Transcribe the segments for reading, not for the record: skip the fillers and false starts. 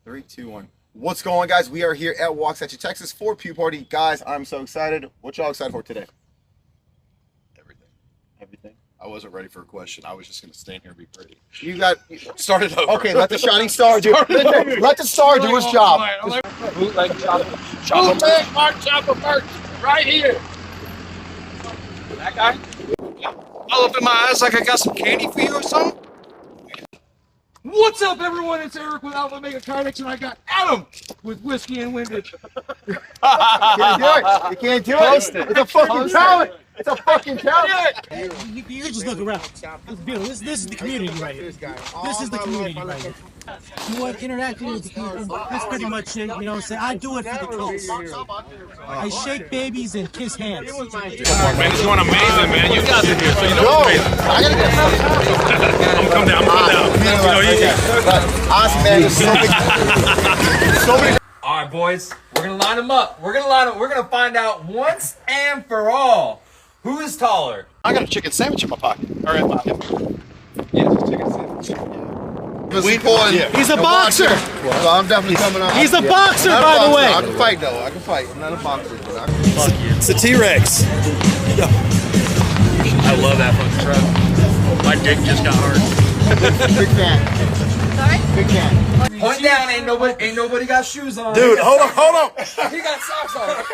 3, 2, 1. What's going on, guys? We are here at Waxahachie, Texas for Pew Party. Guys, I'm so excited. What y'all excited for today? Everything. I wasn't ready for a question. I was just going to stand here and be pretty. You got started over. Okay, let the shining star do it. Let the star do his job. Bootleg Mark Chopper merch right here. That guy? All up in my eyes like I got some candy for you or something? What's up, everyone? It's Eric with Outlet Mega Carnage, and I got Adam with Whiskey and Windage. You can't do it. You can't do it. It's a fucking talent. It's a fucking talent. You can just look around. It's beautiful. This is the community right here. This is the community right here. You want interacting with the people? That's pretty much it. You know what I'm saying? I do it for the kids. I shake babies and kiss hands. Man, it's going amazing, man. You guys are here, so you know it's amazing. I gotta get I'm coming down. Honestly, man, there's so many. All right, boys, we're gonna line them up. We're gonna find out once and for all who is taller. I got a chicken sandwich in my pocket. Or in my Yeah, it's a chicken sandwich. He's a boxer. Well, I'm definitely coming out. He's a boxer, by the way. I can fight, though. I can fight. I'm not a boxer, but I can fight. It's a T-Rex. I love that fucking truck. My dick just got hard. Big fan. Sorry? Big fan. Point down, ain't nobody got shoes on. Dude, hold on. He got socks on.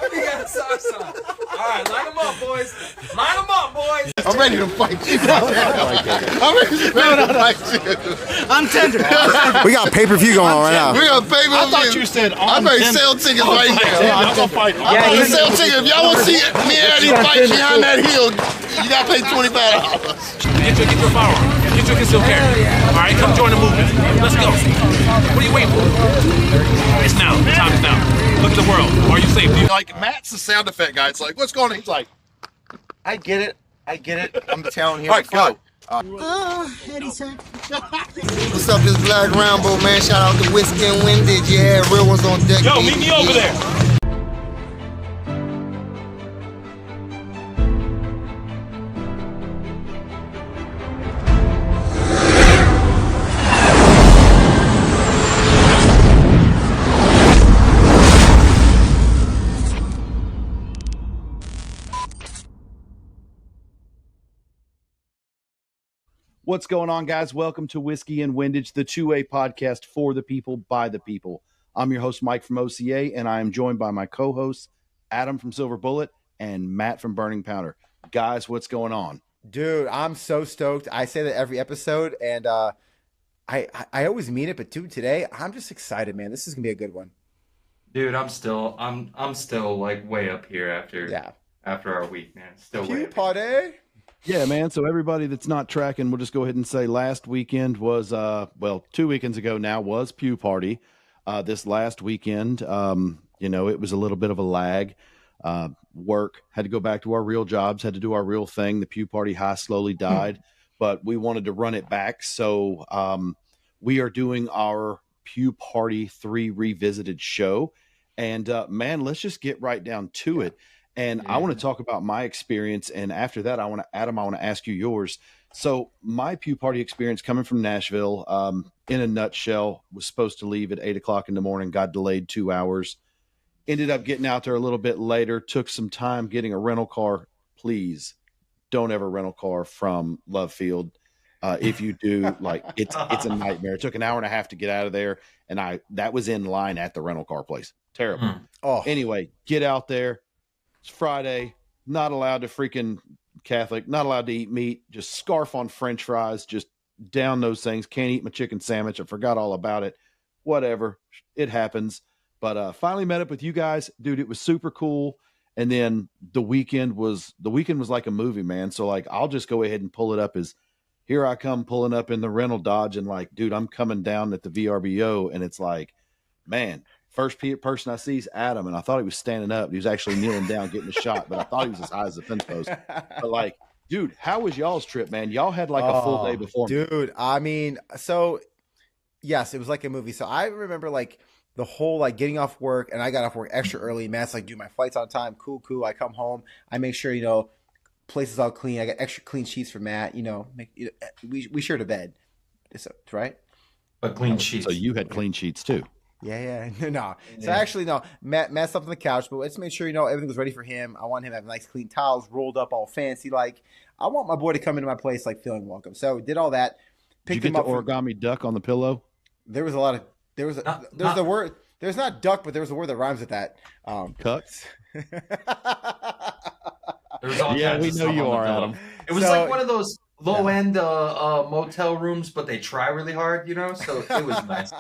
He got socks on. All right, line them up, boys. Line them up, boys. I'm ready to fight you. I'm ready to fight you. I'm tender. We got pay-per-view going on right now. We got pay-per-view. I thought you said I'm ready to sell tickets right now. I'm going to fight. I'm ready to sell tickets. If y'all want to see me and Eddie fight behind that hill, you got to pay $25. Get your firearm. Get your concealed carry. All right, come join the movement. Let's go. What are you waiting for? It's now. The time is now. Look at the world. Are you safe? Like, Matt's the sound effect guy. It's like, what's going on? He's like, I get it. I'm the talent here. all right, go. Eddie's here. What's up, this Black Rambo, man? Shout out to Whiskey and Windage. Yeah, real ones on deck. Yo, meet me over there. What's going on, guys? Welcome to Whiskey and Windage, the two-way podcast for the people, by the people. I'm your host, Mike from OCA, and I am joined by my co-hosts, Adam from Silver Bullet and Matt from Burning Powder. Guys, what's going on? Dude, I'm so stoked. I say that every episode, and I always mean it, but dude, today I'm just excited, man. This is gonna be a good one. Dude, I'm still like way up here after our week, man. Still way Pew up. Party. Yeah, man. So everybody that's not tracking, we'll just go ahead and say last weekend was, 2 weekends ago now was Pew Party. This last weekend, it was a little bit of a lag. Work, had to go back to our real jobs, had to do our real thing. The Pew Party high slowly died, but we wanted to run it back. So we are doing our Pew Party 3 Revisited show. And man, let's just get right down to it. And I want to talk about my experience. And after that, I want to ask you yours. So my Pew Party experience coming from Nashville, in a nutshell, was supposed to leave at 8:00 in the morning, got delayed 2 hours, ended up getting out there a little bit later, took some time getting a rental car. Please don't ever rental car from Love Field. If you do, it's a nightmare. It took an hour and a half to get out of there. And that was in line at the rental car place. Terrible. Oh, Anyway, get out there. It's Friday, not allowed to freaking Catholic, not allowed to eat meat, just scarf on French fries, just down those things. Can't eat my chicken sandwich. I forgot all about it. Whatever. It happens. But finally met up with you guys. Dude, it was super cool. And then the weekend was like a movie, man. So I'll just go ahead and pull it up as here I come pulling up in the rental Dodge and dude, I'm coming down at the VRBO and it's like, man, first person I see is Adam, and I thought he was standing up. He was actually kneeling down getting a shot, but I thought he was as high as the fence post. But dude, how was y'all's trip, man? Y'all had a full day before me. Dude, I mean, so yes, it was like a movie. So I remember the whole getting off work, and I got off work extra early. Matt's do my flights on time. Cool. I come home. I make sure, place is all clean. I got extra clean sheets for Matt. We share the bed. Right? But clean sheets. So you had clean sheets too. Yeah. No. So actually, no. Matt slept on the couch, but let's make sure everything was ready for him. I want him to have nice, clean towels rolled up, all fancy. Like I want my boy to come into my place like feeling welcome. So did all that. Did you get the origami duck on the pillow? There was a lot of. There's the word. There's not duck, but there's a word that rhymes with that. Cucks. Yeah, we know you are, Adam. It was like one of those low-end motel rooms, but they try really hard, so it was nice.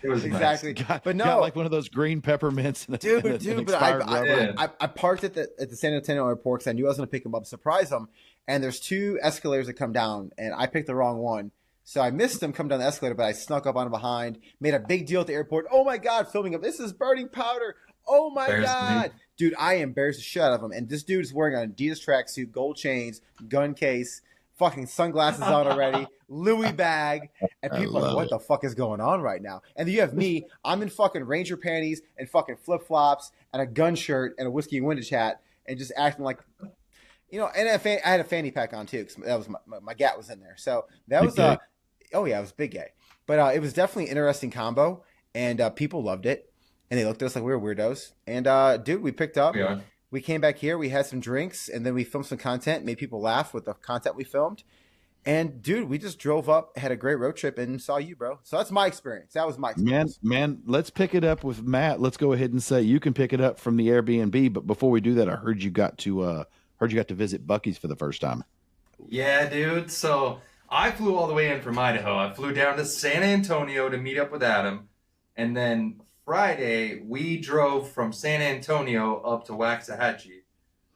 It was exactly. Nice. But no, got like one of those green peppermints. Dude, but I parked at the San Antonio airport because I knew I was going to pick him up, surprise him, and there's 2 escalators that come down, and I picked the wrong one. So I missed him come down the escalator, but I snuck up on him behind, made a big deal at the airport. Oh my God, filming him. This is burning powder. Oh my God. Dude, I embarrassed the shit out of him. And this dude is wearing an Adidas tracksuit, gold chains, gun case, fucking sunglasses on already, Louis bag. And people are like, what the fuck is going on right now? And then you have me. I'm in fucking Ranger panties and fucking flip-flops and a gun shirt and a whiskey and windage hat and just acting like, and I had a fanny pack on too because that was my gat was in there. So that was oh yeah, it was big gay. But it was definitely an interesting combo, and people loved it, and they looked at us like we were weirdos. And dude, we picked up. Yeah. We came back here, we had some drinks, and then we filmed some content, made people laugh with the content we filmed. And dude, we just drove up, had a great road trip, and saw you, bro. So that's my experience. That was my experience. Man, let's pick it up with Matt. Let's go ahead and say you can pick it up from the Airbnb. But before we do that, I heard you got to visit Buc-ee's for the first time. Yeah, dude. So I flew all the way in from Idaho. I flew down to San Antonio to meet up with Adam. And then Friday, we drove from San Antonio up to Waxahachie.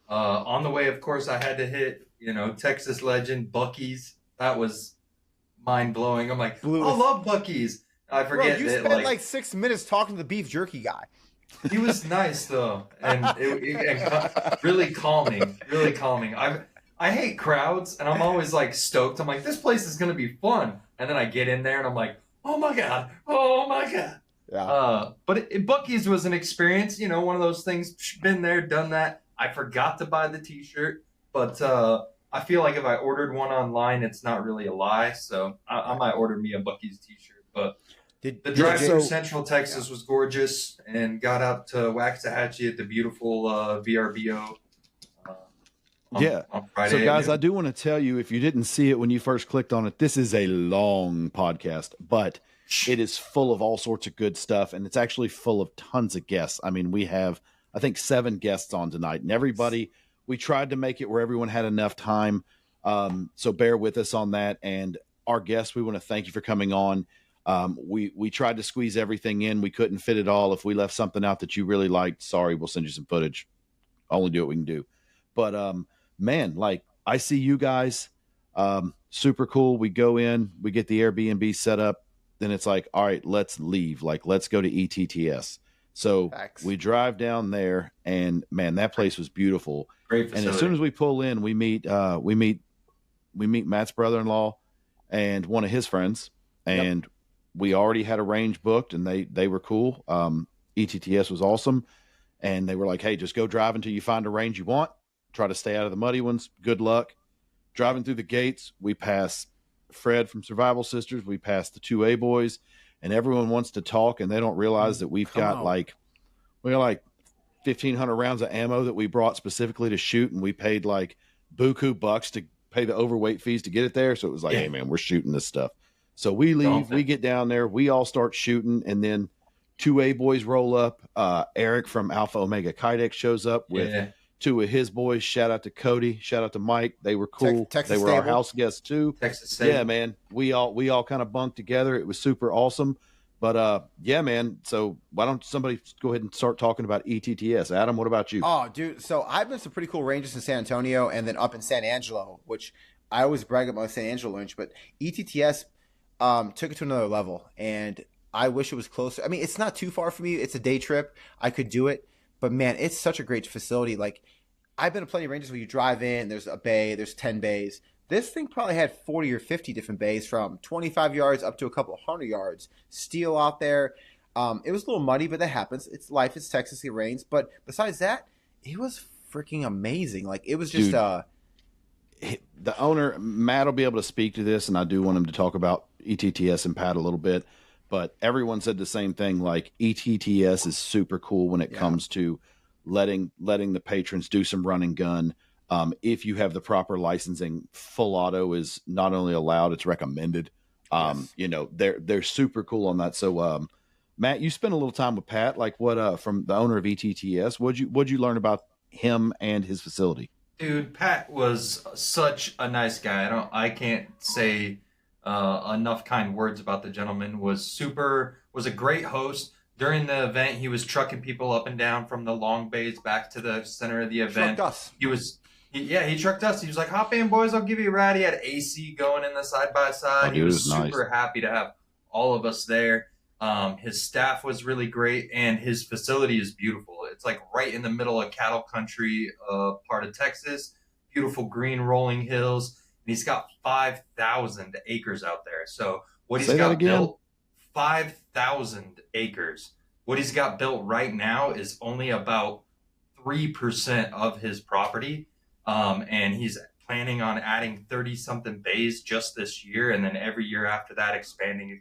On the way, of course, I had to hit, Texas legend, Buc-ee's. That was mind-blowing. I'm like, I love Buc-ee's. I forget. Bro, you spent like 6 minutes talking to the beef jerky guy. He was nice, though. And really calming. Really calming. I hate crowds, and I'm always like stoked. I'm like, this place is gonna be fun, and then I get in there, and I'm like, oh my god. Yeah. But Buc-ee's was an experience, one of those things. Been there, done that. I forgot to buy the T-shirt, but I feel like if I ordered one online, it's not really a lie. So I might order me a Buc-ee's T-shirt. But the drive through Central Texas was gorgeous, and got out to Waxahachie at the beautiful VRBO. On Friday. So guys, I do want to tell you, if you didn't see it when you first clicked on it, this is a long podcast, but it is full of all sorts of good stuff, and it's actually full of tons of guests. I mean, we have, I think, 7 guests on tonight, and everybody, we tried to make it where everyone had enough time, so bear with us on that. And our guests, we want to thank you for coming on. We tried to squeeze everything in. We couldn't fit it all. If we left something out that you really liked, sorry, we'll send you some footage. Only do what we can do. But man, like, I see you guys, super cool. We go in, we get the Airbnb set up, then it's like, all right, let's leave. Like, let's go to ETTS. So we drive down there, and man, that place was beautiful. Great facility. And as soon as we pull in, we meet Matt's brother-in-law and one of his friends, and we already had a range booked, and they were cool. ETTS was awesome, and they were like, hey, just go drive until you find a range you want. Try to stay out of the muddy ones. Good luck. Driving through the gates, we pass Fred from Survival Sisters. We pass the 2A boys, and everyone wants to talk, and they don't realize that we got like 1,500 rounds of ammo that we brought specifically to shoot, and we paid like buku bucks to pay the overweight fees to get it there. So it was like, hey man, we're shooting this stuff. So we leave, we get down there, we all start shooting, and then 2A boys roll up. Eric from Alpha Omega Kydex shows up with 2 of his boys. Shout out to Cody. Shout out to Mike. They were cool. Texas they were Stable. Our house guests too. Texas Stable. Yeah, man. We all kind of bunked together. It was super awesome. But yeah, man. So why don't somebody go ahead and start talking about ETTS? Adam, what about you? Oh, dude. So I've been to some pretty cool ranges in San Antonio and then up in San Angelo, which I always brag about my San Angelo range. But ETTS took it to another level, and I wish it was closer. I mean, it's not too far from me. It's a day trip. I could do it. But man, it's such a great facility. Like, I've been to plenty of ranges where you drive in, there's a bay, there's 10 bays. This thing probably had 40 or 50 different bays, from 25 yards up to a couple of 100 yards. Steel out there. It was a little muddy, but that happens. It's life. It's Texas. It rains. But besides that, it was freaking amazing. Like, it was just the owner, Matt, will be able to speak to this, and I do want him to talk about ETTS and Pat a little bit. but everyone said the same thing. Like ETTS is super cool when it comes to letting the patrons do some run and gun. If you have the proper licensing, full auto is not only allowed, it's recommended. You know, they're super cool on that. So, Matt, you spent a little time with Pat, like what, from the owner of ETTS, what'd you learn about him and his facility? Dude, Pat was such a nice guy. I can't say enough kind words about the gentleman. Was a great host. During the event, he was trucking people up and down from the long bays back to the center of the event. Trucked us. He trucked us. He was like, "Hop in, boys. I'll give you a ride." He had AC going in the side by side. He was super happy to have all of us there. His staff was really great, and his facility is beautiful. It's like right in the middle of cattle country, part of Texas. Beautiful green rolling hills, and he's got 5,000 acres out there. So what he's got built, 5,000 acres. What he's got built right now is only about 3% of his property. And he's planning on adding 30-something bays just this year, and then every year after that, expanding. You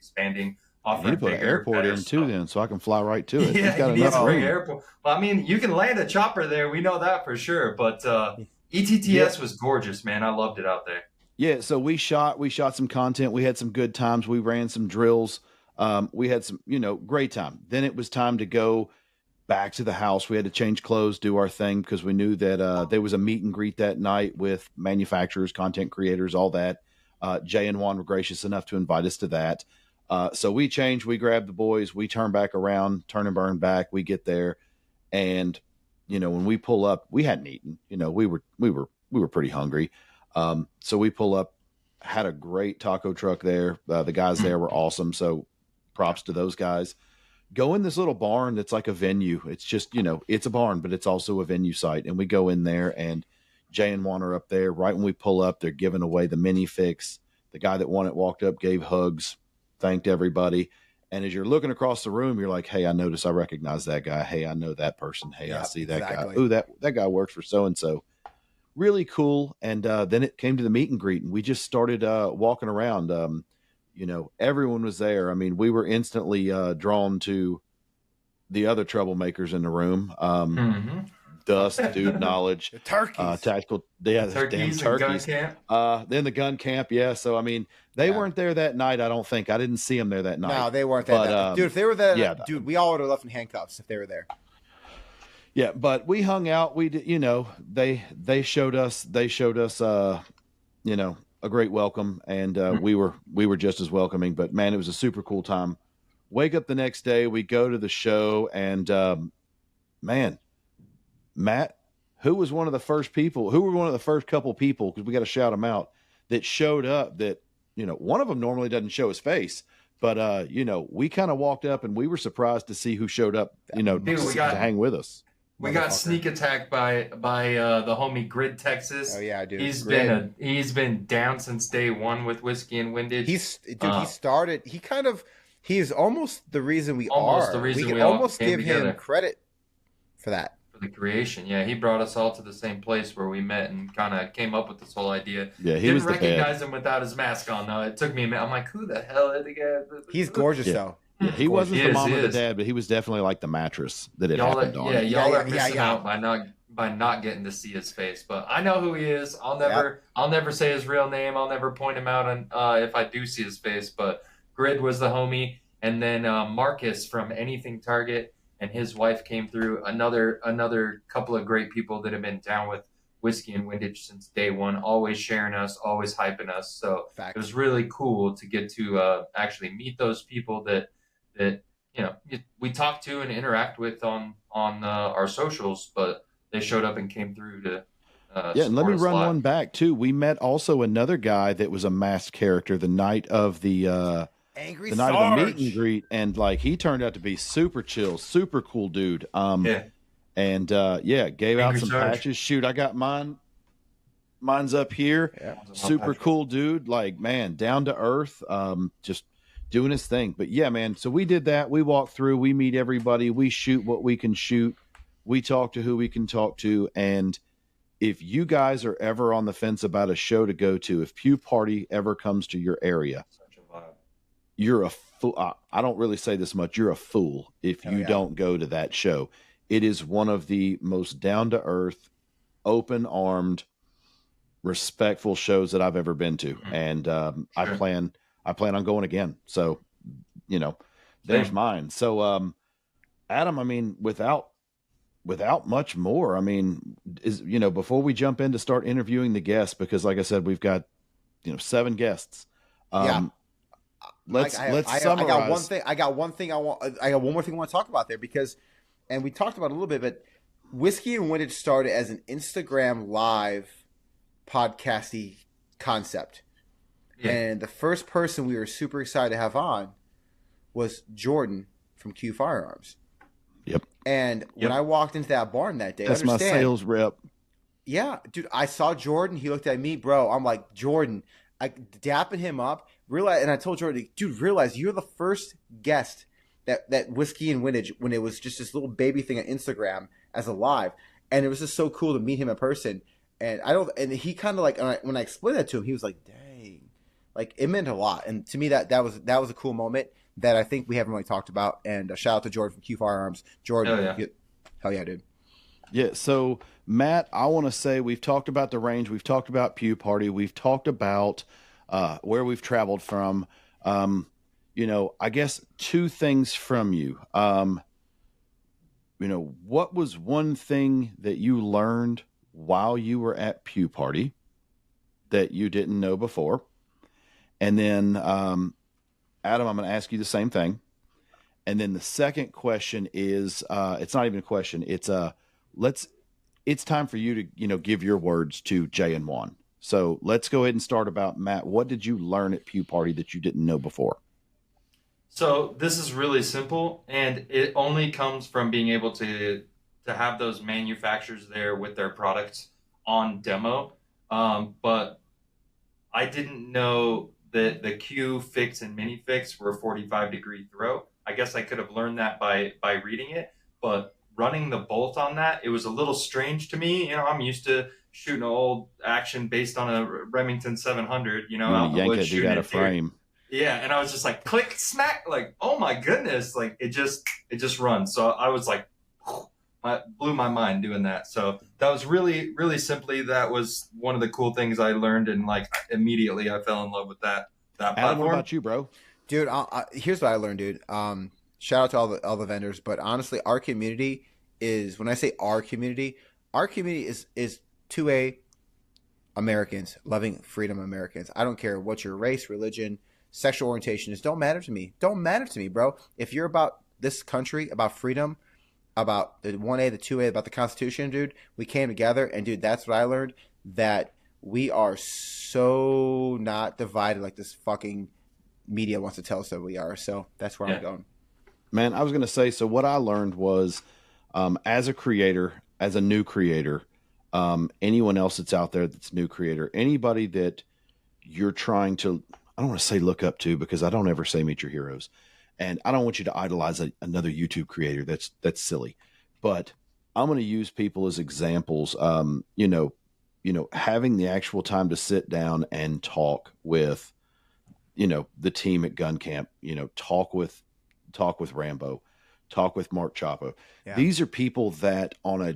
need to put an airport in too, then, so I can fly right to it. Yeah, he needs a big airport. Well, I mean, you can land a chopper there. We know that for sure. But ETTS was gorgeous, man. I loved it out there. Yeah, so we shot some content. We had some good times. We ran some drills. We had some, great time. Then it was time to go back to the house. We had to change clothes, do our thing, because we knew that there was a meet and greet that night with manufacturers, content creators, all that. Jay and Juan were gracious enough to invite us to that. So we changed, we grabbed the boys, we turn back around, turn and burn back. We get there, and when we pull up, we hadn't eaten. We were pretty hungry. So we pull up, had a great taco truck there. The guys there were awesome. So props to those guys. Go in this little barn that's like a venue. It's just, it's a barn, but it's also a venue site. And we go in there, and Jay and Juan are up there. Right when we pull up, they're giving away the mini fix. The guy that won it walked up, gave hugs, thanked everybody. And as you're looking across the room, you're like, hey, I notice I recognize that guy. Hey, I know that person. Hey, I see that guy. Ooh, that guy works for so-and-so. Really cool. And then it came to the meet and greet, and we just started walking around. Everyone was there. I mean, we were instantly drawn to the other troublemakers in the room. Dust, Dude Knowledge, the turkeys, tactical, damn turkeys. Gun camp. Then the gun camp, yeah. So I mean, they weren't there that night. I don't think I didn't see them there that night. No, they weren't there. But, dude, if they were there, dude, we all would have left in handcuffs if they were there. Yeah, but we hung out. We did, they showed us, a great welcome, and we were just as welcoming. But man, it was a super cool time. Wake up the next day, we go to the show, and man. Matt, who were one of the first couple people, because we got to shout them out, that showed up that, one of them normally doesn't show his face, but, we kind of walked up and we were surprised to see who showed up, to hang with us. We got sneak attacked by the homie Grid Texas. Oh yeah, dude. He's been down since day one with Whiskey and Windage. He's almost the reason we can almost give him credit for that. The creation. Yeah, he brought us all to the same place where we met and kind of came up with this whole idea. Yeah, he didn't recognize him without his mask on, though. It took me a minute. I'm like, who the hell is the guy? He's gorgeous, though. Yeah, he wasn't the mom or the dad, but he was definitely like the mattress that it happened on. Yeah, y'all are missing out by not getting to see his face. But I know who he is. I'll never say his real name. I'll never point him out if I do see his face. But Grid was the homie, and then Marcus from Anything Target and his wife came through. Another couple of great people that have been down with Whiskey and Windage since day one, always sharing us, always hyping us. So It was really cool to get to actually meet those people that we talk to and interact with on our socials, but they showed up and came through to and let me run one back too. We met also another guy that was a masked character the night of the Angry the night of the meet and greet, and like he turned out to be super chill, super cool dude. Gave out some patches. Shoot, I got mine's up here. Yeah, super cool dude, like man, down to earth, just doing his thing. But yeah, man, so we did that. We walk through, we meet everybody, we shoot what we can shoot, we talk to who we can talk to. And if you guys are ever on the fence about a show to go to, if Pew Party ever comes to your area, you're a fool. I don't really say this much. You're a fool if you don't go to that show. It is one of the most down to earth, open armed, respectful shows that I've ever been to. And I plan on going again. So, there's mine. So, Adam, I mean, without much more, I mean, before we jump in to start interviewing the guests, because like I said, we've got, 7 guests. Let's summarize. I got one thing. I got one more thing I want to talk about there because, and we talked about it a little bit, but Whiskey and Windage started as an Instagram live podcasty concept. Yeah. And the first person we were super excited to have on was Jordan from Cock'd Firearms. Yep. And when I walked into that barn that day, that's my sales rep. Yeah, dude, I saw Jordan. He looked at me, bro. I'm like, Jordan, dapping him up. And I told Jordan, dude, realize you're the first guest that Whiskey and Windage, when it was just this little baby thing on Instagram as a live. And it was just so cool to meet him in person. And he kind of like, when I explained that to him, he was like, dang, like it meant a lot. And to me, that was a cool moment that I think we haven't really talked about. And a shout out to Jordan from Cock'd Firearms. Jordan, hell yeah, dude. Yeah. So Matt, I want to say we've talked about the range. We've talked about Pew Party. We've talked about where we've traveled from. I guess 2 things from you. What was one thing that you learned while you were at Pew Party that you didn't know before? And then, Adam, I'm going to ask you the same thing. And then the second question is, it's not even a question. It's time for you to, give your words to Jay and Juan. So let's go ahead and start about Matt. What did you learn at Pew Party that you didn't know before? So this is really simple, and it only comes from being able to have those manufacturers there with their products on demo. But I didn't know that the Q fix and mini fix were a 45-degree throw. I guess I could have learned that by reading it, but running the bolt on that, it was a little strange to me. I'm used to shooting an old action based on a Remington 700, out in the woods shooting out of frame. Yeah, and I was just like, click, smack, like, oh my goodness, like it just runs. So I was like, blew my mind doing that. So that was really, really simply, that was one of the cool things I learned, and like immediately I fell in love with that platform. Adam, what about you, bro? Dude, here's what I learned, dude. Shout out to all the vendors, but honestly, our community is, when I say our community is 2A Americans, loving freedom Americans. I don't care what your race, religion, sexual orientation is. Don't matter to me. Don't matter to me, bro. If you're about this country, about freedom, about the 1A, the 2A, about the Constitution, dude, we came together, and dude, that's what I learned, that we are so not divided like this fucking media wants to tell us that we are. So that's where I'm going. Man, I was going to say, so what I learned was, as a creator, as a new creator, anyone else that's out there that's new creator, anybody that you're trying to, I don't want to say look up to, because I don't ever say meet your heroes. And I don't want you to idolize another YouTube creator. That's silly. But I'm going to use people as examples. Having the actual time to sit down and talk with, the team at Gun Camp, talk with Rambo, talk with Mark Chapo. Yeah. These are people that on a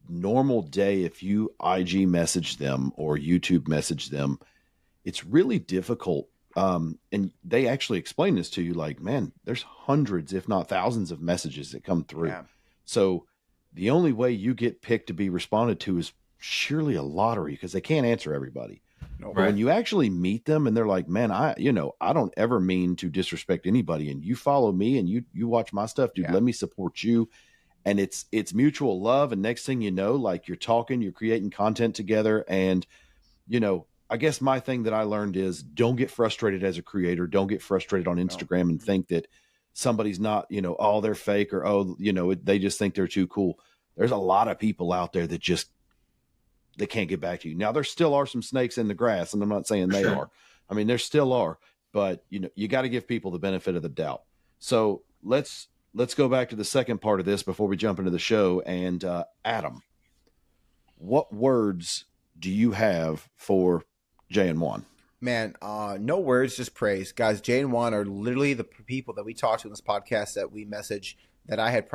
normal day, if you IG message them or YouTube message them, it's really difficult. And they actually explain this to you, like, man, there's hundreds, if not thousands of messages that come through. Yeah. So the only way you get picked to be responded to is surely a lottery, because they can't answer everybody. No, but when you actually meet them and they're like, man, I don't ever mean to disrespect anybody, and you follow me and you watch my stuff, dude, let me support you. And it's mutual love. And next thing you know, like, you're talking, you're creating content together. And, I guess my thing that I learned is, don't get frustrated as a creator. Don't get frustrated on Instagram and think that somebody's not, oh, they're fake, or, they just think they're too cool. There's a lot of people out there that they can't get back to you. Now, there still are some snakes in the grass, and I'm not saying they are. I mean, there still are, but you got to give people the benefit of the doubt. So let's go back to the second part of this before we jump into the show. And Adam, what words do you have for Jay and Juan? Man, no words, just praise. Guys, Jay and Juan are literally the people that we talked to in this podcast that we message that I had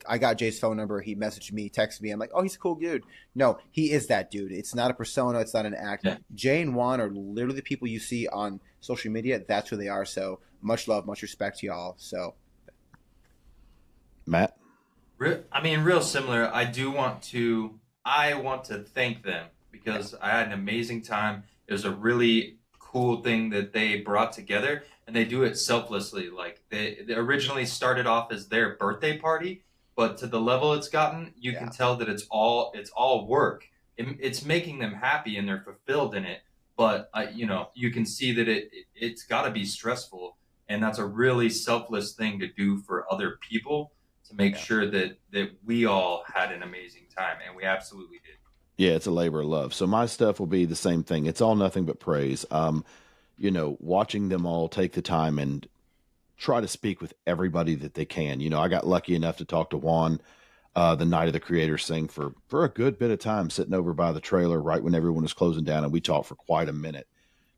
I got Jay's phone number. He messaged me, texted me. I'm like, oh, he's a cool dude. No, he is that dude. It's not a persona. It's not an act. Yeah. Jay and Juan are literally the people you see on social media. That's who they are. So much love, much respect to y'all. So, Matt? I mean, real similar. I want to thank them because I had an amazing time. It was a really cool thing that they brought together, and they do it selflessly. Like they originally started off as their birthday party, but to the level it's gotten, you can tell that it's all work. It's making them happy and they're fulfilled in it. But you can see that it's got to be stressful, and that's a really selfless thing to do for other people to make sure that we all had an amazing time, and we absolutely did. Yeah, it's a labor of love. So my stuff will be the same thing. It's all nothing but praise. Watching them all take the time and try to speak with everybody that they can. I got lucky enough to talk to Juan the night of the Creators Thing for a good bit of time, sitting over by the trailer right when everyone was closing down, and we talked for quite a minute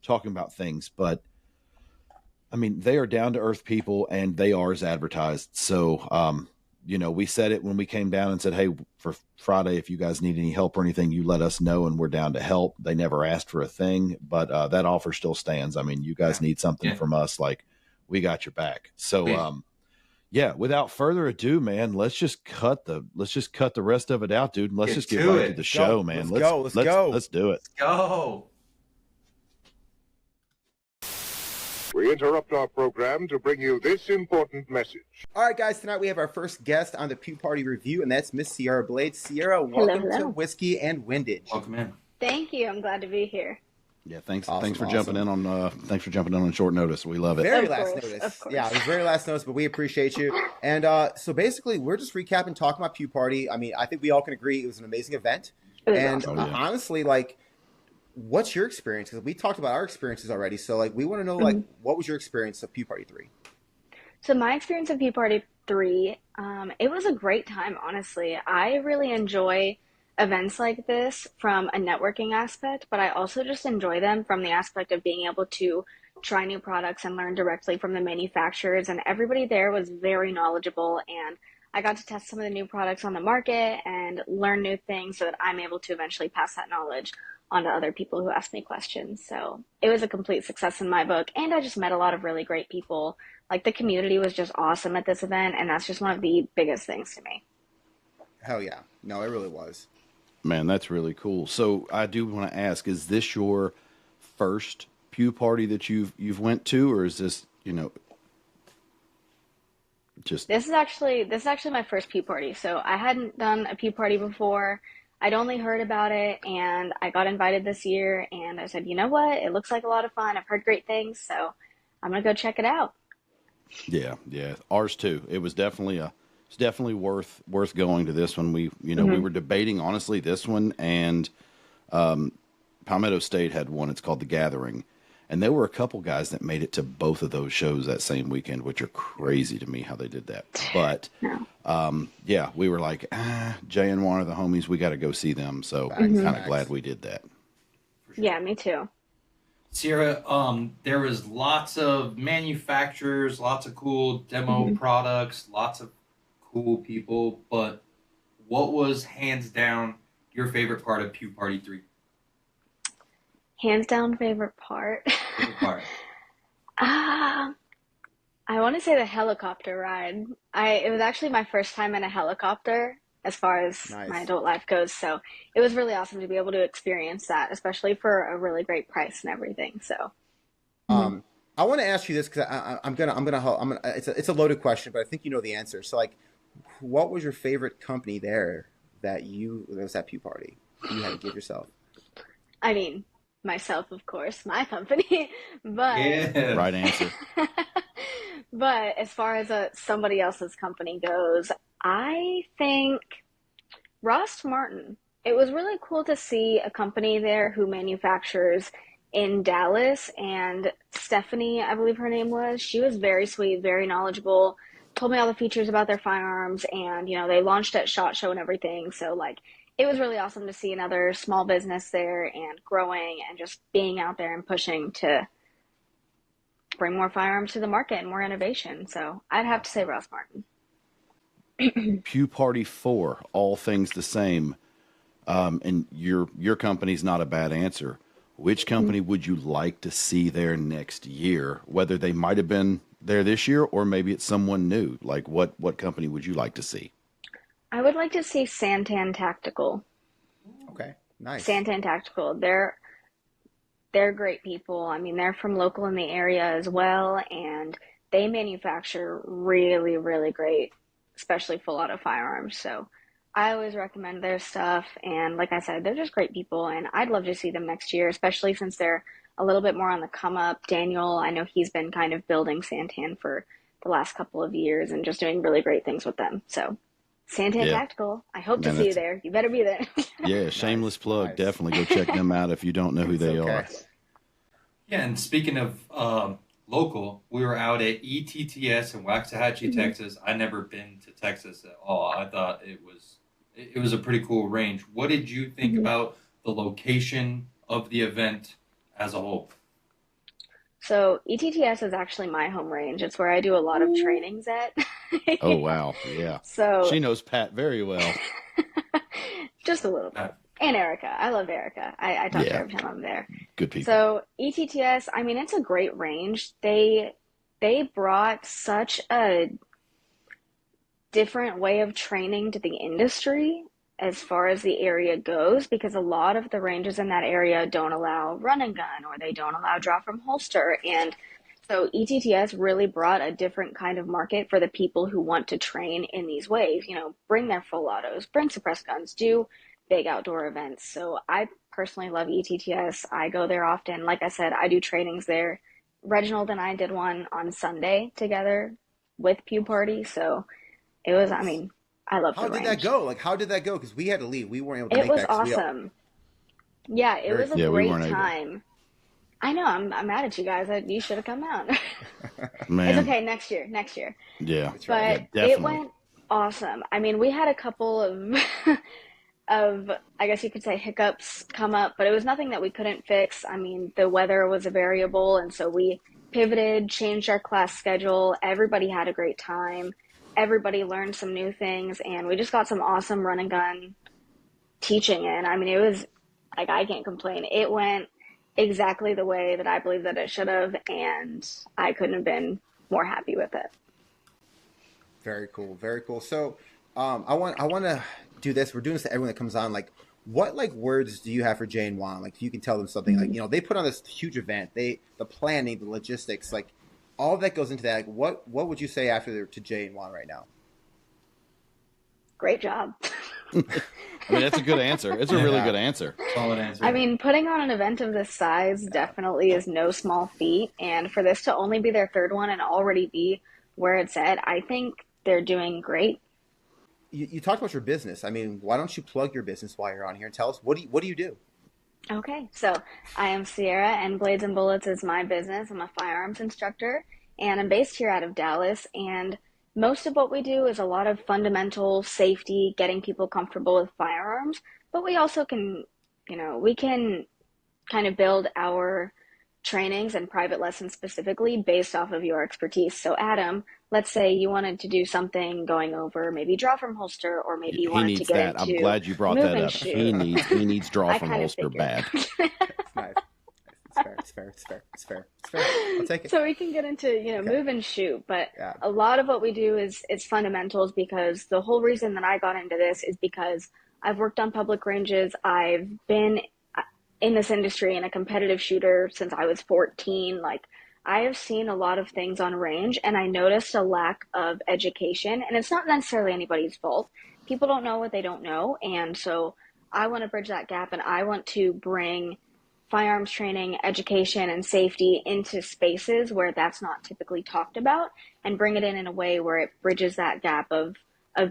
talking about things. But I mean, they are down to earth people, and they are as advertised. So we said it when we came down and said, hey, for Friday, if you guys need any help or anything, you let us know and we're down to help. They never asked for a thing, but that offer still stands. I mean, you guys need something from us, like, we got your back. So, without further ado, man, let's just cut the rest of it out, dude. And let's just get right to the show, man. Let's go. Let's do it. Let's go. We interrupt our program to bring you this important message. All right, guys, tonight we have our first guest on the Pew Party review, and that's Miss Sierrah Blade. Sierrah, welcome to Whiskey and Windage. Welcome in. Thank you. I'm glad to be here. Yeah, thanks for jumping in on short notice. We love it. Very last notice. Yeah, it was very last notice, but we appreciate you. And so basically, we're just recapping, talking about Pew Party. I mean, I think we all can agree it was an amazing event. And awesome. Honestly, like, what's your experience? Because we talked about our experiences already. So, like, we want to know, like, what was your experience of Pew Party 3? So my experience of Pew Party 3, it was a great time, honestly. I really enjoy events like this from a networking aspect, but I also just enjoy them from the aspect of being able to try new products and learn directly from the manufacturers. And everybody there was very knowledgeable, and I got to test some of the new products on the market and learn new things so that I'm able to eventually pass that knowledge on to other people who ask me questions. So it was a complete success in my book, and I just met a lot of really great people. Like, the community was just awesome at this event, and that's just one of the biggest things to me. Hell yeah. No, it really was. Man, that's really cool. So I do want to ask, is this your first Pew Party that you've went to, or is this, just... This is actually my first Pew Party. So I hadn't done a Pew Party before. I'd only heard about it, and I got invited this year, and I said, you know what? It looks like a lot of fun. I've heard great things, so I'm going to go check it out. Yeah. Ours too. It was definitely worth going to this one. We were debating, honestly, this one and Palmetto State had one. It's called The Gathering. And there were a couple guys that made it to both of those shows that same weekend, which are crazy to me how they did that. But, we were like, Jay and Juan are the homies. We got to go see them. So I'm kind of glad we did that. Sure. Yeah, me too. Sierrah, there was lots of manufacturers, lots of cool demo products, lots of cool people. But what was hands down your favorite part of Pew Party 3? Hands down favorite part. I want to say the helicopter ride. It was actually my first time in a helicopter as far as my adult life goes. So it was really awesome to be able to experience that, especially for a really great price and everything. So, I want to ask you this because I'm gonna. It's a loaded question, but I think you know the answer. So, like, what was your favorite company there that was at Pew Party? You had to give yourself. I mean, myself, of course, my company, but right answer. But as far as somebody else's company goes, I think Ross Martin. It was really cool to see a company there who manufactures in Dallas, and Stephanie, I believe her name was, she was very sweet, very knowledgeable, told me all the features about their firearms, and they launched at SHOT Show and everything. So, like, it was really awesome to see another small business there and growing and just being out there and pushing to bring more firearms to the market and more innovation. So I'd have to say Ross Martin. Pew Party 4, all things the same. And your company's not a bad answer. Which company would you like to see there next year? Whether they might have been there this year or maybe it's someone new. Like what company would you like to see? I would like to see Santan Tactical. Okay, nice. Santan Tactical. They're great people. I mean, they're from local in the area as well, and they manufacture really, really great, especially full auto firearms. So I always recommend their stuff. And like I said, they're just great people, and I'd love to see them next year, especially since they're a little bit more on the come up. Daniel, I know he's been kind of building Santan for the last couple of years and just doing really great things with them. So Santan Tactical, I hope to see you there. You better be there. Yeah, shameless plug. Nice. Definitely go check them out if you don't know who they are. Yeah, and speaking of local, we were out at ETTS in Waxahachie, Texas. I'd never been to Texas at all. I thought it was a pretty cool range. What did you think about the location of the event as a whole? So ETTS is actually my home range. It's where I do a lot of trainings at. Oh, wow. Yeah. So she knows Pat very well. Just a little bit. And Erica. I love Erica. I talk to her every time I'm there. Good people. So ETTS, I mean, it's a great range. They brought such a different way of training to the industry as far as the area goes, because a lot of the ranges in that area don't allow run and gun, or they don't allow draw from holster. And so ETTS really brought a different kind of market for the people who want to train in these ways, you know, bring their full autos, bring suppressed guns, do big outdoor events. So I personally love ETTS. I go there often. Like I said, I do trainings there. Reginald and I did one on Sunday together with Pew Party. So it was, I mean, I love the range. How did that go? Like, how did that go? Because we had to leave. We weren't able to make that. It was awesome. Yeah, it was a great time. I know. I'm mad at you guys. You should have come out. Man. It's okay. Next year. Yeah. But it went awesome. I mean, we had a couple of, I guess you could say, hiccups come up, but it was nothing that we couldn't fix. I mean, the weather was a variable, and so we pivoted, changed our class schedule. Everybody had a great time. Everybody learned some new things, and we just got some awesome run and gun teaching in. I mean, it was like, I can't complain. It went exactly the way that I believe that it should have, and I couldn't have been more happy with it. Very cool. Very cool. So I want to do this. We're doing this to everyone that comes on. Like, what words do you have for Jay and Juan? Like, if you can tell them something, like, you know, they put on this huge event, the planning, the logistics, like, all that goes into that. Like, what would you say after to Jay and Juan right now? Great job. I mean, that's a good answer. It's a really good answer. Solid answer. I mean, putting on an event of this size definitely is no small feat. And for this to only be their third one and already be where it's at, I think they're doing great. You talked about your business. I mean, why don't you plug your business while you're on here and tell us, what do you do? Okay, so I am Sierrah, and Blades and Bullets is my business. I'm a firearms instructor, and I'm based here out of Dallas. And most of what we do is a lot of fundamental safety, getting people comfortable with firearms. But we also can, you know, we can kind of build our trainings and private lessons specifically based off of your expertise. So Adam, let's say you wanted to do something going over maybe draw from holster, or maybe you wanted to get into I'm glad you brought that up. Shoot. He needs draw from holster bad. It's nice. It's fair. I'll take it. So we can get into, you know, move and shoot, but a lot of what we do is fundamentals, because the whole reason that I got into this is because I've worked on public ranges. I've been in this industry and a competitive shooter since I was 14. Like, I have seen a lot of things on range, and I noticed a lack of education, and it's not necessarily anybody's fault. People don't know what they don't know. And so I want to bridge that gap, and I want to bring firearms training, education, and safety into spaces where that's not typically talked about, and bring it in a way where it bridges that gap of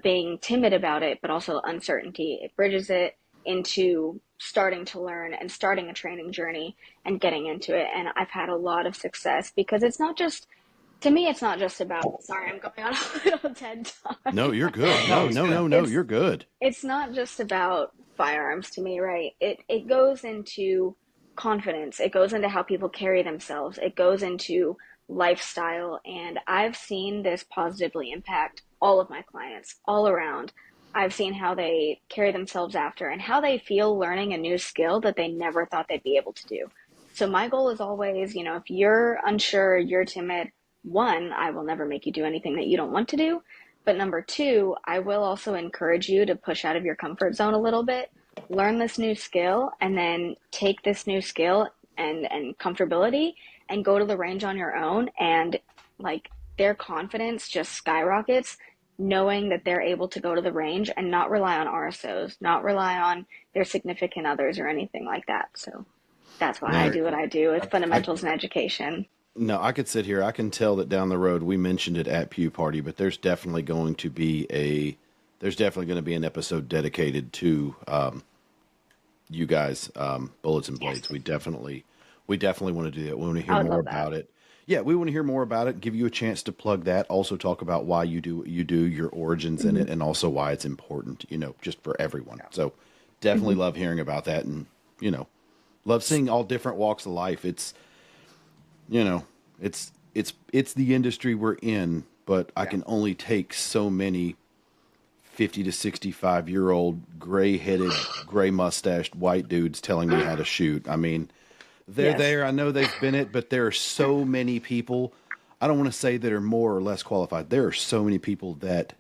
being timid about it, but also uncertainty. It bridges it into starting to learn and starting a training journey and getting into it. And I've had a lot of success, because it's not just, to me, it's not just about, sorry, I'm going on a little TED talk. No, you're good. No, you're good. It's not just about firearms to me, right? It goes into confidence. It goes into how people carry themselves. It goes into lifestyle. And I've seen this positively impact all of my clients all around. I've seen how they carry themselves after and how they feel learning a new skill that they never thought they'd be able to do. So my goal is always, you know, if you're unsure, you're timid, one, I will never make you do anything that you don't want to do. But number two, I will also encourage you to push out of your comfort zone a little bit, learn this new skill, and then take this new skill and comfortability and go to the range on your own. And like their confidence just skyrockets knowing that they're able to go to the range and not rely on RSOs, not rely on their significant others or anything like that. So that's why I do what I do with fundamentals and education. No, I could sit here. I can tell that down the road, we mentioned it at Pew Party, but there's definitely going to be an episode dedicated to you guys, Bullets and Blades. Yes. We definitely want to do that. We want to hear more about it. Yeah, we want to hear more about it, give you a chance to plug that, also talk about why you do what you do, your origins in it, and also why it's important, you know, just for everyone. Yeah. So definitely love hearing about that, and, you know, love seeing all different walks of life. It's, you know, it's the industry we're in, but I can only take so many 50 to 65-year-old gray-headed, gray-mustached white dudes telling me how to shoot. I mean, they're there. I know they've been it, but there are so many people. I don't want to say that are more or less qualified. There are so many people that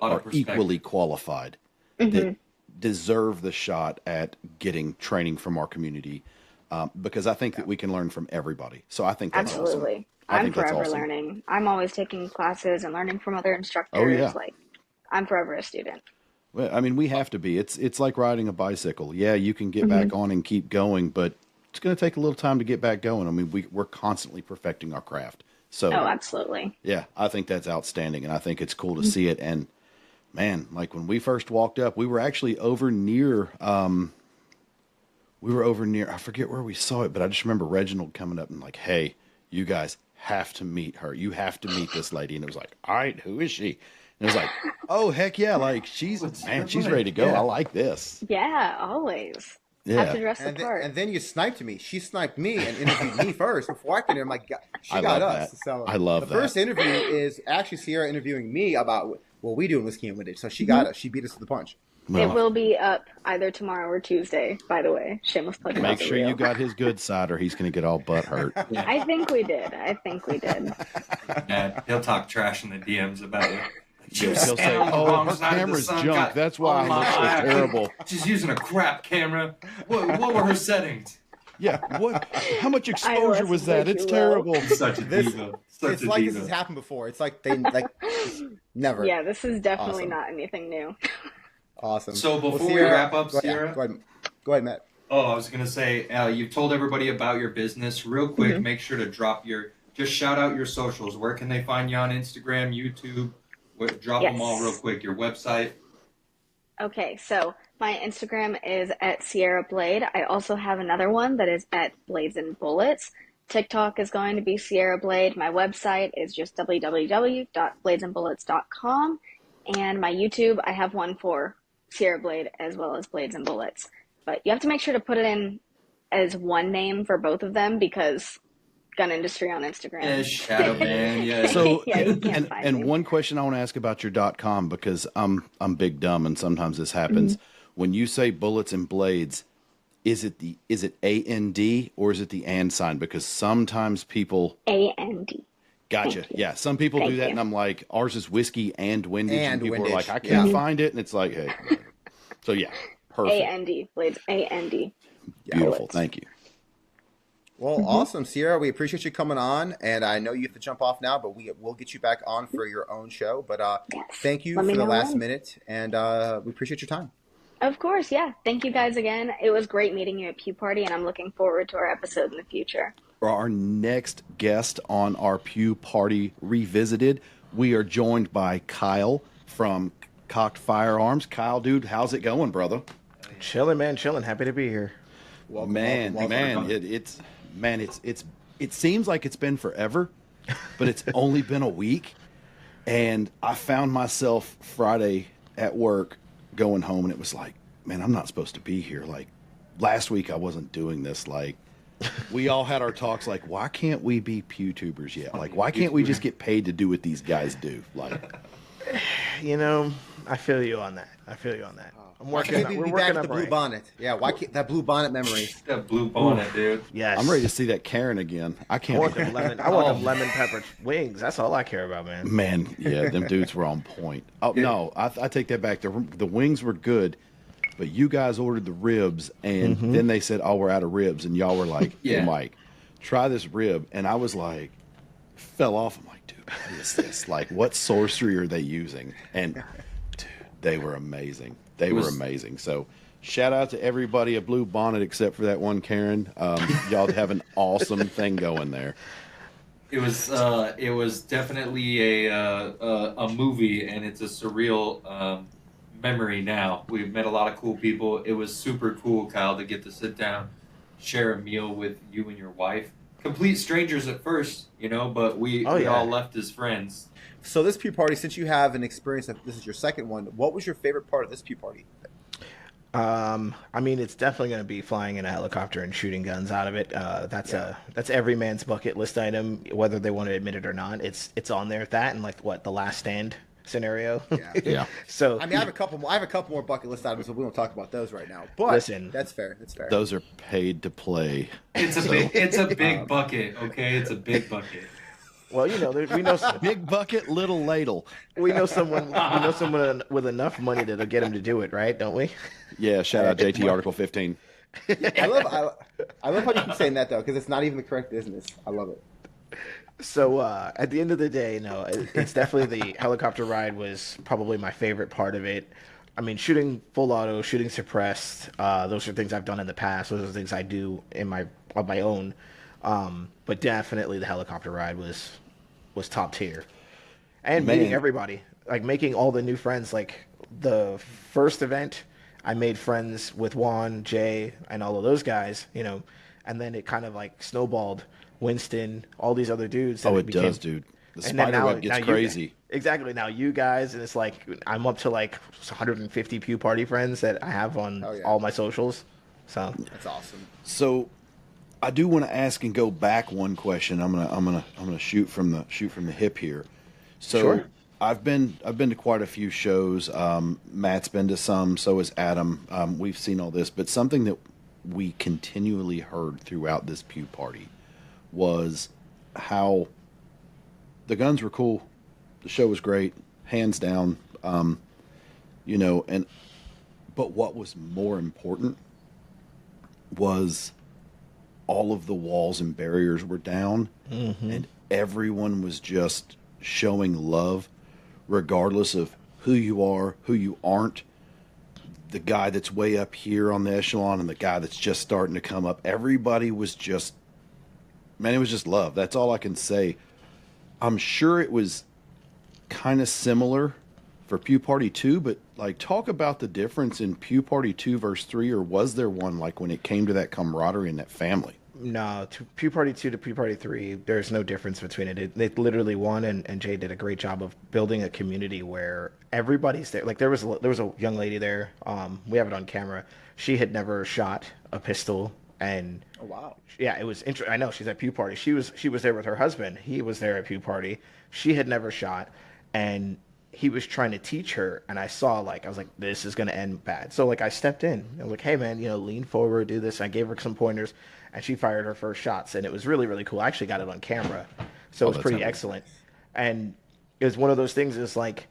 are equally qualified that deserve the shot at getting training from our community, because I think that we can learn from everybody. So I think that's absolutely awesome. I'm forever learning. I'm always taking classes and learning from other instructors. Oh, yeah. Like I'm forever a student. Well, I mean, we have to be. It's like riding a bicycle. Yeah, you can get back on and keep going, but it's going to take a little time to get back going. I mean, we're constantly perfecting our craft. So, oh, absolutely. Yeah, I think that's outstanding, and I think it's cool to see it. And man, like when we first walked up, we were actually over near. I forget where we saw it, but I just remember Reginald coming up and like, "Hey, you guys have to meet her. You have to meet this lady." And it was like, "All right, who is she?" And it was like, "Oh heck yeah! Like she's ready to go. Yeah. I like this." Yeah, always. Yeah. Have to dress the part. And then you sniped me. She sniped me and interviewed me first before I could. I'm like, she got us. That. So I love the first interview is actually Sierrah interviewing me about what we do in Whiskey and Windage. So she got us. She beat us to the punch. Well, it will be up either tomorrow or Tuesday, by the way. Shameless plug. Make sure you got his good side or he's going to get all butt hurt. Yeah. I think we did. Yeah, he'll talk trash in the DMs about you. He'll say, "Oh, her camera's junk. That's why I look so terrible. She's using a crap camera. What were her settings?" Yeah. What? How much exposure was that? It's terrible. Such a diva. It's like this has happened before. It's like they never. Yeah, this is definitely not anything new. Awesome. So before we wrap up, Sierrah, go ahead, Matt. Oh, I was gonna say you've told everybody about your business. Real quick, make sure to just shout out your socials. Where can they find you on Instagram, YouTube? Drop them all real quick. Your website. Okay, so my Instagram is at Sierrah Blade. I also have another one that is at Blades and Bullets. TikTok is going to be Sierrah Blade. My website is just www.bladesandbullets.com. And my YouTube, I have one for Sierrah Blade as well as Blades and Bullets. But you have to make sure to put it in as one name for both of them because gun industry on Instagram. Yeah, shadow ban. Yeah. So, and one question I want to ask about your .com because I'm big dumb and sometimes this happens. When you say Bullets and Blades, is it AND or is it the and sign? Because sometimes people AND. Gotcha. Yeah, some people do that, and I'm like, ours is whiskey and windage, and people are like, I can't find it, and it's like, hey. So yeah, perfect. AND Blades. AND. Beautiful. Thank you. Well, awesome, Sierrah. We appreciate you coming on, and I know you have to jump off now, but we'll get you back on for your own show. But thank you for the last minute, and we appreciate your time. Of course, yeah. Thank you guys again. It was great meeting you at Pew Party, and I'm looking forward to our episode in the future. For our next guest on our Pew Party Revisited, we are joined by Kyle from Cock'd Firearms. Kyle, dude, how's it going, brother? Chilling, man. Chilling. Happy to be here. Welcome. It seems like it's been forever, but it's only been a week. And I found myself Friday at work going home, and it was like, man, I'm not supposed to be here. Like last week, I wasn't doing this. Like we all had our talks. Like, why can't we be PewTubers yet? Like, why can't we just get paid to do what these guys do? Like, You know, I feel you on that. I'm working. We're working the on blue bonnet. Yeah, why can't that blue bonnet memory? That blue bonnet, dude. Yes. I'm ready to see that Karen again. I I can't. want them lemon. I want them lemon pepper wings. That's all I care about, man. Man, yeah, them dudes were on point. Oh no, I take that back. The wings were good, but you guys ordered the ribs, and then they said, "Oh, we're out of ribs," and y'all were like, Yeah. "Hey, Mike, try this rib," and I was like, fell off. I'm like, dude, what is this? Like, what sorcery are they using? And dude, they were amazing. They were amazing. So. Shout out to everybody at Blue Bonnet except for that one Karen. Y'all have an awesome thing going there. It was definitely a movie, and it's a surreal memory now. We've met a lot of cool people. It was super cool, Kyle, to get to sit down, share a meal with you and your wife. Complete strangers at first, but we all left as friends. So this Pew Party, since you have an experience, this is your second one. What was your favorite part of this Pew Party? I mean, it's definitely going to be flying in a helicopter and shooting guns out of it. That's every man's bucket list item, whether they want to admit it or not. It's on there. That and the Last Stand scenario. Yeah. So I mean, I have a couple more bucket list items, but we won't talk about those right now. But listen, that's fair. That's fair. Those are paid to play. It's a big bucket, okay? It's a big bucket. well, we know Big bucket, little ladle. we know someone with enough money that'll get him to do it, right? Don't we? Yeah, shout out JT Article 15. I love how you keep saying that though, because it's not even the correct business. I love it. So at the end of the day, no, it's definitely the helicopter ride was probably my favorite part of it. I mean, shooting full auto, shooting suppressed, those are things I've done in the past. Those are things I do on my own. But definitely the helicopter ride was top tier. And meeting everybody, like making all the new friends. Like the first event, I made friends with Juan, Jay, and all of those guys, and then it kind of like snowballed. Winston, all these other dudes. Oh, it does, dude. The spider web gets crazy. Exactly. Now you guys, and it's like I'm up to like 150 Pew Party friends that I have on all my socials. So That's awesome. So, I do want to ask and go back one question. I'm gonna shoot from the hip here. So Sure. I've been to quite a few shows. Matt's been to some. So has Adam. We've seen all this, but something that we continually heard throughout this Pew Party was how the guns were cool, the show was great, hands down, but what was more important was all of the walls and barriers were down, and everyone was just showing love, regardless of who you are, who you aren't, the guy that's way up here on the echelon and the guy that's just starting to come up. Everybody was just, man, it was just love. That's all I can say. I'm sure it was kind of similar for Pew Party 2, but like talk about the difference in Pew Party 2 verse 3, or was there one like when it came to that camaraderie and that family? No, Pew Party 2 to Pew Party 3, there's no difference between it. They literally won, and Jay did a great job of building a community where everybody's there. Like there was a young lady there. We have it on camera. She had never shot a pistol, and Oh wow. yeah, it was interesting. I know she's at Pew Party. She was there with her husband. He was there at Pew Party. She had never shot, and he was trying to teach her. And I saw I was like, this is gonna end bad. So I stepped in. I'm like, hey man, lean forward, do this. I gave her some pointers, and she fired her first shots, and it was really really cool. I actually got it on camera, so it was pretty excellent. And it was one of those things. It's like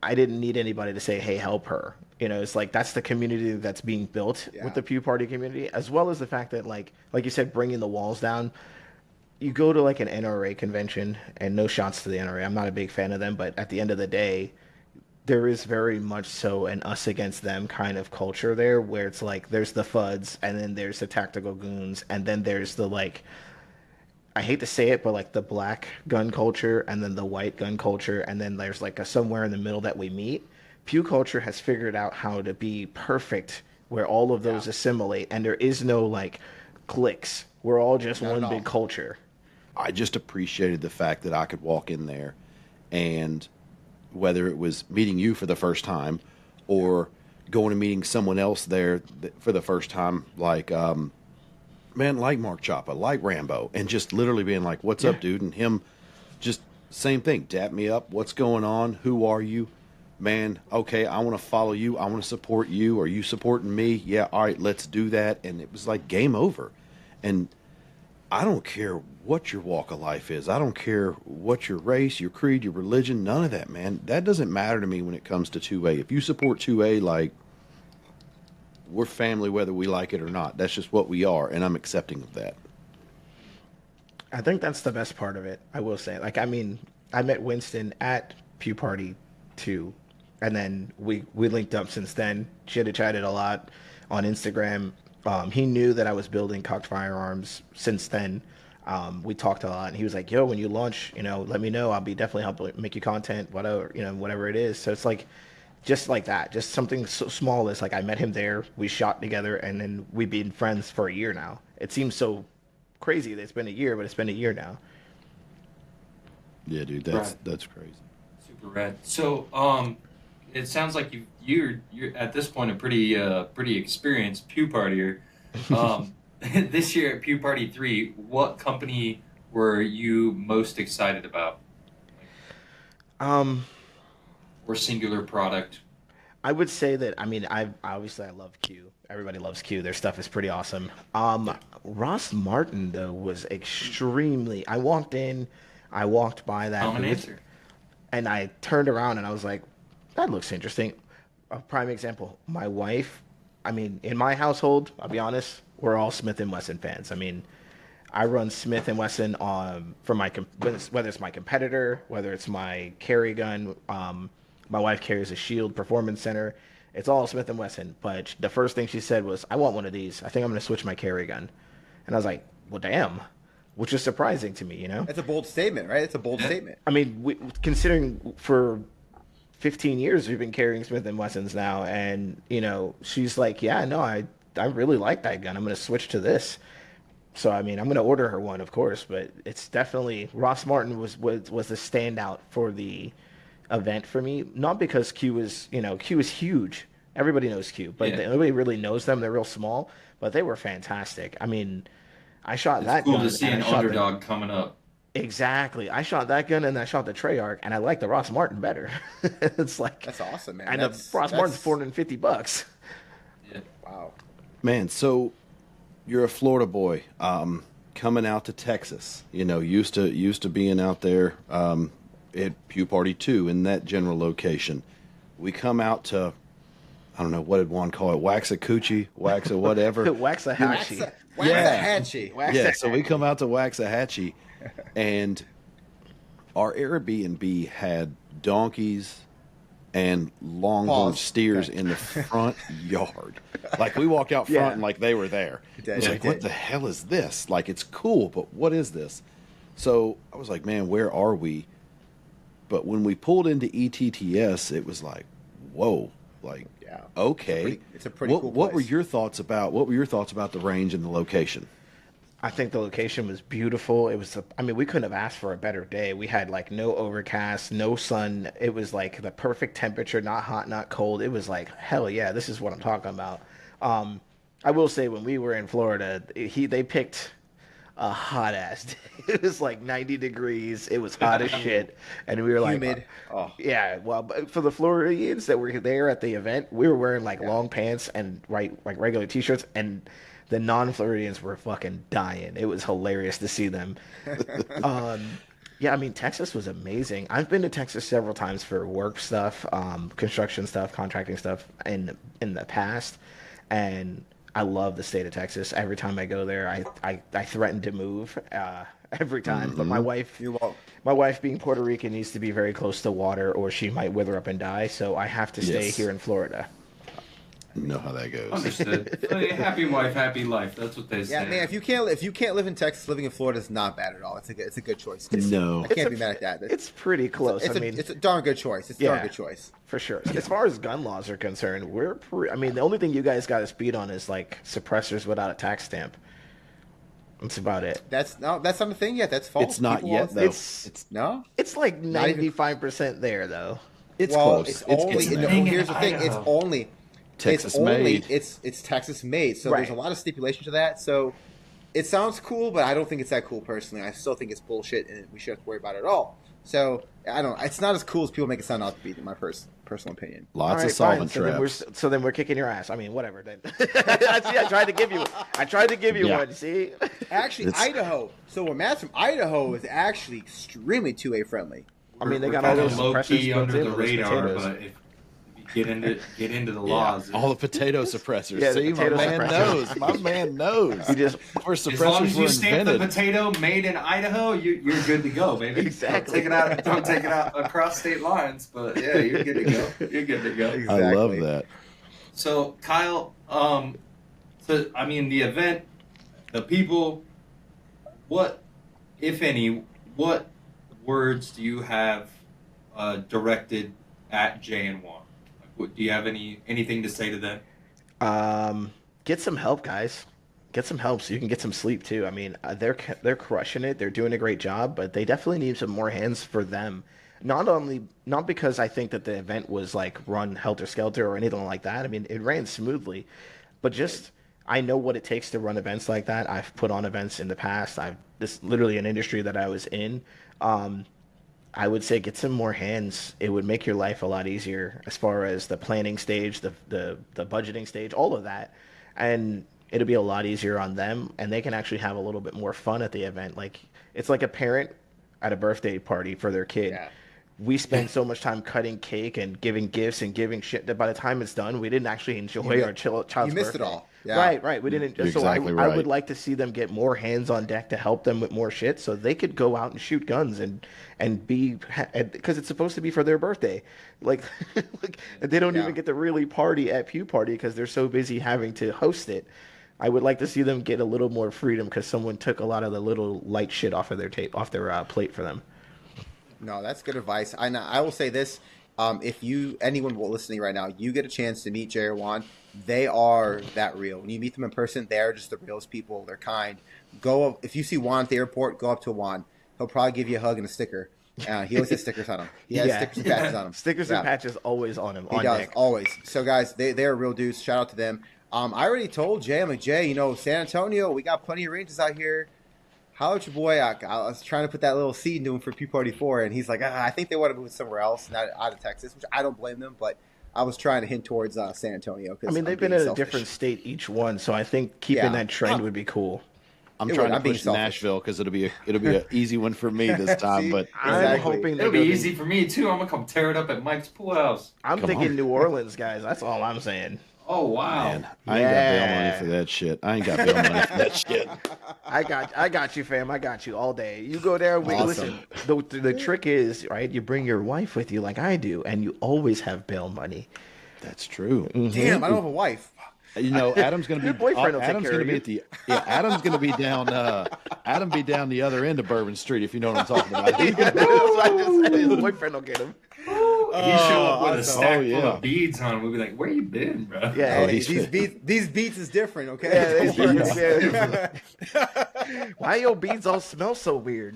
I didn't need anybody to say, hey, help her. It's like that's the community that's being built with the Pew Party community, as well as the fact that like you said, bringing the walls down. You go to an NRA convention, and no shots to the NRA. I'm not a big fan of them, but at the end of the day, there is very much so an us against them kind of culture there, where it's like there's the FUDs, and then there's the tactical goons, and then there's the I hate to say it, but the black gun culture, and then the white gun culture, and then there's a somewhere in the middle that we meet. Pew culture has figured out how to be perfect where all of those assimilate, and there is no cliques. We're all just one big culture. I just appreciated the fact that I could walk in there, and whether it was meeting you for the first time or going and meeting someone else there for the first time, like, man, like Mark Choppa, like Rambo, and just literally being like, what's up, dude? And him just same thing, dap me up. What's going on? Who are you? Man, okay, I want to follow you. I want to support you. Are you supporting me? Yeah, all right, let's do that. And it was like game over. And I don't care what your walk of life is. I don't care what your race, your creed, your religion, none of that, man. That doesn't matter to me when it comes to 2A. If you support 2A, like, we're family whether we like it or not. That's just what we are, and I'm accepting of that. I think that's the best part of it, I will say. Like, I mean, I met Winston at Pew Party 2, and then we linked up since then. Chitted-chatted a lot on Instagram. He knew that I was building Cock'd Firearms since then. We talked a lot, and he was like, yo, when you launch, let me know. I'll be definitely helping make you content, whatever it is. So it's like, just like that, just something so small as like I met him there, we shot together, and then we've been friends for a year now. It seems so crazy that it's been a year, but it's been a year now. Yeah, dude, that's crazy. Super rad. So, it sounds like you're at this point a pretty experienced Pew Partier. This year at Pew Party 3, what company were you most excited about? Or singular product? I would say that, I mean, I love Q. Everybody loves Q. Their stuff is pretty awesome. Ross Martin, though, was extremely... I walked by that booth, and I turned around and I was like, that looks interesting. A prime example, my wife, I mean, in my household, I'll be honest, we're all Smith & Wesson fans. I mean, I run Smith & Wesson for whether it's my competitor, whether it's my carry gun. My wife carries a Shield Performance Center. It's all Smith & Wesson. But the first thing she said was, I want one of these. I think I'm going to switch my carry gun. And I was like, well, damn. Which is surprising to me, It's a bold statement, right? It's a bold statement. I mean, considering for 15 years we've been carrying Smith & Wessons now. And, she's like, yeah, no, I really like that gun. I'm going to switch to this. So, I mean, I'm going to order her one, of course. But it's definitely, Ross Martin was the standout for the event for me, not because Q is huge. Everybody knows Q, but nobody really knows them. They're real small, but they were fantastic. I mean, I shot that gun. It's cool to see an underdog coming up. Exactly. I shot that gun and I shot the Treyarch, and I like the Ross Martin better. It's like, that's awesome, man. And the Ross Martin's $450. Yeah. Wow. Man, so you're a Florida boy, coming out to Texas. Used to being out there. At Pew Party 2 in that general location. We come out to, I don't know, what did Juan call it? Waxahachie? Whatever. Waxahachie. Waxahachie. Yeah, so we come out to Waxahachie, and our Airbnb had donkeys and longhorn steers in the front yard. Like, we walked out front and like they were there. It's like, what the hell is this? Like, it's cool, but what is this? So I was like, man, where are we? But when we pulled into ETTS, it was like, whoa, like, okay. It's a pretty cool place. What were your thoughts about the range and the location? I think the location was beautiful. It was, we couldn't have asked for a better day. We had like no overcast, no sun. It was like the perfect temperature, not hot, not cold. It was like, hell yeah, this is what I'm talking about. I will say, when we were in Florida, they picked a hot ass day. It was like 90 degrees. It was hot as shit, and we were like, humid. Yeah. Well, but for the Floridians that were there at the event, we were wearing like long pants and like regular t-shirts, and the non-Floridians were fucking dying. It was hilarious to see them. Yeah, I mean, Texas was amazing. I've been to Texas several times for work stuff, construction stuff, contracting stuff in the past, and I love the state of Texas. Every time I go there, I threaten to move every time. But my wife being Puerto Rican needs to be very close to water, or she might wither up and die. So I have to stay here in Florida. You know how that goes. Understood. Happy wife, happy life. That's what they say. Yeah, man. If you can't live in Texas, living in Florida is not bad at all. It's a good choice. No, I can't be mad at that. It's pretty close. It's a darn good choice. It's a darn good choice for sure. As far as gun laws are concerned, the only thing you guys got us beat on is like suppressors without a tax stamp. That's about it. That's not a thing yet. That's false. It's not yet, though. It's like 95% there, though. It's close. Here's the thing. Texas it's only made. it's Texas made. So Right. there's a lot of stipulations to that. So it sounds cool, but I don't think it's that cool personally. I still think it's bullshit, and we shouldn't have to worry about it at all. So I don't. It's not as cool as people make it sound out to be, in my personal opinion. Lots All of right, solvent fine. traps. So then we're kicking your ass. I mean, whatever. Then I tried to give you Yeah. one. See, Actually, It's- Idaho. So where Matt's from, Idaho is actually extremely 2A friendly. I mean, they We're got all kinda those low suppressors key built under in the with those radar, potatoes. but if you get into the Yeah, laws, all the potato suppressors. Yeah, the See, my potato man suppressors. knows. My man knows. You just Where as long suppressors as were you stamp the invented. potato made in Idaho, you're good to go, baby. Exactly. Don't take it out across state lines, but yeah, you're good to go. You're good to go. I love Exactly. that. So Kyle, so I mean the event, the people, what, if any, what words do you have directed at Jay and Juan? Like, do you have anything to say to them? Get some help, guys. Get some help so you can get some sleep too. I mean, they're crushing it. They're doing a great job, but they definitely need some more hands for them. Not because I think that the event was like run helter skelter or anything like that. I mean, it ran smoothly, but just I know what it takes to run events like that. I've put on events in the past. This literally an industry that I was in. I would say get some more hands. It would make your life a lot easier as far as the planning stage, the budgeting stage, all of that. And it'll be a lot easier on them, and they can actually have a little bit more fun at the event. Like it's like a parent at a birthday party for their kid. Yeah. We spend so much time cutting cake and giving gifts and giving shit that by the time it's done, we didn't actually enjoy our child's You missed birthday. it all. Yeah. Right. We didn't. You're So exactly I right. would like to see them get more hands on deck to help them with more shit, so they could go out and shoot guns and be, because it's supposed to be for their birthday. Like, they don't Yeah. even get to really party at Pew Party because they're so busy having to host it. I would like to see them get a little more freedom because someone took a lot of the little light shit off of their plate for them. No, that's good advice. I will say this: if anyone listening right now, you get a chance to meet Jay or Juan, they are that real. When you meet them in person, they're just the realest people. They're kind. If you see Juan at the airport, go up to Juan. He'll probably give you a hug and a sticker. He always has stickers on him. He has stickers and patches on him. Stickers and patches always on him. He does, always. So, guys, they're real dudes. Shout out to them. I already told Jay, I'm like, Jay, San Antonio, we got plenty of ranges out here. Holler at your boy. I was trying to put that little seed into him for Pew Party 4, and he's like, I think they want to move somewhere else, not out of Texas, which I don't blame them, but I was trying to hint towards San Antonio. I mean, they've been in a different state each one, so I think keeping that trend would be cool. I'm It trying would. to I'm being push selfish. Nashville because it'll be an easy one for me this time. See? But I'm Exactly. hoping It'll they be go easy for me too. I'm gonna come tear it up at Mike's pool house. I'm Come thinking on. New Orleans, guys. That's all I'm saying. Oh wow! man, I ain't got bail money for that shit. I ain't got bail money for that shit. I got you, fam. I got you all day. You go there. Awesome. Listen. The trick is, right? You bring your wife with you, like I do, and you always have bail money. That's true. Damn, I don't have a wife. Adam's gonna be. Your boyfriend will take Adam's care gonna of be you. at the. Yeah, Adam's gonna be down. Adam be down the other end of Bourbon Street, if you know what I'm talking about. That's what I just said. His boyfriend will get him. He show up with a awesome. stack Oh, yeah. full of beads on. We'll be like, "Where you been, bro?" Yeah. Oh, Hey, he's- these beats is different, okay? Why your beads all smell so weird?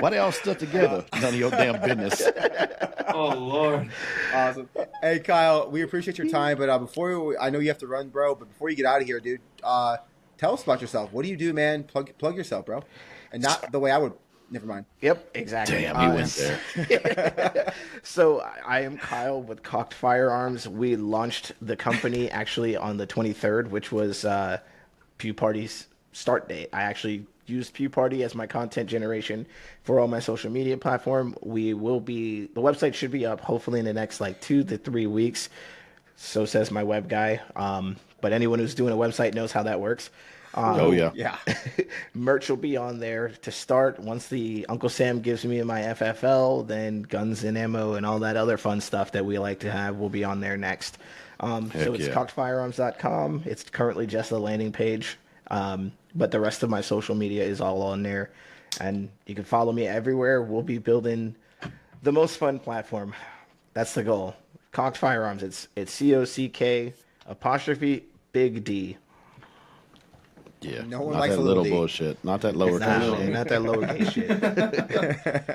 Why they all stuck together? None of your damn business. Oh Lord. Awesome. Hey, Kyle, we appreciate your time, but I know you have to run, bro, but before you get out of here, dude, tell us about yourself. What do you do, man? Plug yourself, bro. And not the way I would. Never mind. Yep, exactly. Damn, he went there. So I am Kyle with Cock'd Firearms. We launched the company actually on the 23rd, which was Pew Party's start date. I actually used Pew Party as my content generation for all my social media platform. The website should be up hopefully in the next like 2 to 3 weeks. So says my web guy. But anyone who's doing a website knows how that works. Oh yeah. Yeah. Merch will be on there to start. Once the Uncle Sam gives me my FFL, then guns and ammo and all that other fun stuff that we like to have will be on there next. So it's yeah. cockedfirearms.com. It's currently just a landing page, but the rest of my social media is all on there. And you can follow me everywhere. We'll be building the most fun platform. That's the goal. Cock'd Firearms. It's COCK apostrophe big D. Yeah. No one not likes that a little little D. bullshit. Not that lowercase Nah, shit. not that lowercase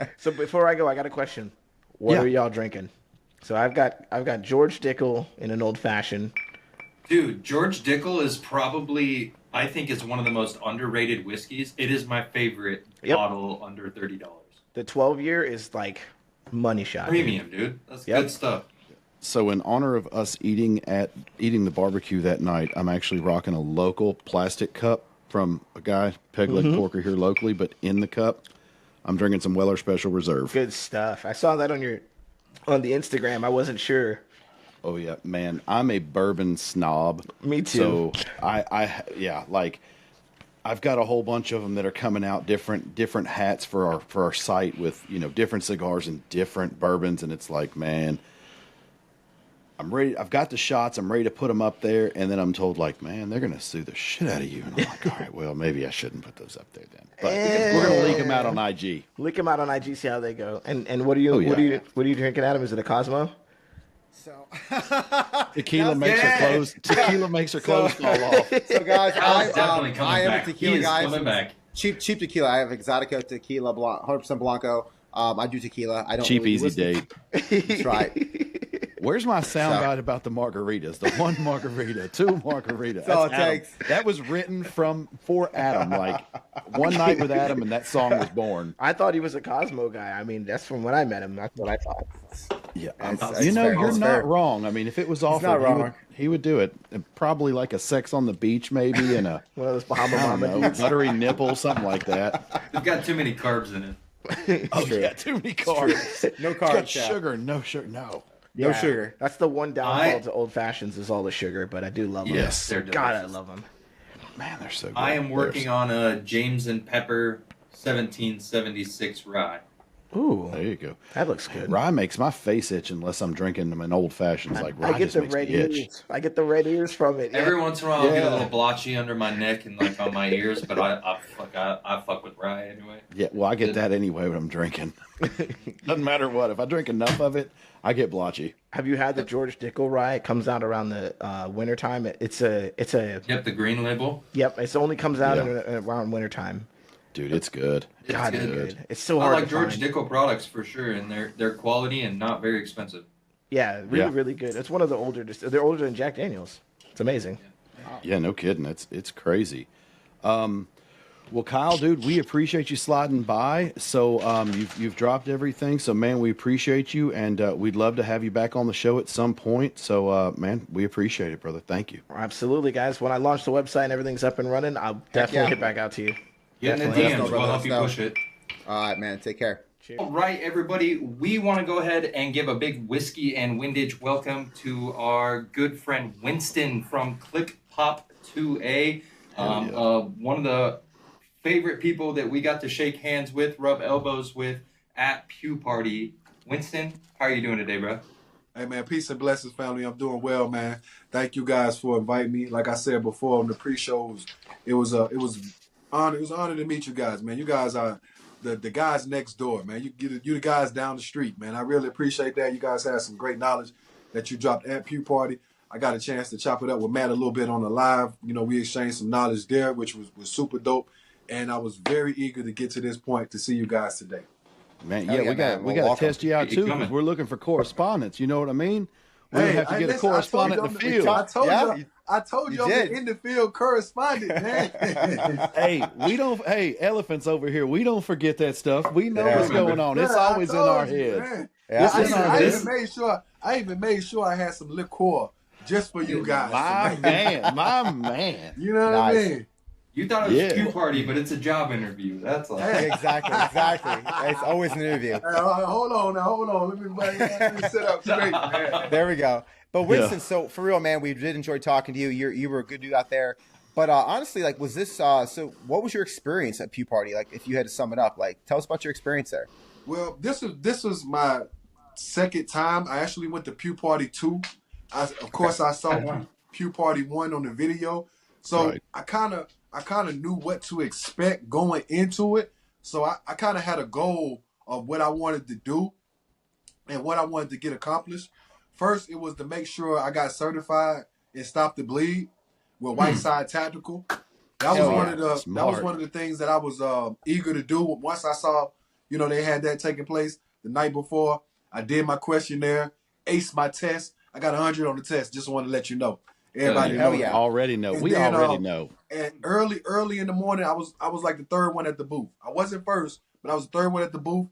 shit. So before I go, I got a question. What Yeah. are y'all drinking? So I've got George Dickel in an old fashioned. Dude, George Dickel is probably, I think, is one of the most underrated whiskeys. It is my favorite bottle under $30. The 12-year is like money shot. Premium, dude. That's good stuff. So in honor of us eating the barbecue that night, I'm actually rocking a local plastic cup from a guy, Peg Leg Porker here locally, but in the cup, I'm drinking some Weller Special Reserve. Good stuff. I saw that on the Instagram. I wasn't sure. Oh yeah, man, I'm a bourbon snob. Me too. So I've got a whole bunch of them that are coming out, different hats for our site with, different cigars and different bourbons, and it's like, man, I'm ready. I've got the shots. I'm ready to put them up there, and then I'm told, like, man, they're gonna sue the shit out of you. And I'm like, all right, well, maybe I shouldn't put those up there then. But we're gonna leak them out on IG. Leak them out on IG, see how they go. And what are you drinking, Adam? Is it a Cosmo? So tequila makes her clothes fall off. So guys, definitely coming I am back. a tequila guy. Coming back. Cheap tequila. I have Exotica tequila, 100% Blanco. I do tequila. I don't Cheap, really easy whiskey. date. That's right. Where's my sound guide about the margaritas? The 1 margarita, 2 margaritas. That's all it takes. That was written for Adam. Like one night with Adam, and that song was born. I thought he was a Cosmo guy. I mean, that's from when I met him. That's what I thought. Yeah, That's you're fair. not That's fair. wrong. I mean, if it was offered, not wrong. he would do it. And probably like a sex on the beach, maybe, and a One of those Bahama I don't Mama know, dudes. buttery nipple, something like that. It's got too many carbs in it. Oh yeah, too many carbs. No It's got carbs. Chad. sugar, no sugar, no. No sugar. That's the one downfall to old fashions is all the sugar, but I do love them. Yes, they're God, I delicious. love them. Man, they're so good. I am working on a James and Pepper 1776 rye. Ooh, There you go. that looks good. Rye makes my face itch unless I'm drinking them in old fashions. Like rye I get just the makes red me itch. ears. I get the red ears from it. Every once in a while, I'll get a Yeah. little blotchy under my neck and like on my ears, but I fuck with rye anyway. Yeah, well, I get that anyway when I'm drinking. Doesn't matter what. If I drink enough of it, I get blotchy. Have you had the George Dickel rye? It comes out around the wintertime. It's a Yep, the green label. Yep. It only comes out Yeah. around wintertime. Dude, it's good. It's God, it's good. good. It's so I hard like to George find. Dickel products for sure, and they're quality and not very expensive. Yeah, really, Yeah. really good. It's one of the older. They're older than Jack Daniels. It's amazing. Yeah, no kidding. It's crazy. Well, Kyle, dude, we appreciate you sliding by. So you've dropped everything. So, man, we appreciate you, and we'd love to have you back on the show at some point. So, man, we appreciate it, brother. Thank you. Absolutely, guys. When I launch the website and everything's up and running, I'll definitely hit back out to you. Get in the Definitely. DMs. Let us know, We'll brother. help you Let us push it. All right, man. Take care. All right, everybody. We want to go ahead and give a big whiskey and windage welcome to our good friend Winston from Click Pop 2A. One of the favorite people that we got to shake hands with, rub elbows with at Pew Party. Winston, how are you doing today, bro? Hey man, peace and blessings, family. I'm doing well, man. Thank you guys for inviting me. Like I said before on the pre-shows, it was an honor to meet you guys, man. You guys are the guys next door, man. You the guys down the street, man. I really appreciate that. You guys have some great knowledge that you dropped at Pew Party. I got a chance to chop it up with Matt a little bit on the live. You know, we exchanged some knowledge there, which was super dope. And I was very eager to get to this point to see you guys today. Man, Hell yeah, yeah, we man. got Well, to test you out Keep too, because coming. we're looking for correspondence. You know what I mean? We're gonna have to get a listen, correspondent in the field. I told Yeah, you, I told you you, I'm did. an in the field correspondent, man. Hey, elephants over here. We don't forget that stuff. We know Yeah. what's going on. It's Yeah, I always in told our you, heads. man. Yeah, It's in our I heads. even made sure I had some liqueur just for you guys. My man, my man. You know what Nice. I mean? You thought it was Yeah. Pew Party, but it's a job interview. That's all. Exactly. It's always an interview. Hey, hold on. Let me sit up straight, man. There we go. But Winston, so for real, man, we did enjoy talking to you. You were a good dude out there. But honestly, like, was this so? What was your experience at Pew Party? Like, if you had to sum it up, like, tell us about your experience there. Well, this was my second time. I actually went to Pew Party 2. Of course, I saw Pew Party 1 on the video. So Right. I kind of knew what to expect going into it. So I kind of had a goal of what I wanted to do and what I wanted to get accomplished. First, it was to make sure I got certified and Stop the Bleed with White Side Tactical. That was one of the things that I was eager to do. Once I saw, they had that taking place the night before, I did my questionnaire. aced my test. I got 100 on the test. Just want to let you know. Everybody Hell know yeah. that. Already know. And We then, already know. And early in the morning, I was like the third one at the booth. I wasn't first, but I was the third one at the booth,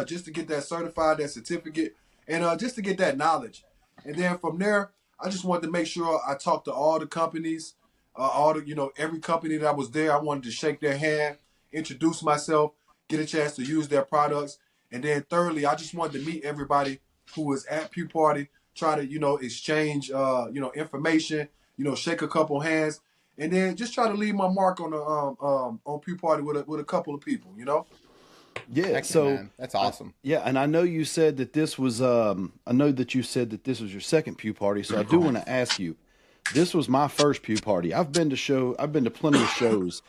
just to get that certified, that certificate, and just to get that knowledge. And then from there, I just wanted to make sure I talked to all the companies, every company that was there. I wanted to shake their hand, introduce myself, get a chance to use their products. And then thirdly, I just wanted to meet everybody who was at Pew Party, try to, exchange, information, shake a couple hands, and then just try to leave my mark on the on Pew Party with a couple of people, Yeah. Heck yeah, So man. That's awesome. yeah, and I know you said that this was your second Pew Party, so I do want to ask you. This was my first Pew Party. I've been to plenty of shows,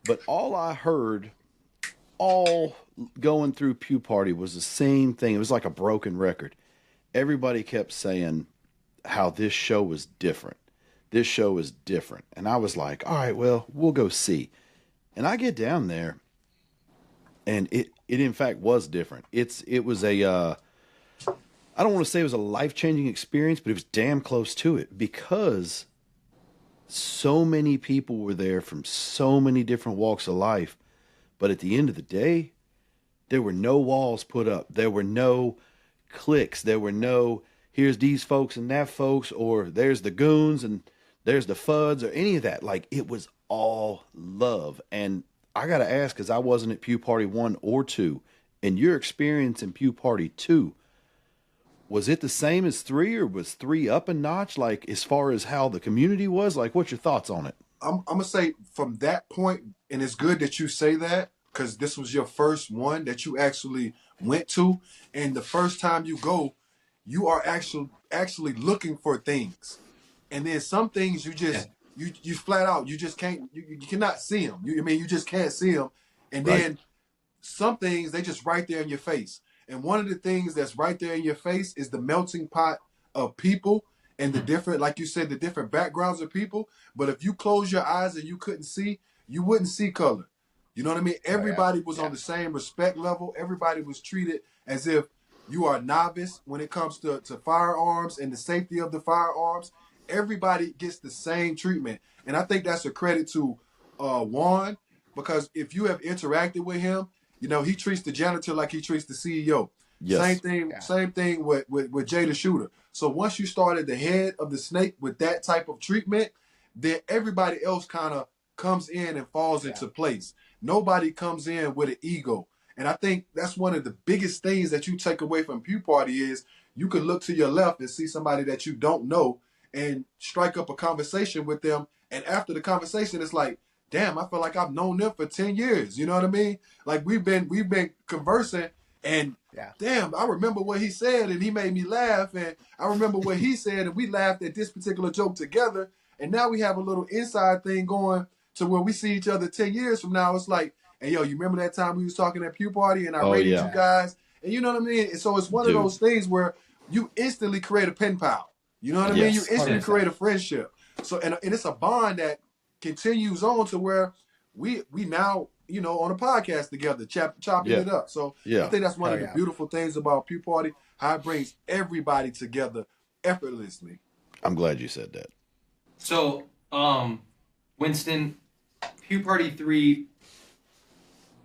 but all I heard all going through Pew Party was the same thing. It was like a broken record. Everybody kept saying how this show was different. This show is different. And I was like, all right, well, we'll go see. And I get down there, and it in fact was different. It was a I don't want to say it was a life-changing experience, but it was damn close to it, because so many people were there from so many different walks of life. But at the end of the day, there were no walls put up. There were no cliques. There were no, here's these folks and that folks, or there's the goons and there's the fuds, or any of that. Like, it was all love. And I got to ask, because I wasn't at Pew Party 1 or 2, and your experience in Pew Party 2, was it the same as 3, or was 3 up a notch, like, as far as how the community was? Like, what's your thoughts on it? I'm going to say from that point, and it's good that you say that, because this was your first one that you actually went to. And the first time you go, you are actually looking for things. And then some things you just, you flat out, you just can't, you cannot see them. You just can't see them. And then some things, they just right there in your face. And one of the things that's right there in your face is the melting pot of people and the different, like you said, the different backgrounds of people. But if you close your eyes and you couldn't see, you wouldn't see color. You know what I mean? Everybody was on the same respect level. Everybody was treated as if you are a novice when it comes to firearms and the safety of the firearms. Everybody gets the same treatment. And I think that's a credit to Juan, because if you have interacted with him, he treats the janitor like he treats the CEO. Yes. Same thing with Jay the Shooter. So once you start at the head of the snake with that type of treatment, then everybody else kind of comes in and falls into place. Nobody comes in with an ego. And I think that's one of the biggest things that you take away from Pew Party is you can look to your left and see somebody that you don't know and strike up a conversation with them. And after the conversation, it's like, damn, I feel like I've known them for 10 years. You know what I mean? Like we've been conversing, and damn, I remember what he said and he made me laugh. And I remember what he said and we laughed at this particular joke together. And now we have a little inside thing going to where we see each other 10 years from now. It's like, hey, yo, you remember that time we was talking at Pew Party and I rated you guys? And you know what I mean? And so it's one of those things where you instantly create a pen pal. You know what I mean? You instantly create a friendship. So, and it's a bond that continues on to where we now, on a podcast together, chopping it up. So I think that's one of the beautiful things about Pew Party, how it brings everybody together effortlessly. I'm glad you said that. So, Winston, Pew Party 3,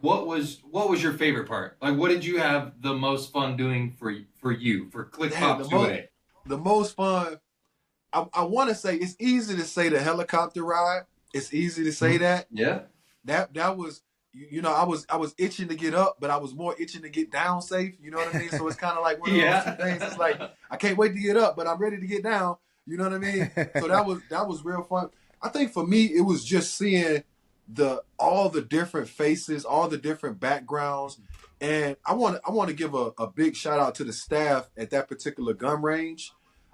what was your favorite part? Like, what did you have the most fun doing for Click Pop 2A? The most fun, I want to say, it's easy to say the helicopter ride. It's easy to say that. Yeah. That was, I was itching to get up, but I was more itching to get down safe. You know what I mean? So it's kind of like one of those two things. It's like, I can't wait to get up, but I'm ready to get down. You know what I mean? So that was real fun. I think for me, it was just seeing all the different faces, all the different backgrounds. And I want to give a big shout out to the staff at that particular gun range.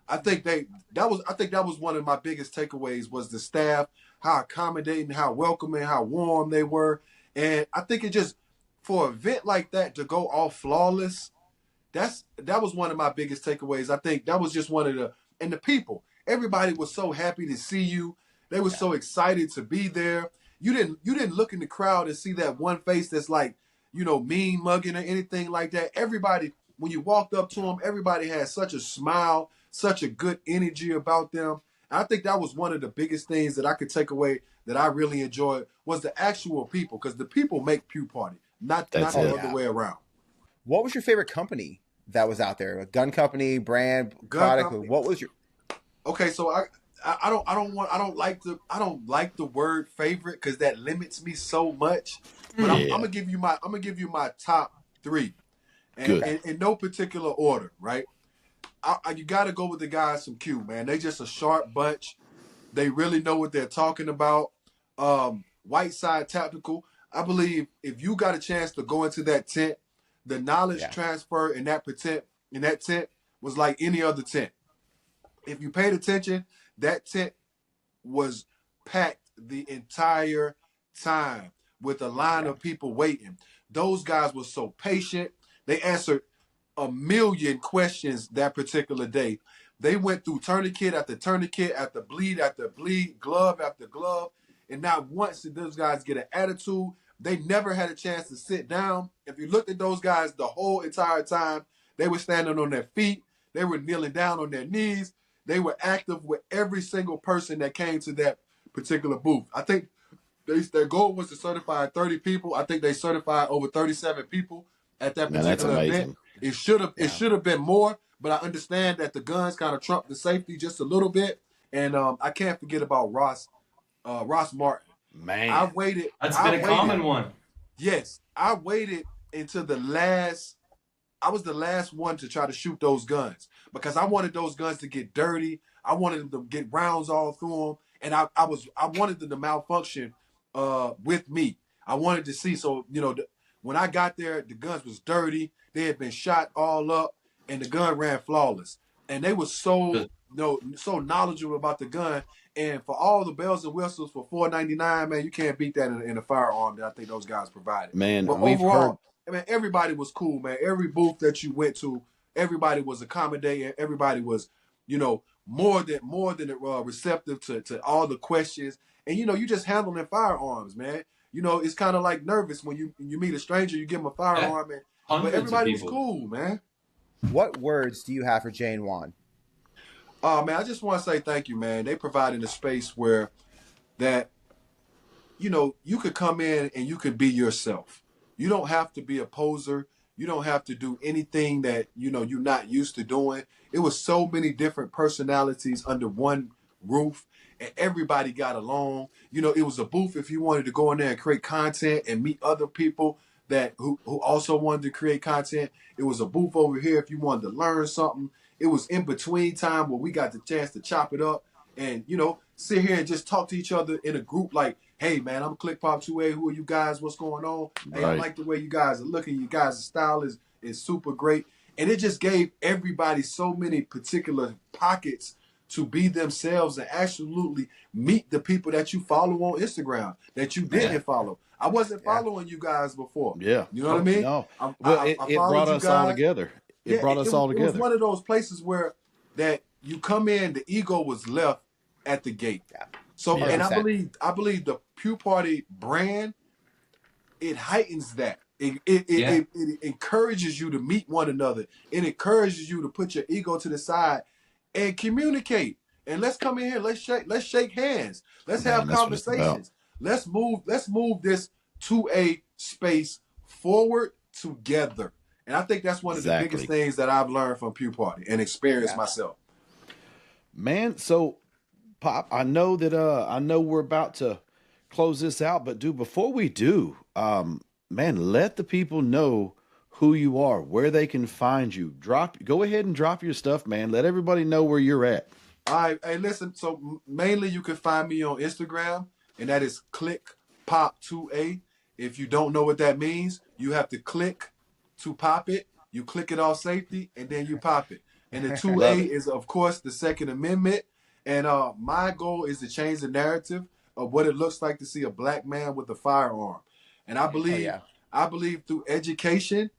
I think that was one of my biggest takeaways was the staff, how accommodating, how welcoming, how warm they were. And I think it just, for an event like that to go all flawless, that was one of my biggest takeaways. I think that was just one of and the people, everybody was so happy to see you. They were so excited to be there. You didn't look in the crowd and see that one face that's like, mean mugging or anything like that. Everybody when you walked up to them, everybody had such a smile, such a good energy about them. I think that was one of the biggest things that I could take away that I really enjoyed was the actual people, because the people make Pew Party, not the other way around. What was your favorite company that was out there? A gun company, brand, product? Company. What was your? Okay, so I don't like the word favorite because that limits me so much. But I'm gonna give you my top 3, and in no particular order, right? You got to go with the guys from Q, man. They just a sharp bunch. They really know what they're talking about. White Side Tactical. I believe if you got a chance to go into that tent, the knowledge transfer in that tent was like any other tent. If you paid attention, that tent was packed the entire time with a line of people waiting. Those guys were so patient. They answered a million questions that particular day. They went through tourniquet after tourniquet after bleed, glove after glove, and not once did those guys get an attitude. They never had a chance to sit down. If you looked at those guys the whole entire time, they were standing on their feet. They were kneeling down on their knees. They were active with every single person that came to that particular booth. I think their goal was to certify 30 people. I think they certified over 37 people at that particular event. It should have been more, but I understand that the guns kind of trumped the safety just a little bit. And I can't forget about Ross Martin. Man, I waited. That's been a common one. Yes, I waited until the last. I was the last one to try to shoot those guns because I wanted those guns to get dirty. I wanted them to get rounds all through them, and I wanted them to malfunction with me. I wanted to see. So when I got there, the guns was dirty. They had been shot all up, and the gun ran flawless. And they were so knowledgeable about the gun. And for all the bells and whistles for $4.99, man, you can't beat that in a firearm that I think those guys provided. Man, but overall, man, everybody was cool, man. Every booth that you went to, everybody was accommodating. Everybody was, more than receptive to all the questions. And you just handling firearms, man. It's kind of like nervous when you meet a stranger, you give them a firearm, but everybody was cool, man. What words do you have for Jay and Juan? Man, I just want to say thank you, man. They provided a space where that, you could come in and you could be yourself. You don't have to be a poser. You don't have to do anything that, you're not used to doing. It was so many different personalities under one roof, and everybody got along. It was a booth if you wanted to go in there and create content and meet other people who also wanted to create content. It was a booth over here if you wanted to learn something. It was in between time where we got the chance to chop it up and, sit here and just talk to each other in a group like, hey, man, I'm Click Pop 2A. Who are you guys? What's going on? Hey, I like the way you guys are looking. You guys' style is super great. And it just gave everybody so many particular pockets to be themselves and absolutely meet the people that you follow on Instagram that you didn't follow. I wasn't following you guys before. Yeah. You know what I mean? No. It brought us all together. It brought us all together. It was one of those places where that you come in, the ego was left at the gate. Yeah. So, and I believe the Pew Party brand, it heightens that. It encourages you to meet one another. It encourages you to put your ego to the side and communicate. And let's come in here. Let's shake hands. Let's have conversations. Let's move this to a space forward together. And I think that's one of the biggest things that I've learned from Pew Party and experienced myself. Man, so Pop, I know that I know we're about to close this out, but before we do, man, let the people know who you are, where they can find you. Go ahead and drop your stuff, man. Let everybody know where you're at. All right, hey, listen. So mainly you can find me on Instagram, and that is Click Pop 2A. If you don't know what that means, you have to click to pop it. You click it off safety, and then you pop it. And the 2A is, of course, the Second Amendment. And my goal is to change the narrative of what it looks like to see a black man with a firearm. And I believe through education,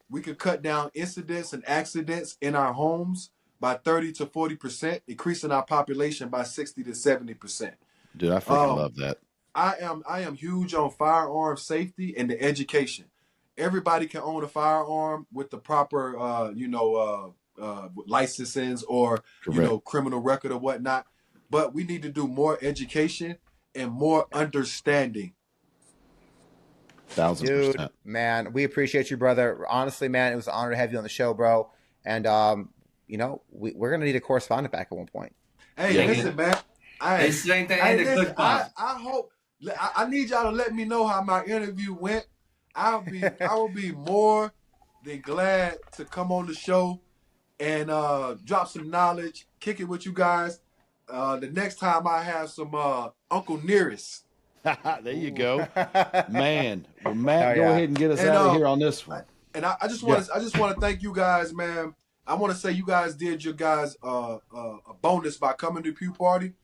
we could cut down incidents and accidents in our homes by 30 to 40%, increasing our population by 60 to 70%. Dude, I freaking love that. I am huge on firearm safety and the education. everybody can own a firearm with the proper, licensings or, criminal record or whatnot. But we need to do more education and more understanding. 1000%. Dude, man, we appreciate you, brother. Honestly, man, it was an honor to have you on the show, bro. And, we're going to need a correspondent back at one point. Hey, listen, man. I hope I need y'all to let me know how my interview went. I will be more than glad to come on the show and drop some knowledge, kick it with you guys. The next time I have some Uncle Nearest. There you go, man. Well, Matt, go ahead and get us out of here on this one. And I just want to thank you guys, man. I want to say you guys did your guys a bonus by coming to Pew Party.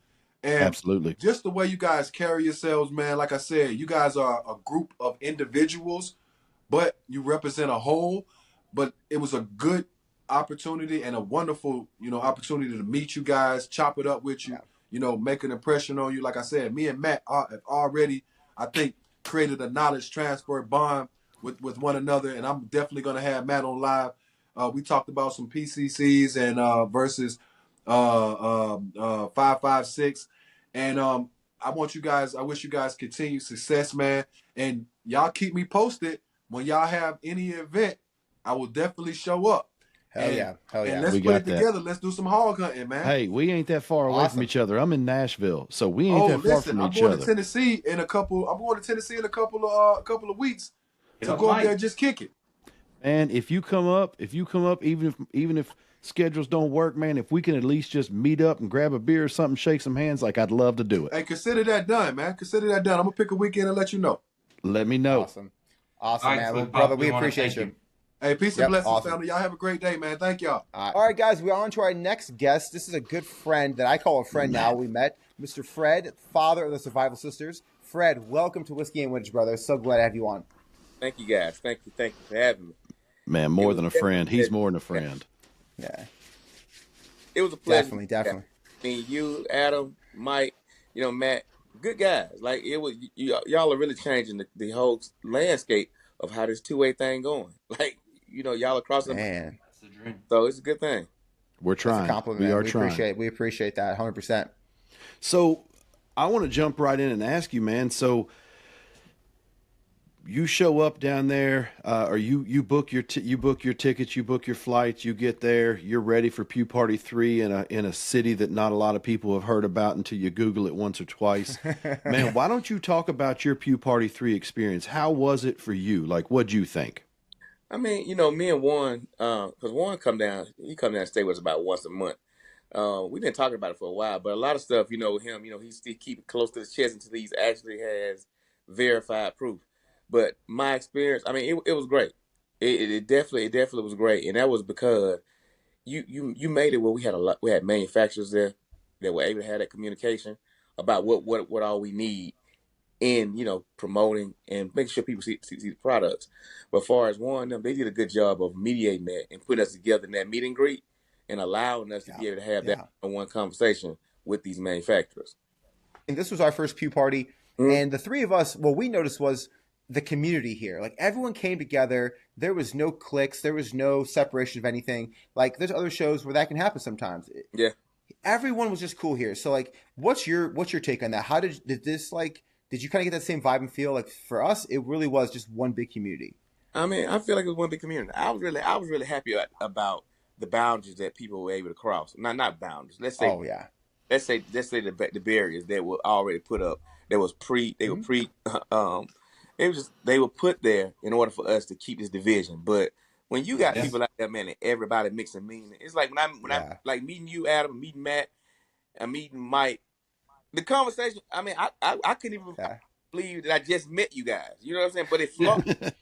And absolutely, just the way you guys carry yourselves, man. Like I said, you guys are a group of individuals, but you represent a whole. But it was a good opportunity and a wonderful, opportunity to meet you guys, chop it up with you, make an impression on you. Like I said, me and Matt have already, I think, created a knowledge transfer bond with one another, and I'm definitely going to have Matt on live. We talked about some PCCs and versus 5.56, and I wish you guys continued success, man. And y'all keep me posted when y'all have any event. I will definitely show up. Hell yeah. And let's put it together. Let's do some hog hunting, man. Hey, we ain't that far away from each other. I'm in Nashville, so we ain't that far from each other. I'm going to Tennessee in a couple of weeks to go up there and just kick it. And if you come up, even if schedules don't work, man, if we can at least just meet up and grab a beer or something, shake some hands, like I'd love to do it. Hey, consider that done, man. Consider that done. I'm gonna pick a weekend and let you know. Let me know. Awesome, man. Well, brother, we appreciate you. Hey, peace and blessings, family. Y'all have a great day, man. Thank y'all. All right, guys, we're on to our next guest. This is a good friend that I call a friend now. We met Mr. Fred, father of the Survival Sisters. Fred, welcome to Whiskey and Witch, brother. So glad to have you on. Thank you, guys. Thank you for having me. Man, more than a friend. He's more than a friend. Yeah. It was a pleasure. Definitely. I mean, you, Adam, Mike, Matt, good guys. Like, it was, y'all are really changing the whole landscape of how this two-way thing going. Like, y'all are crossing. Man. That's the dream. So it's a good thing. We're trying. That's a compliment, we are trying. We appreciate that 100%. So I want to jump right in and ask you, man. So you show up down there, or you book your tickets, you book your flights, you get there, you're ready for Pew Party 3 in a city that not a lot of people have heard about until you Google it once or twice. Man, why don't you talk about your Pew Party 3 experience? How was it for you? Like, what'd you think? I mean, me and Warren, because Warren come down and stay with us about once a month. We've been talking about it for a while, but a lot of stuff, him, he still keep it close to the chest until he actually has verified proof. But my experience, I mean, it was great. It definitely was great, and that was because you made it where we had manufacturers there that were able to have that communication about what all we need in promoting and making sure people see the products. But as far as one, they did a good job of mediating that and putting us together in that meet and greet and allowing us to be able to have that one conversation with these manufacturers. And this was our first Pew Party, and the three of us, what we noticed was the community here. Like, everyone came together. There was no cliques. There was no separation of anything. Like, there's other shows where that can happen sometimes. Yeah. Everyone was just cool here. So, like, what's your take on that? How did you kind of get that same vibe and feel? Like, for us, it really was just one big community. I mean, I feel like it was one big community. I was really happy about the boundaries that people were able to cross. Not boundaries. Let's say the barriers that were already put up. They were put there in order for us to keep this division. But when you got people out there, man, and everybody mixing meaning, it's like when I'm like meeting you, Adam, meeting Matt, and meeting Mike. The conversation, I mean, I couldn't even believe that I just met you guys. You know what I'm saying? But it flowed.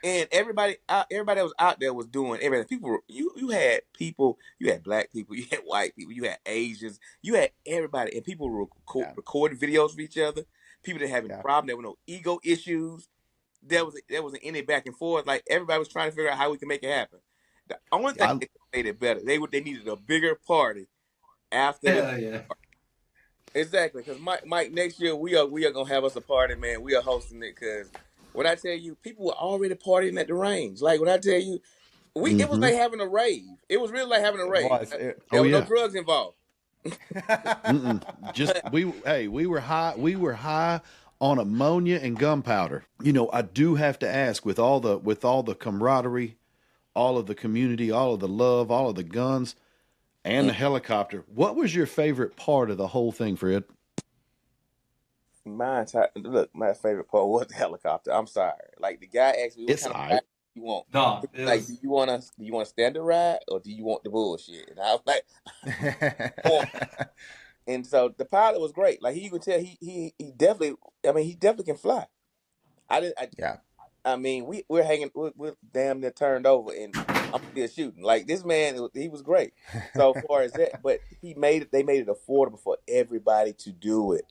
And everybody that was out there was doing everything. People, you had people, you had black people, you had white people, you had Asians, you had everybody, and people were recording videos of each other. People that having problems, there were no ego issues. There wasn't any back and forth. Like, everybody was trying to figure out how we can make it happen. The only thing they made it better, they needed a bigger party after. Exactly, because Mike, next year we are gonna have us a party, man. We are hosting it because when I tell you, people were already partying at the range. Like when I tell you, it was like having a rave. It was really like having a rave. There was no drugs involved. Just we were high. We were high on ammonia and gunpowder. You know, I do have to ask, with all the camaraderie, all of the community, all of the love, all of the guns, and the helicopter, what was your favorite part of the whole thing, Fred? My favorite part was the helicopter. I'm sorry. Like the guy asked me, what kind of ride you want? No, like, do you want a standard ride or do you want the bullshit? And I was like, and so the pilot was great. Like you could tell he definitely. I mean, he definitely can fly. I mean, we're hanging. We're damn near turned over, and I'm still shooting. Like this man, he was great. So far as that, but they made it affordable for everybody to do it.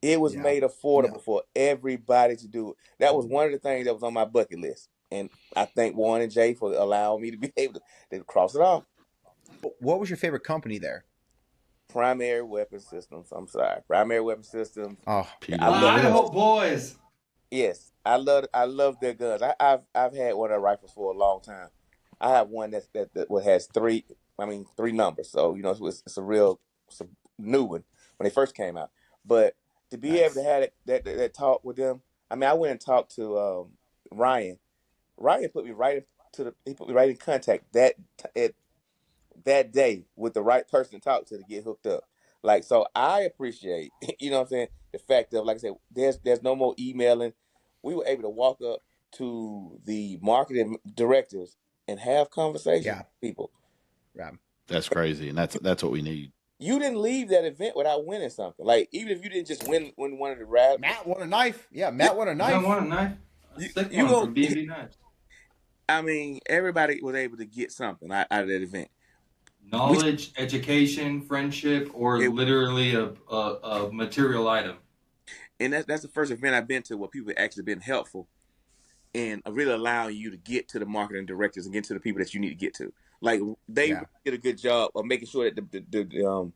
It was made affordable for everybody to do it. That was one of the things that was on my bucket list. And I thank Warren and Jay for allowing me to be able to cross it off. What was your favorite company there? Primary Weapon Systems. I'm sorry. Primary Weapon Systems. Oh, Idaho boys. Yes. I love their guns. I've had one of their rifles for a long time. I have one that has three numbers. So, you know, it's a new one when they first came out. But to be able to have that talk with them, I mean, I went and talked to Ryan. Ryan put me right in contact that day with the right person to talk to get hooked up. Like, so I appreciate, you know what I'm saying, the fact of, like I said, there's no more emailing. We were able to walk up to the marketing directors and have conversations with people. Yeah. That's crazy, and that's what we need. You didn't leave that event without winning something. Like, even if you didn't just win one of the rides. Matt won a knife. Yeah, Matt won a knife. Matt won a knife. You go from B&B Knives. I mean, everybody was able to get something out of that event. Knowledge, education, friendship, or literally a material item. And that's the first event I've been to where people have actually been helpful and really allowing you to get to the marketing directors and get to the people that you need to get to. Like, they did a good job of making sure that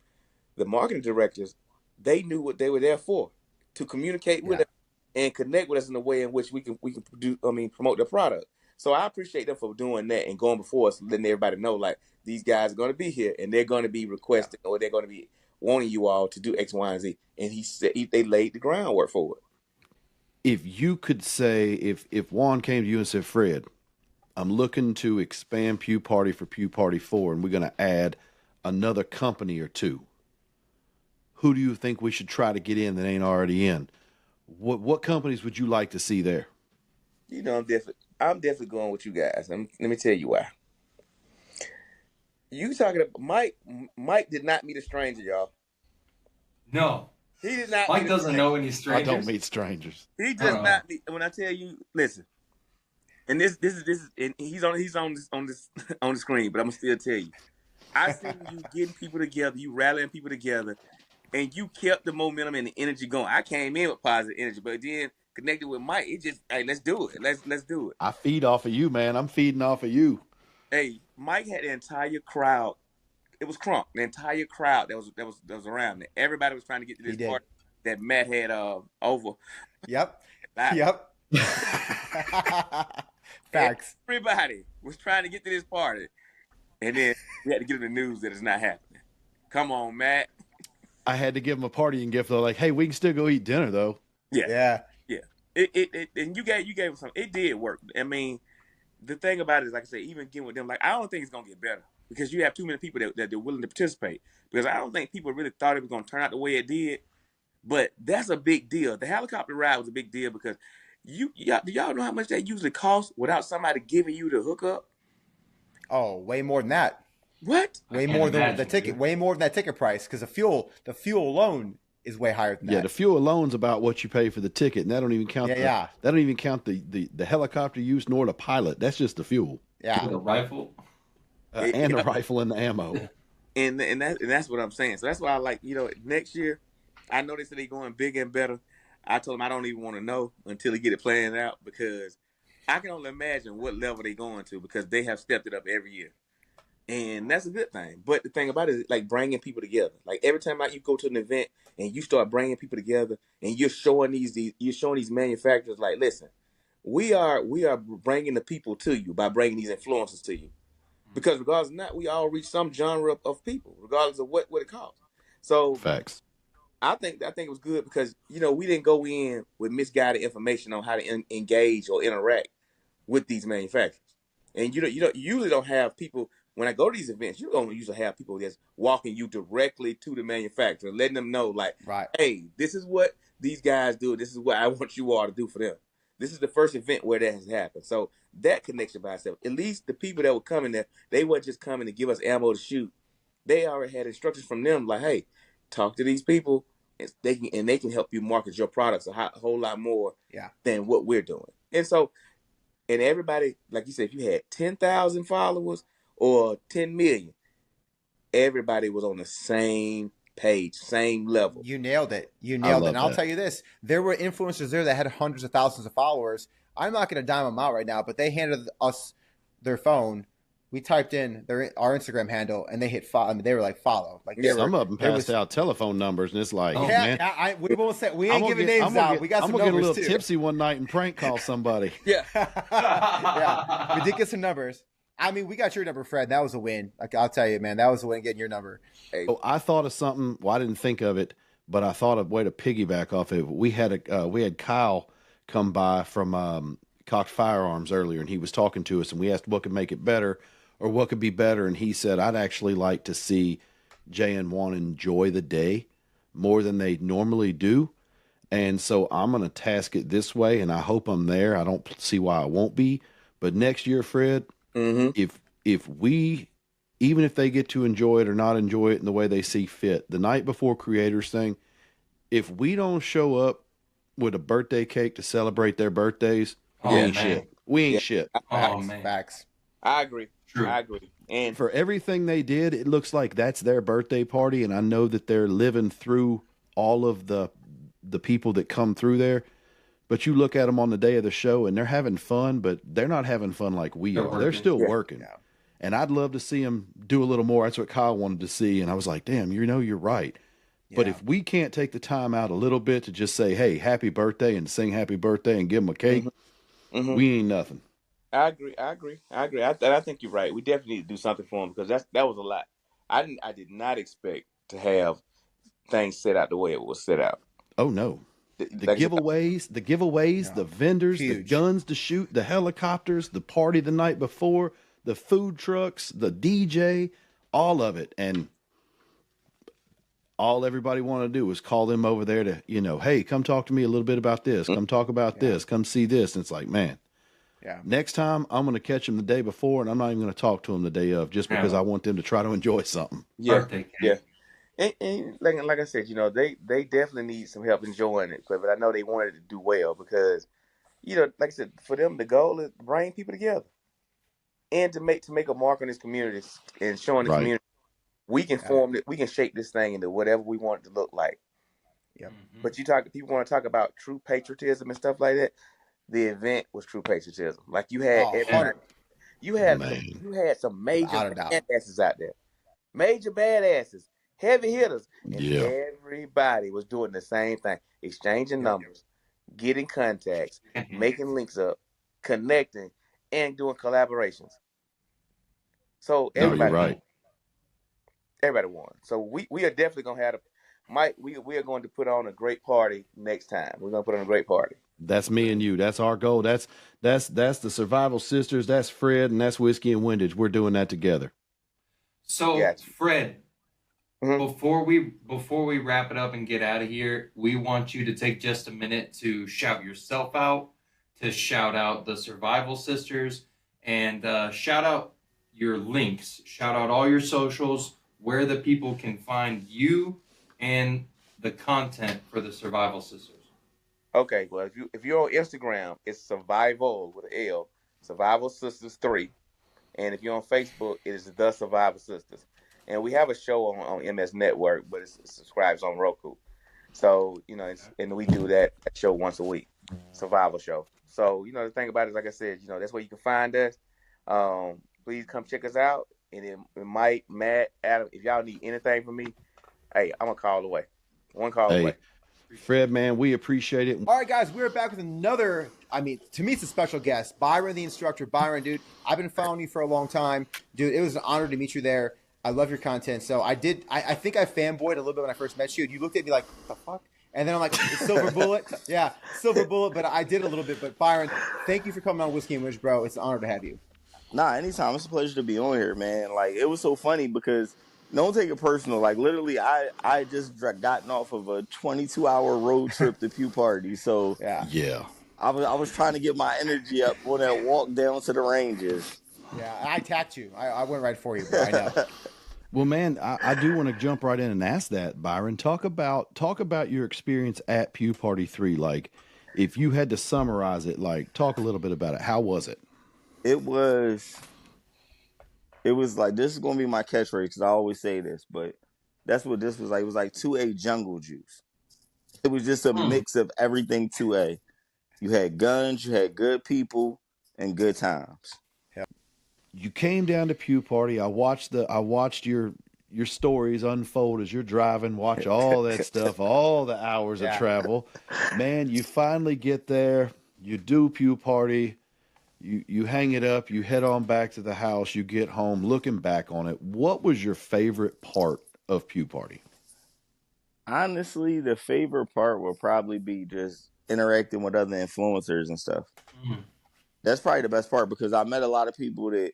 the marketing directors, they knew what they were there for, to communicate with us and connect with us in a way in which we can promote the product. So I appreciate them for doing that and going before us, letting everybody know, like, these guys are going to be here and they're going to be requesting or they're going to be wanting you all to do X, Y, and Z. And he said they laid the groundwork for it. If you could say, if Juan came to you and said, Fred, I'm looking to expand Pew Party for Pew Party 4, and we're going to add another company or two, who do you think we should try to get in that ain't already in? What companies would you like to see there? You know, I'm definitely going with you guys. Let me tell you why. You talking about Mike? Mike did not meet a stranger, y'all. No, he did not. Mike doesn't know any strangers. I don't meet strangers. He does not meet. When I tell you, listen, and this is, and he's on the screen, but I'm gonna still tell you. I seen you getting people together, you rallying people together, and you kept the momentum and the energy going. I came in with positive energy, but then connected with Mike, it just, hey, let's do it. Let's do it. I feed off of you, man. I'm feeding off of you. Hey, Mike had the entire crowd. It was crunk. The entire crowd that was around there. Everybody was trying to get to this part that Matt had over. Yep. Yep. Facts. Everybody was trying to get to this party. And then we had to get the news that it's not happening. Come on, Matt. I had to give him a partying gift. They're like, hey, we can still go eat dinner, though. Yeah. It and you gave him something. It did work. I mean, the thing about it is, like I said, even getting with them, like, I don't think it's going to get better because you have too many people that they're willing to participate. Because I don't think people really thought it was going to turn out the way it did. But that's a big deal. The helicopter ride was a big deal because do y'all know how much that usually costs without somebody giving you the hookup? Oh, way more than that. What? Way more than the ticket. Way more than that ticket price because the fuel alone is way higher than that. Yeah, the fuel alone's about what you pay for the ticket, and that don't even count. That don't even count the helicopter use nor the pilot. That's just the fuel. Yeah, the rifle, and the rifle and the ammo. And that's what I'm saying. So that's why I like, next year. I know they said they're going bigger and better. I told them I don't even want to know until they get it planned out because I can only imagine what level they're going to because they have stepped it up every year. And that's a good thing. But the thing about it is like bringing people together. Like every time you go to an event and you start bringing people together and you're showing these manufacturers like, listen, we are bringing the people to you by bringing these influencers to you. Because regardless of not, we all reach some genre of people, regardless of what it costs. So facts. I think it was good because we didn't go in with misguided information on how to engage or interact with these manufacturers. And you usually don't have people when I go to these events. You don't usually have people that's walking you directly to the manufacturer, letting them know like, right, hey, this is what these guys do. This is what I want you all to do for them. This is the first event where that has happened. So that connection by itself, at least the people that were coming there, they weren't just coming to give us ammo to shoot. They already had instructions from them like, hey, talk to these people, and they can help you market your products a whole lot more than what we're doing. And so, and everybody, like you said, if you had 10,000 followers or 10 million, everybody was on the same page, same level. You nailed it. And I'll tell you this, there were influencers there that had hundreds of thousands of followers. I'm not going to dime them out right now, but they handed us their phone. We typed in our Instagram handle, and they hit follow. I mean, they were like follow. Like some of them passed out telephone numbers, and it's like, man, we won't say we ain't giving names out. We got some numbers too. I'm gonna get a little tipsy one night and prank call somebody. Yeah, yeah. We did get some numbers. I mean, we got your number, Fred. That was a win. I'll tell you, man, that was a win getting your number. Hey. Oh, I thought of something. Well, I didn't think of it, but I thought of a way to piggyback off of it. We had Kyle come by from Cock'd Firearms earlier, and he was talking to us, and we asked what could make it better or what could be better, and he said, I'd actually like to see JN1 enjoy the day more than they normally do, and so I'm going to task it this way, and I hope I'm there. I don't see why I won't be, but next year, Fred, if we, even if they get to enjoy it or not enjoy it in the way they see fit, the night before creators thing, if we don't show up with a birthday cake to celebrate their birthdays, we ain't shit. We ain't shit. Facts. I agree. True. I agree. And for everything they did, it looks like that's their birthday party, and I know that they're living through all of the people that come through there. But you look at them on the day of the show, and they're having fun, but they're not having fun like we are. They're still working. Yeah. And I'd love to see them do a little more. That's what Kyle wanted to see, and I was like, damn, you're right. Yeah. But if we can't take the time out a little bit to just say, hey, happy birthday, and sing happy birthday and give them a cake, we ain't nothing. I agree. I think you're right. We definitely need to do something for them because that was a lot. I did not expect to have things set out the way it was set out. Oh no. The giveaways, the vendors, huge. The guns to shoot, the helicopters, the party the night before, the food trucks, the DJ, all of it. And all everybody wanted to do was call them over there to, hey, come talk to me a little bit about this. Come talk about this. Come see this. And it's like, man, next time I'm going to catch them the day before, and I'm not even going to talk to them the day of just because I want them to try to enjoy something. Yeah. And like I said, they definitely need some help enjoying it. But I know they wanted to do well because, like I said, for them the goal is to bring people together and to make a mark on this community and showing the community we can form it, we can shape this thing into whatever we want it to look like. Yeah. But people want to talk about true patriotism and stuff like that. The event was true patriotism. Like you had you had some major badasses out there, major badasses. Heavy hitters, and everybody was doing the same thing, exchanging numbers, getting contacts, making links up, connecting, and doing collaborations. So everybody won. So we are definitely gonna have we are going to put on a great party next time. We're gonna put on a great party. That's me and you. That's our goal. That's the Survival Sisters. That's Fred, and that's Whiskey and Windage. We're doing that together. So Fred. Before we wrap it up and get out of here, we want you to take just a minute to shout yourself out, to shout out the Survival Sisters, and shout out your links, shout out all your socials, where the people can find you and the content for the Survival Sisters. Okay, well, if you're on Instagram, it's Survival with an L, Survival Sisters 3, and if you're on Facebook, it is The Survival Sisters. And we have a show on MS Network, but it subscribes on Roku. So, and we do that show once a week, survival show. So, the thing about it is, like I said, that's where you can find us. Please come check us out. and then Mike, Matt, Adam, if y'all need anything from me, hey, I'm a call away. One call away. Fred, man, we appreciate it. All right, guys, we're back with another, I mean, to me, it's a special guest, Byron the Instructor. Byron, dude, I've been following you for a long time. Dude, it was an honor to meet you there. I love your content. So I think I fanboyed a little bit when I first met you. You looked at me like, what the fuck? And then I'm like, Silver Bullet. Yeah, Silver Bullet, but I did a little bit. But Byron, thank you for coming on Whiskey and Wish, bro. It's an honor to have you. Nah, anytime. It's a pleasure to be on here, man. Like, it was so funny because don't take it personal. Like, literally, I just gotten off of a 22-hour road trip to Pew Party. So yeah, I was trying to get my energy up on that walk down to the ranges. Yeah, I attacked you. I went right for you, bro. I know. Well, man, I do want to jump right in and ask that, Byron. Talk about your experience at Pew Party 3. Like, if you had to summarize it, like, talk a little bit about it. How was it? It was like, this is going to be my catchphrase because I always say this, but that's what this was like. It was like 2A jungle juice. It was just a mix of everything 2A. You had guns, you had good people, and good times. You came down to Pew Party. I watched your stories unfold as you're driving, watch all that stuff, all the hours of travel. Man, you finally get there, you do Pew Party, you hang it up, you head on back to the house, you get home. Looking back on it, what was your favorite part of Pew Party? Honestly, the favorite part will probably be just interacting with other influencers and stuff. That's probably the best part because I met a lot of people that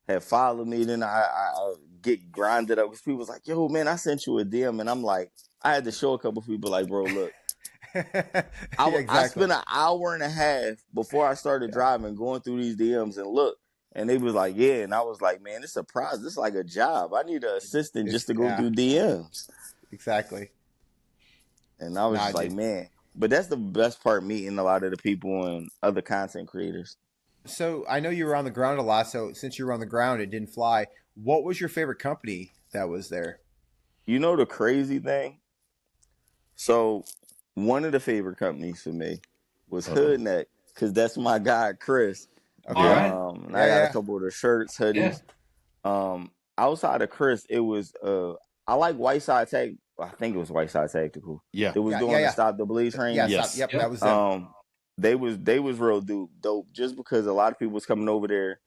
have followed me. Then I get grinded up because people was like, yo, man, I sent you a DM. And I'm like, I had to show a couple people like, bro, look. I spent an hour and a half before I started driving going through these DMs and look. And they was like, yeah. And I was like, man, it's a prize. This is like a job. I need an assistant just to go through DMs. Exactly. And I was just like, man. But that's the best part, meeting a lot of the people and other content creators. So I know you were on the ground a lot. So since you were on the ground, it didn't fly. What was your favorite company that was there? You know the crazy thing? So one of the favorite companies for me was Hoodneck because that's my guy, Chris. Okay. And I got a couple of the shirts, hoodies. Outside of Chris, it was I like Whiteside Tag. I think it was Whiteside Tactical. Yeah. It was doing the Stop the Bleed train. Yes. Yep, that was them. They was real dope just because a lot of people was coming over there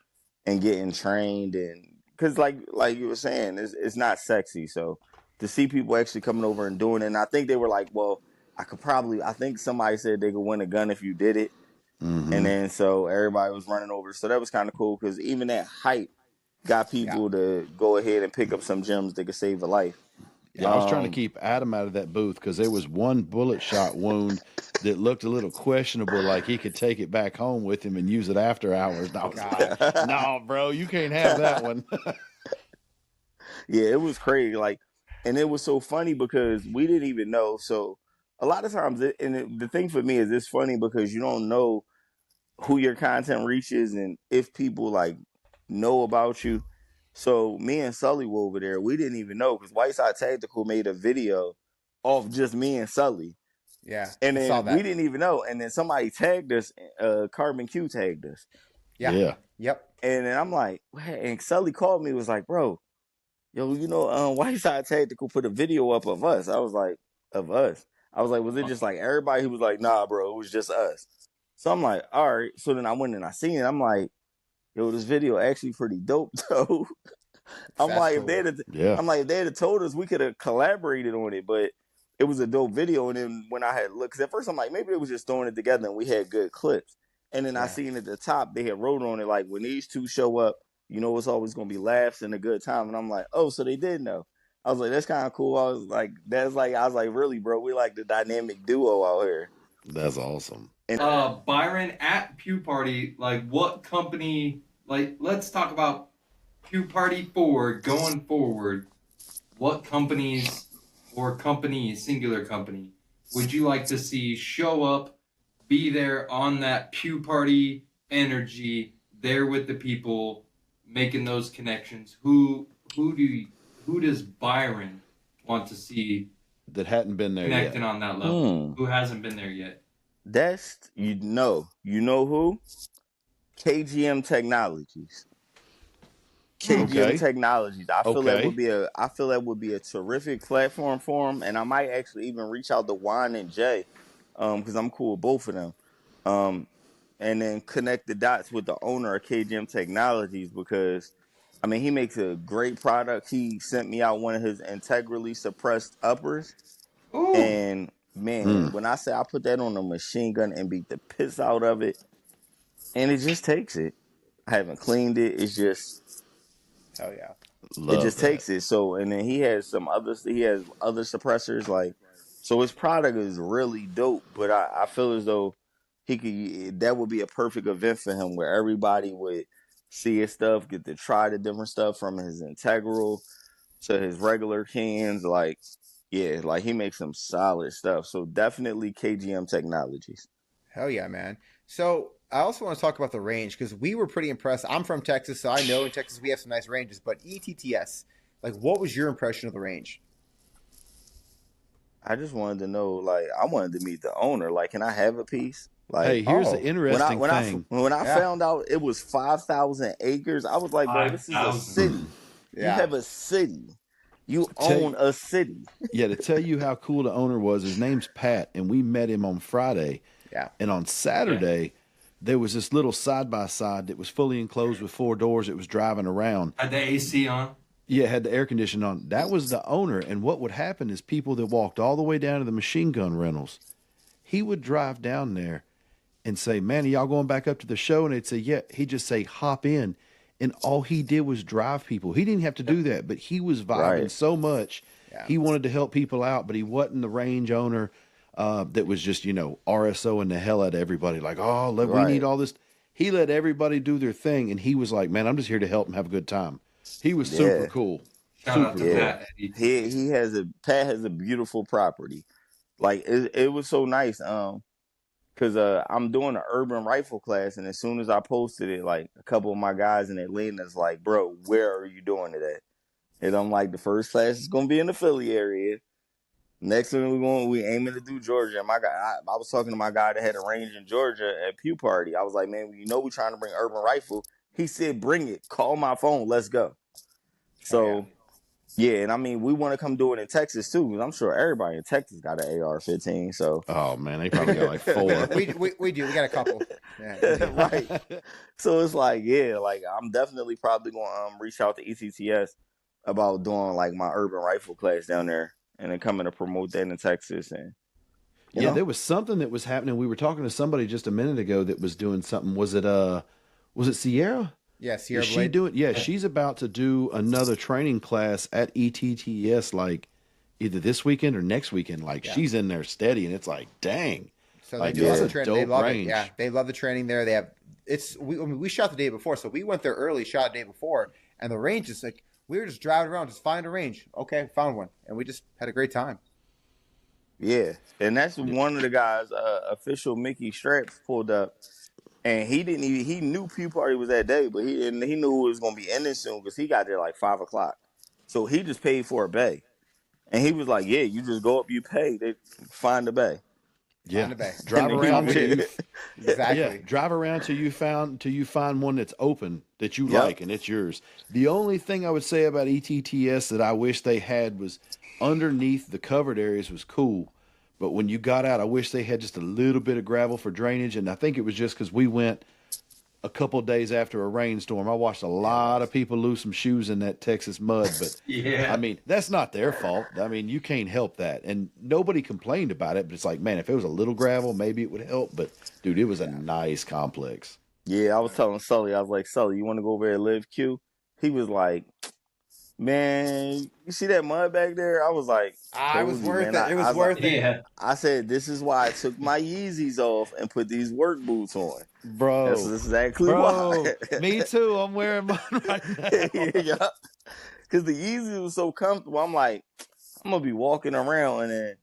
and getting trained, and because like you were saying, it's not sexy. So to see people actually coming over and doing it, and I think they were like, well, I think somebody said they could win a gun if you did it. And then so everybody was running over. So that was kind of cool because even that hype got people to go ahead and pick up some gems that could save a life. Yeah, I was trying to keep Adam out of that booth because there was one bullet shot wound that looked a little questionable, like he could take it back home with him and use it after hours. And I was like, no, bro, you can't have that one. Yeah, it was crazy. Like, and it was so funny because we didn't even know. So a lot of times, the thing for me is it's funny because you don't know who your content reaches and if people like know about you. So me and Sully were over there. We didn't even know because Whiteside Tactical made a video off just me and Sully. Yeah. And then we didn't even know. And then somebody tagged us, Carbon Q tagged us. Yeah. Yep. And then I'm like, and Sully called me, was like, bro, yo, you know, Whiteside Tactical put a video up of us. I was like, of us? I was like, was it just like everybody? He was like, nah, bro, it was just us. So I'm like, all right. So then I went and I seen it. I'm like, yo, this video actually pretty dope though. I'm like, if they had told us, we could have collaborated on it, but it was a dope video. And then when I had looked, because at first I'm like, maybe it was just throwing it together and we had good clips. And then I seen at the top, they had wrote on it, like, when these two show up, you know, it's always going to be laughs and a good time. And I'm like, oh, so they did know. I was like, that's kind of cool. I was like, really, bro, we like the dynamic duo out here. That's awesome. And Byron, at Pew Party, like, what company, like, let's talk about Pew Party 4 going forward. What companies or singular company, would you like to see show up, be there on that Pew Party energy, there with the people, making those connections? Who does Byron want to see that hadn't been there connecting yet on that level? Who hasn't been there yet? That's, you know who? KGM Technologies. KGM Technologies. I feel that Okay. would be a terrific platform for him, and I might actually even reach out to Juan and Jay, because I'm cool with both of them, and then connect the dots with the owner of KGM Technologies, because I mean he makes a great product. He sent me out one of his integrally suppressed uppers, and man, when I say I put that on a machine gun and beat the piss out of it, and it just takes it. I haven't cleaned it. It's just. Hell yeah. It just takes it. So, and then he has other suppressors, like, so his product is really dope, but I feel as though that would be a perfect event for him where everybody would see his stuff, get to try the different stuff from his integral to his regular cans. Like, yeah, like he makes some solid stuff. So definitely KGM Technologies. Hell yeah, man. So I also want to talk about the range because we were pretty impressed. I'm from Texas, so I know in Texas we have some nice ranges. But ETTS, like, what was your impression of the range? I just wanted to know, like, I wanted to meet the owner. Like, can I have a piece? Like, hey, here's the interesting thing. When I found out it was 5,000 acres, I was like, bro, this is a city. You have a city. You own a city. Yeah, to tell you how cool the owner was, his name's Pat, and we met him on Friday. Yeah. And on Saturday, there was this little side-by-side that was fully enclosed with 4 doors. It was driving around. Had the AC on? Yeah, had the air conditioning on. That was the owner. And what would happen is people that walked all the way down to the machine gun rentals, he would drive down there and say, man, are y'all going back up to the show? And they'd say, yeah. He'd just say, hop in. And all he did was drive people. He didn't have to do that, but he was vibing so much. Yeah. He wanted to help people out, but he wasn't the range owner that was just, RSOing the hell out of everybody. Like, oh, look, we need all this. He let everybody do their thing, and he was like, man, I'm just here to help and have a good time. He was super cool. Shout out to Pat. Pat has a beautiful property. Like, it was so nice. Because I'm doing an urban rifle class, and as soon as I posted it, like, a couple of my guys in Atlanta's like, bro, where are you doing it at? And I'm like, the first class is gonna be in the Philly area. Next one we aiming to do Georgia. And my guy, I was talking to my guy that had a range in Georgia at Pew Party. I was like, man, we're trying to bring urban rifle. He said, bring it. Call my phone. Let's go. So. Yeah, and I mean, we want to come do it in Texas too, because I'm sure everybody in Texas got an AR-15. So, oh man, they probably got like 4. we do. We got a couple. Yeah, right. So it's like, yeah, like I'm definitely probably going to reach out to ECTS about doing like my urban rifle class down there, and then coming to promote that in Texas. And yeah, there was something that was happening. We were talking to somebody just a minute ago that was doing something. Was it Sierrah? Yeah, Sierrah Blade. She's about to do another training class at ETTS, like either this weekend or next weekend. Like she's in there steady, and it's like, dang. So they do lots of training. They love it. Yeah, they love the training there. They have we shot the day before, so we went there early, shot the day before, and the range is like we were just driving around, just find a range. Okay, found one, and we just had a great time. Yeah, and that's one of the guys, official Mickey Straps pulled up. And he knew Pew Party was that day, but he knew it was going to be ending soon because he got there like 5 o'clock. So he just paid for a bay. And he was like, yeah, you just go up, you pay, they find the bay. Yeah, find the bay. Drive around exactly. Yeah, drive around till you find one that's open that you like and it's yours. The only thing I would say about ETTS that I wish they had was underneath the covered areas was cool. But when you got out, I wish they had just a little bit of gravel for drainage. And I think it was just because we went a couple of days after a rainstorm. I watched a lot of people lose some shoes in that Texas mud. But, I mean, that's not their fault. I mean, you can't help that. And nobody complained about it. But it's like, man, if it was a little gravel, maybe it would help. But, dude, it was a nice complex. Yeah, I was telling Sully, I was like, Sully, you want to go over there and live, Q? He was like, man, you see that mud back there? I was like, it was worth it. It was worth it. Yeah. I said, this is why I took my Yeezys off and put these work boots on. Bro. That's exactly why. Me too. I'm wearing mine right now. Yeah. Because the Yeezys was so comfortable. I'm like, I'm going to be walking around, and then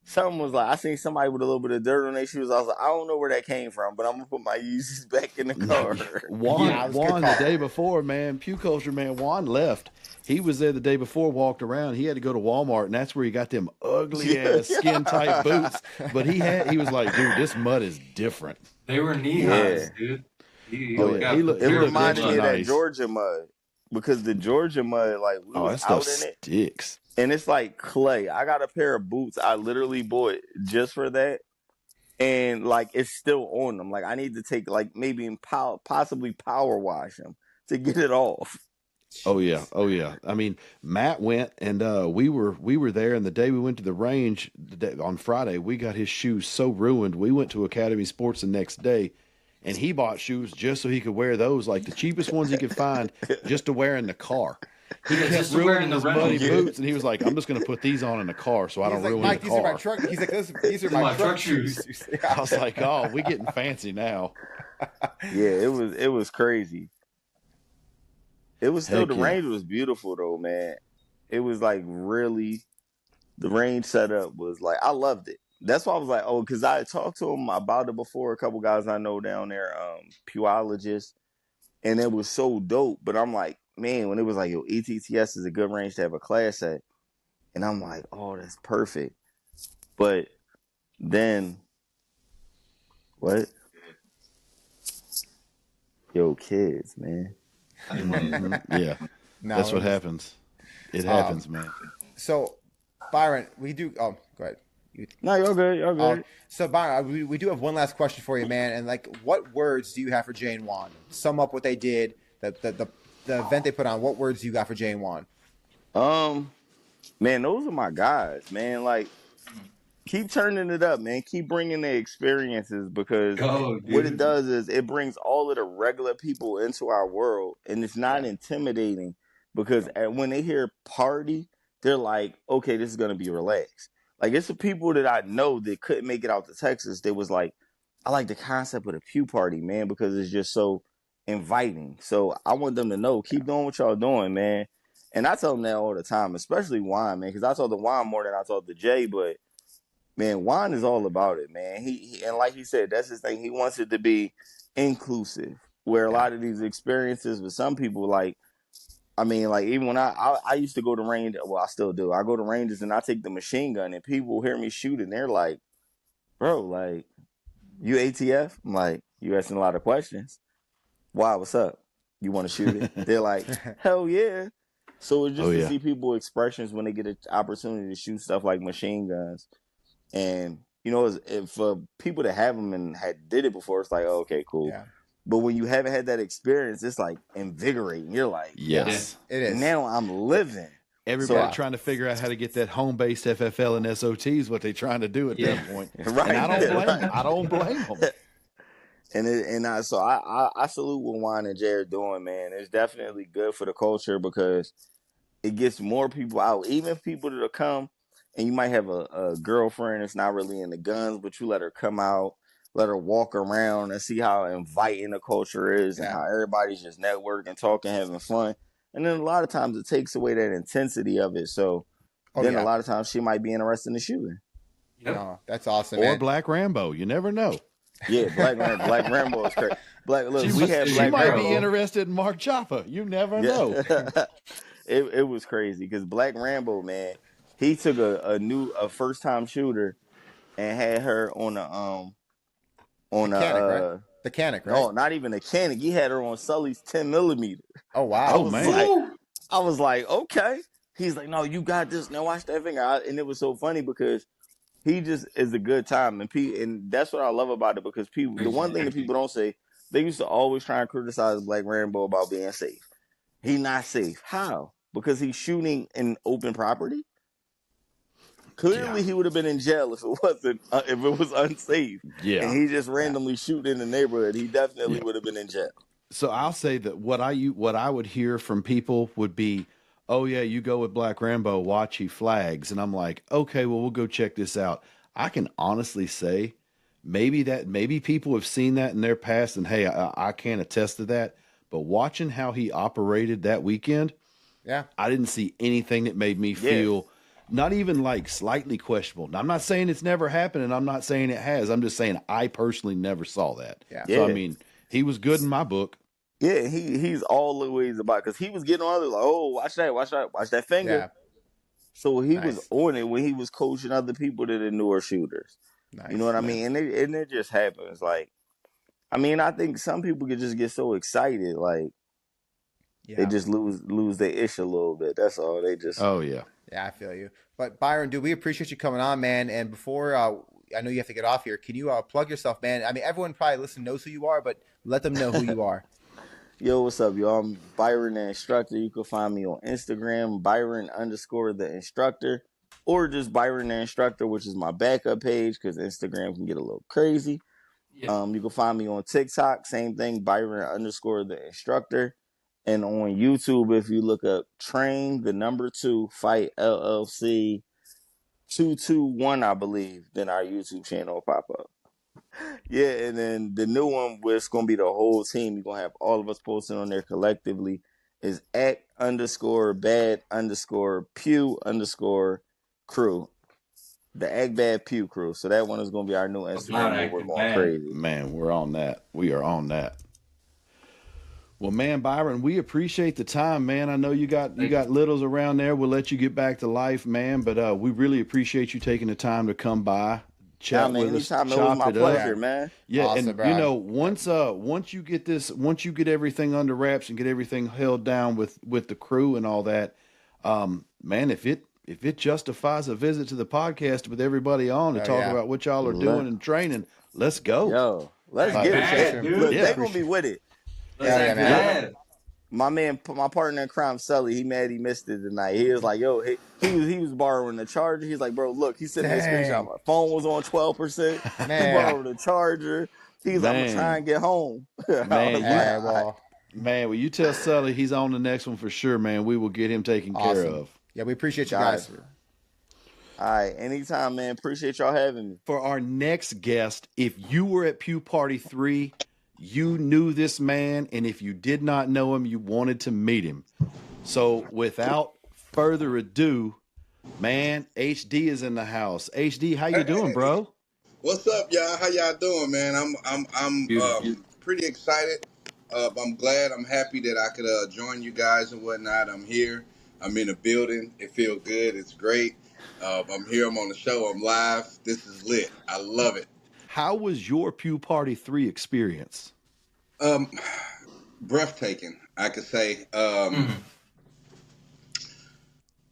something was like, I seen somebody with a little bit of dirt on their shoes. I was like, I don't know where that came from, but I'm going to put my Yeezys back in the car. Juan the day before, man, Pew Culture, man, Juan left. He was there the day before, walked around. He had to go to Walmart, and that's where he got them ugly-ass skin-tight boots. But he was like, dude, this mud is different. They were knee-highs, dude. It reminded me of that Georgia mud. because the Georgia mud, like we Oh, were that stuff out in it, sticks. and it's like clay. I got a pair of boots I literally bought just for that, and like it's still on them. Like I need to take like maybe possibly power wash them to get it off. Oh yeah, oh yeah. I mean, Matt went and we were there, and the day we went to the range on Friday, we got his shoes so ruined. We went to Academy Sports the next day, and he bought shoes just so he could wear those, like the cheapest ones he could find, just to wear in the car. He kept ruining his muddy boots, and he was like, "I'm just going to put these on in the car so I don't ruin Mike, the car." these are my truck. He's like, these are my truck shoes. I was like, "Oh, we getting fancy now." Yeah, it was crazy. It was still, the Heck yeah. range was beautiful though, man. It was like really, the range setup was like, I loved it. That's why I was like, oh, because I had talked to him about it before, a couple guys I know down there, pewologists, and it was so dope. But I'm like, man, when it was like, yo, ETTS is a good range to have a class at, and I'm like, oh, that's perfect. But then, what? Yo, kids, man. Yeah, that's what happens. It happens, man. So, Byron, we do. Oh, go ahead. No, you're good. You're good. So, Byron, we do have one last question for you, man. And like, what words do you have for Jay and Juan? Sum up what they did, the event they put on. What words do you got for Jay and Juan? Man, those are my guys, man. Like, keep turning it up, man. Keep bringing the experiences, because what it does is it brings all of the regular people into our world, and it's not intimidating, because when they hear party, they're like, okay, this is going to be relaxed. Like, it's the people that I know that couldn't make it out to Texas. They was like, I like the concept of the Pew Party, man, because it's just so inviting. So I want them to know, keep doing what y'all doing, man. And I tell them that all the time, especially Juan, man, because I told the Juan more than I told the Jay, but man, Juan is all about it, man. He and like he said, that's his thing. He wants it to be inclusive, where a lot of these experiences with some people, like, I mean, like, even when I used to go to range, well, I still do. I go to ranges and I take the machine gun, and people hear me shoot, and they're like, bro, like, you ATF? I'm like, you asking a lot of questions. Why? What's up? You want to shoot it? They're like, hell yeah. So it's just to see people expressions when they get an opportunity to shoot stuff like machine guns. And, you know, for people that have them and did it before, it's like, oh, okay, cool. Yeah. But when you haven't had that experience, it's like invigorating. You're like, yes, it is. Now I'm living. Everybody trying to figure out how to get that home-based FFL and SOT is what they're trying to do at that point. Right. And I don't blame them. I don't blame them. So I salute what Juan and Jay are doing, man. It's definitely good for the culture, because it gets more people out. Even people that'll come, and you might have a girlfriend that's not really into guns, but you let her come out, let her walk around and see how inviting the culture is, and how everybody's just networking, talking, having fun. And then a lot of times it takes away that intensity of it. So a lot of times she might be interested in the shooting. Yep. No, that's awesome, or man. Black Rambo. You never know. Yeah, Black Rambo is crazy. She might be interested in Mark Choppa. You never know. It was crazy, because Black Rambo, man, he took a first time shooter and had her on the Canic, right? No, not even the Canic. He had her on Sully's 10mm. Oh wow! Oh man! I was like, okay. He's like, no, you got this. Now watch that finger. And it was so funny, because he just is a good time, and that's what I love about it, because people. The one thing that people don't say, they used to always try and criticize Black Rambo about being safe. He's not safe. How? Because he's shooting in open property. Clearly, he would have been in jail if it was unsafe. Yeah, and he just randomly shooting in the neighborhood. He definitely would have been in jail. So I'll say that what I would hear from people would be, "Oh yeah, you go with Black Rambo, watch he flags," and I'm like, "Okay, well we'll go check this out." I can honestly say, maybe people have seen that in their past, and hey, I can't attest to that. But watching how he operated that weekend, I didn't see anything that made me feel. Not even like slightly questionable. Now, I'm not saying it's never happened, and I'm not saying it has. I'm just saying I personally never saw that. So, I mean, he was good in my book. Yeah, he's always about, because he was getting on others like, oh, watch that finger. Yeah. So he was on it when he was coaching other people that are newer shooters. You know what I mean? And it just happens. Like, I mean, I think some people could just get so excited. Like, they just lose their ish a little bit. That's all. They just. Oh yeah. Yeah, I feel you. But Byron, dude, we appreciate you coming on, man. And before I know you have to get off here, can you plug yourself, man? I mean, everyone probably listening knows who you are, but let them know who you are. Yo, what's up, y'all? I'm Byron the Instructor. You can find me on Instagram, Byron_the Instructor, or just Byron the Instructor, which is my backup page because Instagram can get a little crazy. Yeah. You can find me on TikTok, same thing, Byron_the Instructor. And on YouTube, if you look up Train the Number 2 Fight LLC 221, I believe, then our YouTube channel will pop up. Yeah, and then the new one, where it's going to be the whole team, you're going to have all of us posting on there collectively, is @_bad_Pew_crew. The Act Bad Pew Crew. So that one is going to be our new Instagram. We're going crazy. Man, we're on that. We are on that. Well, man, Byron, we appreciate the time, man. I know you got littles around there. We'll let you get back to life, man. But we really appreciate you taking the time to come by, chat with us, chop it was my pleasure, up. Man. Yeah, awesome, and bro. you know, once you get everything under wraps and get everything held down with the crew and all that, man, if it justifies a visit to the podcast with everybody on to talk about what y'all are doing and training, let's go. Yo, let's get it. Look, they're gonna be with it. Man. My partner in crime, Sully, he mad he missed it tonight. He was like, yo, he was borrowing the charger. He's like, bro, look, he sent me a screenshot. My phone was on 12%. He borrowed the charger. He's like, I'm trying to get home. Man, will you tell Sully he's on the next one for sure, man. We will get him taken care of. Yeah, we appreciate you guys. All right, anytime, man. Appreciate y'all having me. For our next guest, if you were at Pew Party 3, you knew this man, and if you did not know him, you wanted to meet him. So without further ado, man, HD is in the house. HD, how you doing, bro? What's up, y'all? How y'all doing, man? I'm pretty excited. I'm glad. I'm happy that I could join you guys and whatnot. I'm here. I'm in the building. It feels good. It's great. I'm here. I'm on the show. I'm live. This is lit. I love it. How was your Pew Party 3 experience? Breathtaking, I could say.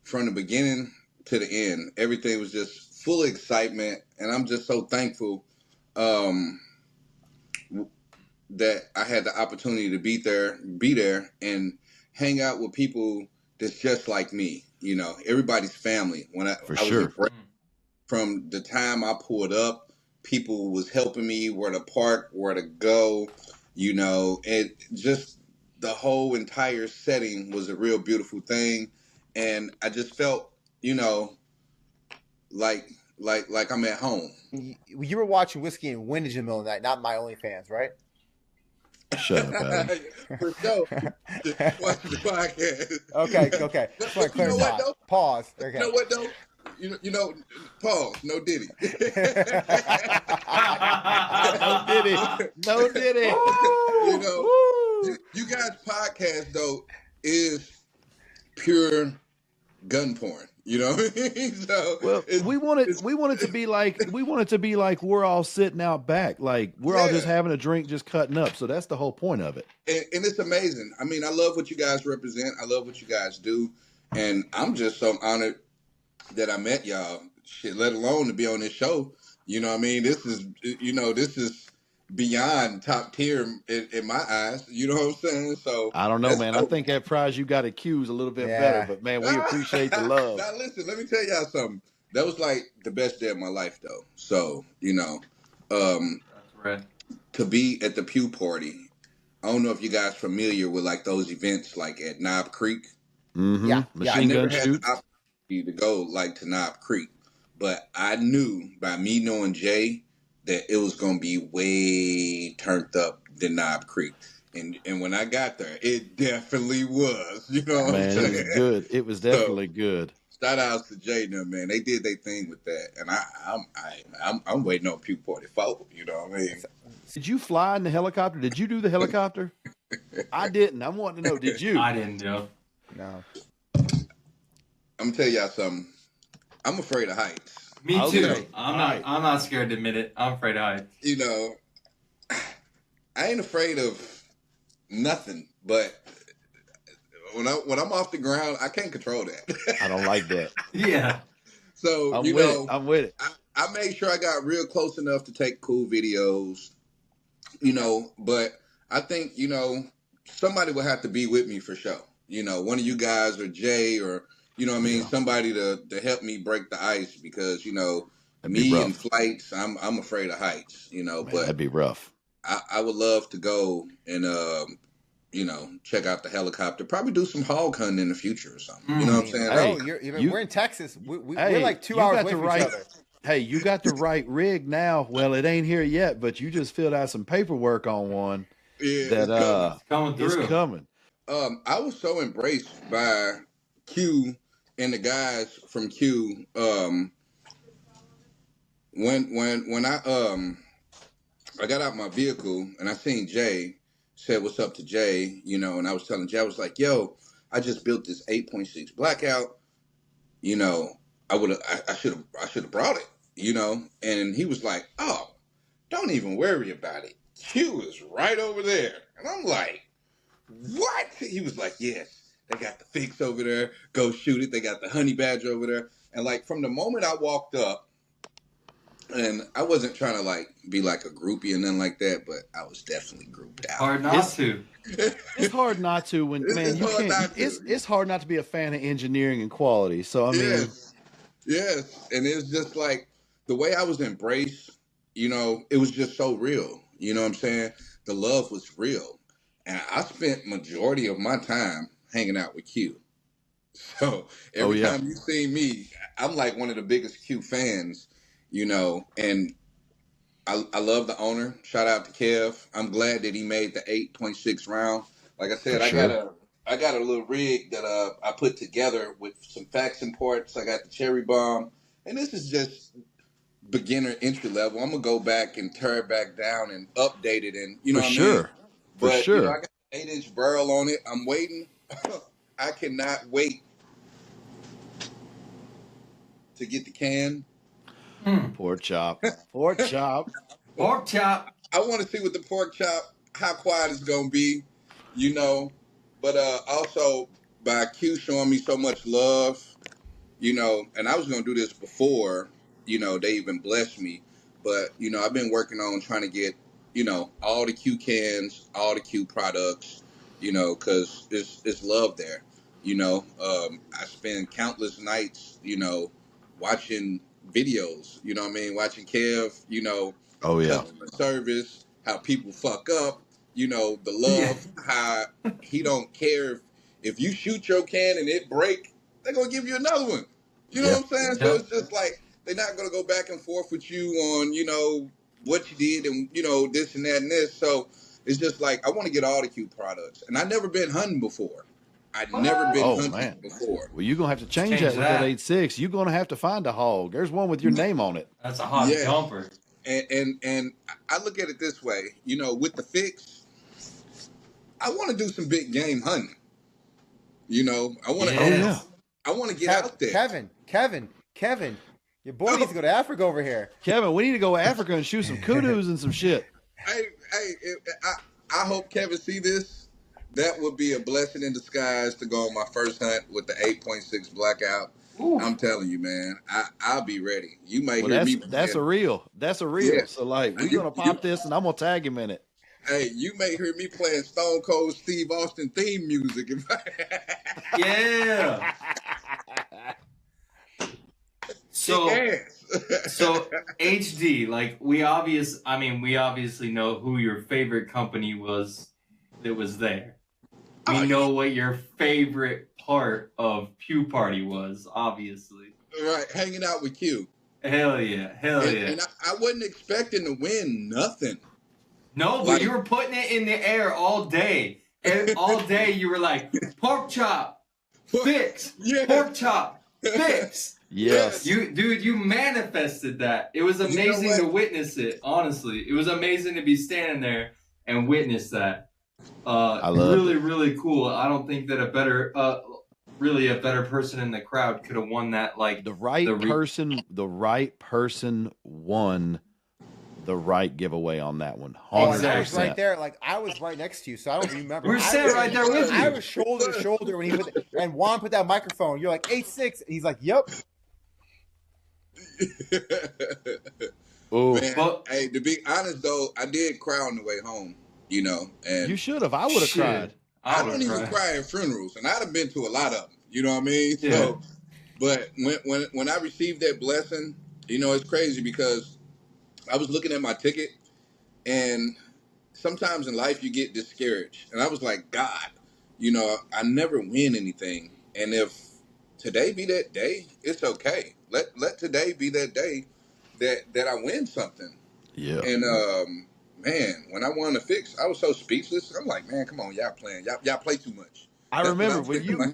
From the beginning to the end, everything was just full of excitement, and I'm just so thankful that I had the opportunity to be there and hang out with people that's just like me. You know, everybody's family. When I was from the time I pulled up, people was helping me where to park, where to go, you know, and just the whole entire setting was a real beautiful thing. And I just felt, you know, like I'm at home. You were watching Whiskey and Windage in the middle of the night, not My OnlyFans, right? Shut up, Adam. For sure. Just watching the podcast. Okay. Just want to clarify. You know what, though? Pause. Okay. You know what, though? You know, pause. No Diddy. No Diddy. You know, you guys' podcast though is pure gun porn. You know what I mean? So well, we want it to be like we're all sitting out back, like we're all just having a drink, just cutting up. So that's the whole point of it. And it's amazing. I mean, I love what you guys represent. I love what you guys do, and I'm just so honored that I met y'all. Shit, let alone to be on this show. You know what I mean? This is beyond top tier in my eyes. You know what I'm saying? So I don't know, man. I think that prize you got accused a little bit better, but man, we appreciate the love. Now listen, let me tell y'all something. That was like the best day of my life, though. So you know, to be at the Pew Party. I don't know if you guys familiar with like those events like at Knob Creek. Mm-hmm. Yeah, machine gun shoots. To go like to Knob Creek, but I knew by me knowing Jay that it was gonna be way turned up than Knob Creek, and when I got there, it definitely was. You know what I'm saying? It was good. It was definitely good. Shout outs to Jay and them, man. They did their thing with that, and I'm waiting on Pew Party 4. You know what I mean? Did you fly in the helicopter? Did you do the helicopter? I didn't. I'm wanting to know. Did you? I didn't do. No. I'm gonna tell y'all something. I'm afraid of heights. Me too. I'm not scared to admit it. I'm afraid of heights. You know, I ain't afraid of nothing, but when I'm off the ground, I can't control that. I don't like that. Yeah. So I'm with it. I made sure I got real close enough to take cool videos, but I think, somebody would have to be with me for sure. One of you guys or Jay or, somebody to help me break the ice because, me and flights, I'm afraid of heights, but that'd be rough. I would love to go and, check out the helicopter, probably do some hog hunting in the future or something. You know what I'm saying? We're in Texas. We're like 2 hours away from each other. Hey, you got the right rig now. Well, it ain't here yet, but you just filled out some paperwork on one. Yeah, that coming through. It's coming. I was so embraced by Q and the guys from Q. When I got out my vehicle and I seen Jay, said what's up to Jay, and I was telling Jay, I was like, yo, I just built this 8.6 blackout. I should have brought it, and he was like, oh, don't even worry about it. Q is right over there. And I'm like, what? He was like, yes, they got the fix over there. Go shoot it. They got the honey badger over there. And like from the moment I walked up, and I wasn't trying to be like a groupie and nothing like that, but I was definitely grouped out. Hard not to. It's hard not to when you can't. It's hard not to be a fan of engineering and quality. So I mean, yes, and it's just like the way I was embraced. It was just so real. You know what I'm saying? The love was real, and I spent majority of my time hanging out with Q. So every time you see me, I'm like one of the biggest Q fans. And I love the owner. Shout out to Kev. I'm glad that he made the 8.6 round. Like I said, I got a little rig that I put together with some faction parts. I got the cherry bomb, and this is just beginner entry level. I'm gonna go back and tear it back down and update it, and what I mean. But, For sure. I got an 8-inch barrel on it. I'm waiting. I cannot wait to get the can. Pork chop. Pork chop. Pork chop. I want to see what the pork chop, how quiet it's going to be, But also by Q showing me so much love, and I was going to do this before, they even blessed me. But, I've been working on trying to get, all the Q cans, all the Q products, because it's love there. I spend countless nights, watching videos, watching Kev, customer service, how people fuck up, the love, how he don't care if you shoot your can and it break, they're going to give you another one. You know what I'm saying? So it's just like, they're not going to go back and forth with you on, what you did and, this and that and this. So it's just like, I want to get all the Q products. And I've never been hunting before. I'd never been hunting before. Well, you're going to have to change that with that 8.6. You're going to have to find a hog. There's one with your name on it. That's a hot jumper. And I look at it this way, with the fix, I want to do some big game hunting. I want to I want to get out there. Kevin, your boy needs to go to Africa over here. Kevin, we need to go to Africa and shoot some kudus and some shit. I hope Kevin see this. That would be a blessing in disguise to go on my first hunt with the 8.6 blackout. Ooh. I'm telling you, man, I'll be ready. You might hear me. That's a real. Yeah. So we're going to pop this and I'm going to tag him in it. Hey, you may hear me playing Stone Cold Steve Austin theme music. Yeah. So HD, we obviously know who your favorite company was that was there. We know what your favorite part of Pew Party was, obviously. Right, hanging out with Q. Hell yeah. And I wasn't expecting to win nothing. No, but you were putting it in the air all day. And all day you were like, pork chop, fix, pork chop, fix. Yes. You manifested that. It was amazing to witness it, honestly. It was amazing to be standing there and witness that. Really cool. I don't think that a better person in the crowd could have won that. The right person won the right giveaway on that one. Oh, and I was 100%. right there. Like I was right next to you, so I don't remember. We were sitting right there with you. I was shoulder to shoulder when he put and Juan put that microphone. You're like 8'6", and he's like, "Yep." Oh, Man, hey, to be honest though, I did cry on the way home. You know, and you should have. I would have cried. I don't even cry at funerals, and I'd have been to a lot of them. You know what I mean? Yeah. So, but when I received that blessing, you know, it's crazy because I was looking at my ticket, and sometimes in life you get discouraged, and I was like, God, you know, I never win anything, and if today be that day, it's okay. Let today be that day that I win something. Yeah. And man, when I won the fix, I was so speechless. I'm like, man, come on, y'all playing, y'all play too much. I remember when you won,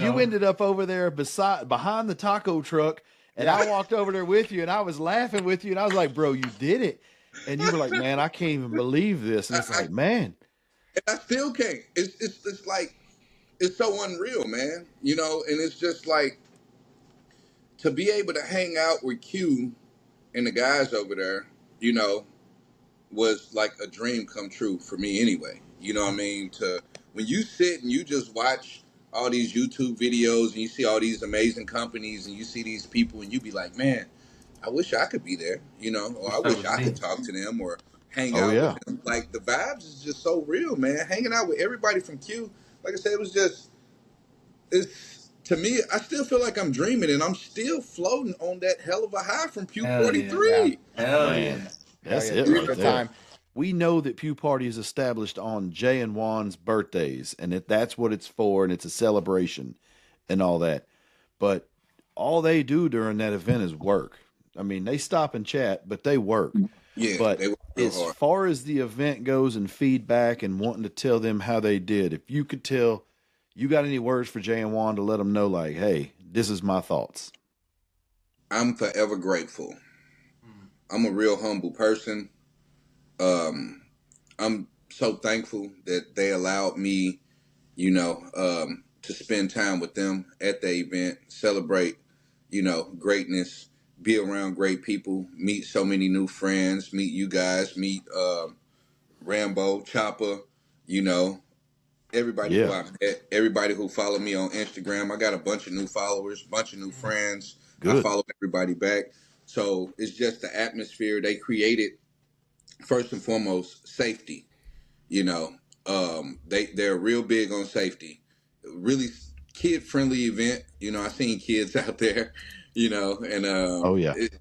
you ended up over there behind the taco truck, and I walked over there with you, and I was laughing with you, and I was like, bro, you did it. And you were like, man, I can't even believe this. And it's like, man. And I still can't. It's like, it's so unreal, man. You know, and it's just like, to be able to hang out with Q and the guys over there, you know, was like a dream come true for me anyway. You know what I mean? When you sit and you just watch all these YouTube videos and you see all these amazing companies and you see these people and you be like, man, I wish I could be there, you know, or I wish I could talk to them or hang out with them. Like, the vibes is just so real, man. Hanging out with everybody from Q, like I said, to me, I still feel like I'm dreaming, and I'm still floating on that hell of a high from Pew 43. Hell yeah. That's it right there. We know that Pew Party is established on Jay and Juan's birthdays, and that's what it's for, and it's a celebration and all that. But all they do during that event is work. I mean, they stop and chat, but they work. Yeah, but they work real as hard. far as the event goes and feedback and wanting to tell them how they did, if you could tell, you got any words for Jay and Juan to let them know, like, hey, this is my thoughts? I'm forever grateful. I'm a real humble person. I'm so thankful that they allowed me, you know, to spend time with them at the event, celebrate, you know, greatness, be around great people, meet so many new friends, meet you guys, meet Rambo, Chopper, you know, everybody who I met, everybody who followed me on Instagram. I got a bunch of new followers, bunch of new friends. I follow everybody back. So it's just the atmosphere they created. First and foremost, safety. You know, they're real big on safety. Really kid-friendly event. You know, I seen kids out there. You know, and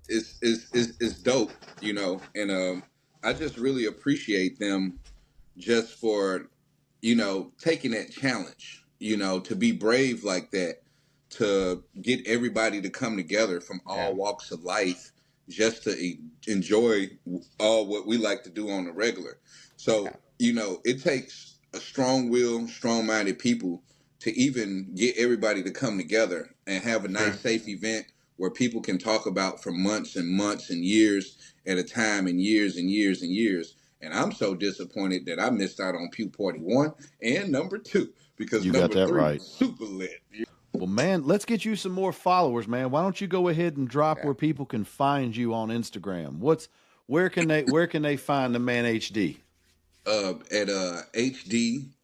it's dope. You know, and I just really appreciate them just for, you know, taking that challenge. You know, to be brave like that, to get everybody to come together from all walks of life, just to enjoy all what we like to do on the regular. So, you know, it takes a strong-willed, strong-minded people to even get everybody to come together and have a nice, safe event where people can talk about for months and months and years at a time, and years and years and years. And I'm so disappointed that I missed out on Pew Party 1 and number 2, because You number got that 3 right. was super lit. Well, man, let's get you some more followers, man. Why don't you go ahead and drop where people can find you on Instagram? Where can they find the man HD? At HDH.D_3.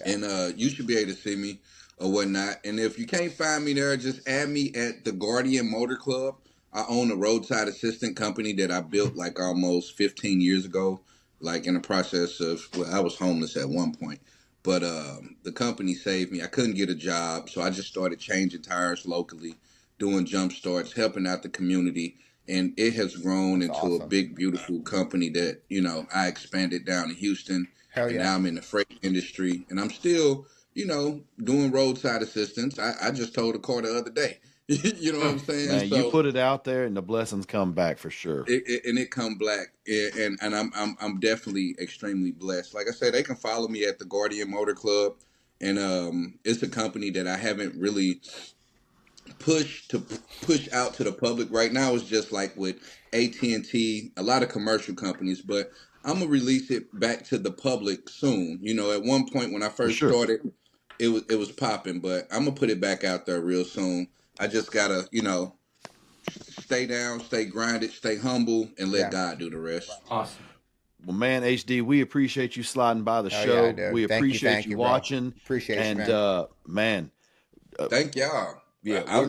And you should be able to see me or whatnot. And if you can't find me there, just add me at the Guardian Motor Club. I own a roadside assistant company that I built like almost 15 years ago, like in the process of, well, I was homeless at one point, but the company saved me. I couldn't get a job, so I just started changing tires locally, doing jump starts, helping out the community. And it has grown into a big, beautiful company that, you know, I expanded down to Houston. And now I'm in the freight industry, and I'm still, you know, doing roadside assistance. I just told a car the other day. You know what I'm saying? Man, you put it out there, and the blessings come back for sure. It come black, and I'm definitely extremely blessed. Like I said, they can follow me at the Guardian Motor Club, and it's a company that I haven't really push out to the public right now. It's just like with AT&T, a lot of commercial companies, but I'm gonna release it back to the public soon. You know, at one point when I first started, it was popping, but I'm gonna put it back out there real soon. I just gotta, stay down, stay grounded, stay humble, and let God do the rest. Awesome. Well, man, HD, we appreciate you sliding by the show. Yeah, we appreciate you watching. Appreciate and, you, man. Thank y'all. Yeah,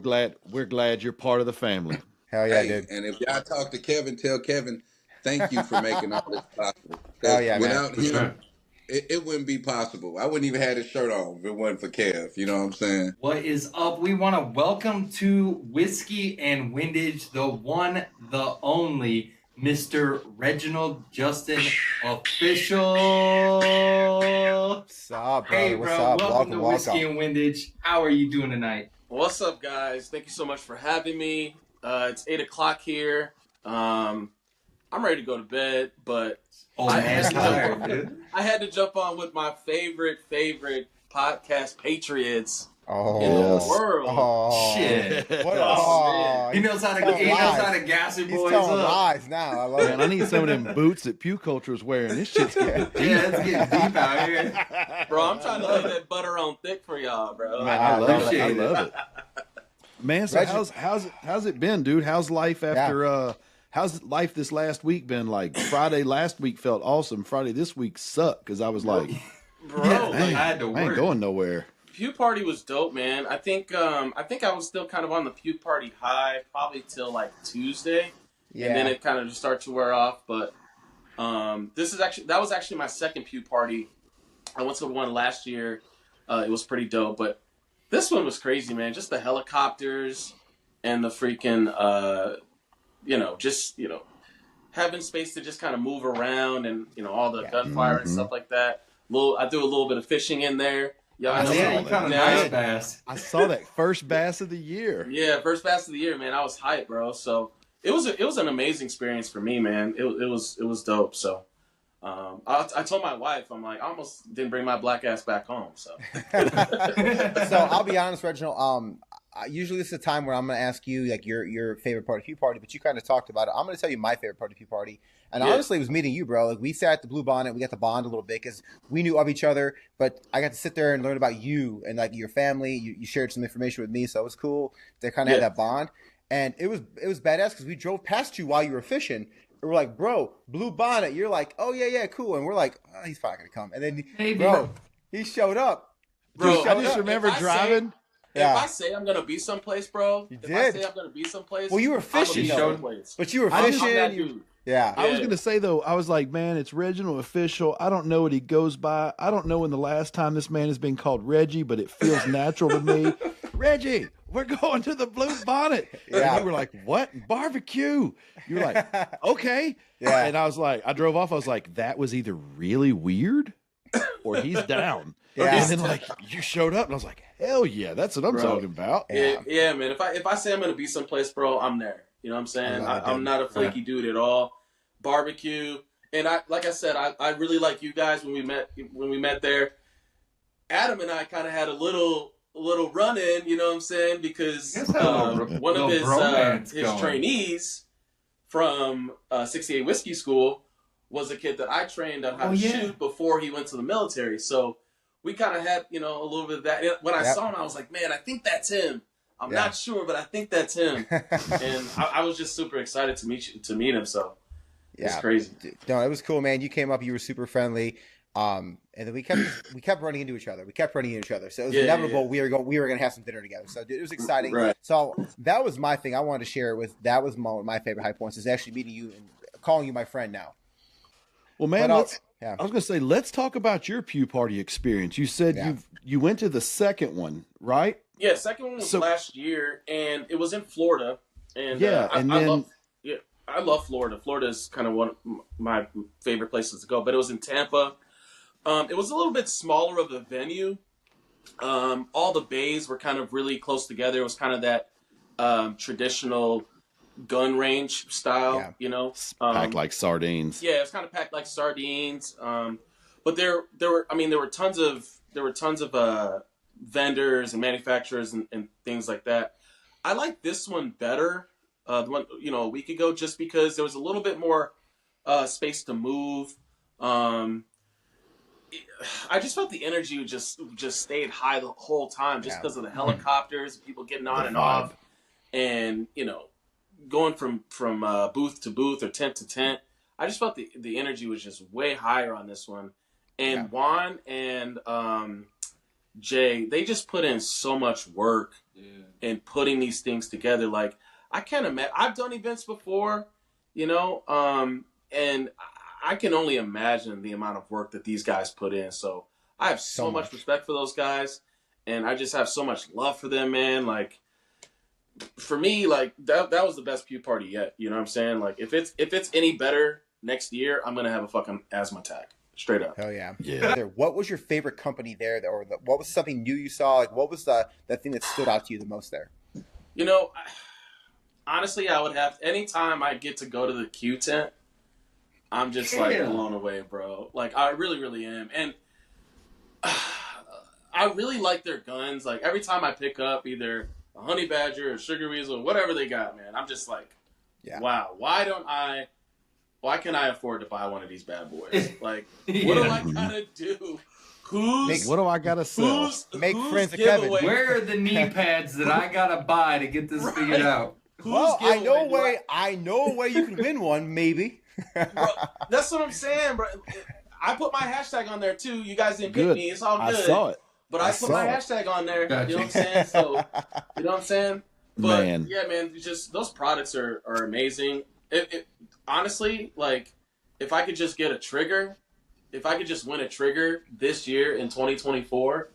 we're glad you're part of the family. Hell yeah, dude. And if y'all talk to Kevin, tell Kevin, thank you for making all this possible. Hell yeah, without man. him, it wouldn't be possible. I wouldn't even have his shirt on if it wasn't for Kev. You know what I'm saying? What is up? We want to welcome to Whiskey and Windage the one, the only, Mr. Reginald Justin Official. What's up, bro? Hey, What's bro. up? Welcome to Whiskey and Windage. How are you doing tonight? What's up, guys? Thank you so much for having me. It's 8 o'clock here. I'm ready to go to bed, but I had to jump on with my favorite podcast, Patriots. In the world. Oh, shit! What he knows how to gas your boys up. Lies now. I love it. I need some of them boots that Pew Culture is wearing. This shit's getting deep. Yeah, it's getting deep out here. Bro, I'm trying to lay that butter on thick for y'all, bro. Man, I love it. Man, so how's it been, dude? How's life after how's life this last week been like? Friday last week felt awesome. Friday this week sucked because I was like, bro, I had to work. I ain't going nowhere. Pew Party was dope, man. I think I was still kind of on the Pew Party high probably till like Tuesday, and then it kind of just started to wear off. But that was actually my second Pew Party. I went to one last year. It was pretty dope, but this one was crazy, man. Just the helicopters and the freaking having space to just kind of move around and all the gunfire and stuff like that. I do a little bit of fishing in there. I saw that first bass of the year. Yeah, first bass of the year, man. I was hyped, bro. So it was an amazing experience for me, man. It was dope. So I told my wife, I'm like, I almost didn't bring my black ass back home. So so I'll be honest, Reginald. Usually this is a time where I'm going to ask you like your favorite part of Pew Party, but you kind of talked about it. I'm going to tell you my favorite part of Pew Party. And honestly, it was meeting you, bro. Like we sat at the Blue Bonnet, we got to bond a little bit because we knew of each other. But I got to sit there and learn about you and like your family. You shared some information with me, so it was cool. They kind of had that bond, and it was badass because we drove past you while you were fishing. And we're like, bro, Blue Bonnet. You're like, oh yeah, cool. And we're like, oh, he's probably gonna come. And then, he showed up. Bro, I just remember driving. If I say I'm gonna be someplace, bro, I say I'm gonna be someplace. Well, you were fishing, but you were I'm fishing. that dude. Yeah. I was going to say, though, I was like, man, it's Reginald Official. I don't know what he goes by. I don't know when the last time this man has been called Reggie, but it feels natural to me. Reggie, we're going to the Blue Bonnet. Yeah. And you were like, what? Barbecue. You were like, okay. Yeah. And I was like, I drove off. I was like, that was either really weird or he's down. Yeah. And then, like, you showed up, and I was like, hell yeah, that's what I'm talking about. Yeah, man. If I say I'm gonna be someplace, bro, I'm there. You know what I'm saying? I'm not a flaky dude at all. Barbecue, and like I said, I really like you guys when we met there. Adam and I kind of had a little run in, you know what I'm saying? Because one of his trainees from 68 Whiskey School was a kid that I trained on how to shoot before he went to the military. So we kind of had a little bit of that. And when I saw him, I was like, man, I think that's him. I'm not sure, but I think that's him. And I was just super excited to meet him. So it's crazy. No, it was cool, man. You came up, you were super friendly. And then we kept running into each other. So it was inevitable. We were going to have some dinner together. So dude, it was exciting. Right. So that was my thing. I wanted to share that was my favorite high points is actually meeting you and calling you my friend now. Well, man, I was going to say, let's talk about your Pew Party experience. You said you went to the second one, right? Yeah, second one was last year, and it was in Florida. And I love Florida. Florida is kind of one of my favorite places to go. But it was in Tampa. It was a little bit smaller of a venue. All the bays were kind of really close together. It was kind of that traditional gun range style, packed like sardines. Yeah, it was kind of packed like sardines. But there were tons of vendors and manufacturers and things like that. I like this one better, the one a week ago, just because there was a little bit more space to move. I just felt the energy just stayed high the whole time, just because of the helicopters, people getting on and off, and going from booth to booth or tent to tent. I just felt the energy was just way higher on this one. And Juan and Jay, they just put in so much work in putting these things together. Like, I can't imagine. I've done events before, and I can only imagine the amount of work that these guys put in. So I have so much respect for those guys, and I just have so much love for them, man. Like, for me, like that was the best Pew Party yet. You know what I'm saying? Like, if it's any better next year, I'm gonna have a fucking asthma attack. Straight up. Hell yeah. What was your favorite company there, or what was something new you saw? Like, what was that thing that stood out to you the most there? Honestly, I would have, anytime I get to go to the Q tent, I'm just like blown away, bro. Like, I really, really am. And I really like their guns. Like, every time I pick up either a honey badger or sugar weasel, whatever they got, man, I'm just like, wow, why can't I afford to buy one of these bad boys? Like, what do I gotta do? What do I gotta sell? Make friends with Kevin. Where are the knee pads that I gotta buy to get this figured out? Well, I know a way you can win one, maybe. Bro, that's what I'm saying, bro. I put my hashtag on there too. You guys didn't pick me. It's all good. I saw it. But I put my hashtag on there. Gotcha. You know what I'm saying? So, you know what I'm saying? But yeah, man, just those products are amazing. Honestly, like, if I could just get a trigger, if I could just win a trigger this year in 2024,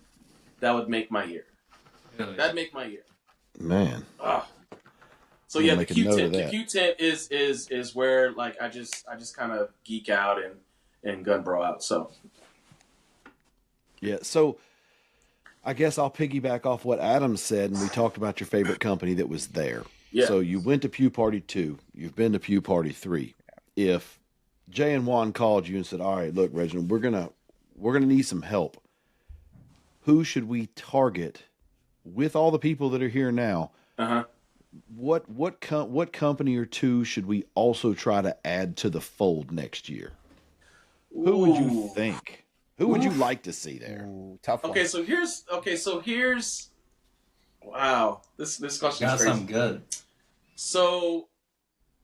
that would make my year. That'd make my year. Man. So yeah, the Q tent is where, like, I just kind of geek out and gun bro out. So yeah, so I guess I'll piggyback off what Adam said, and we talked about your favorite company that was there. Yeah. So you went to Pew Party 2. You've been to Pew Party 3. If Jay and Juan called you and said, "All right, look, Reginald, we're gonna need some help. Who should we target with all the people that are here now? What company or two should we also try to add to the fold next year? Who would you think? Who would you like to see there?" Tough one. Okay, so here's wow. This question is crazy. Something good. So,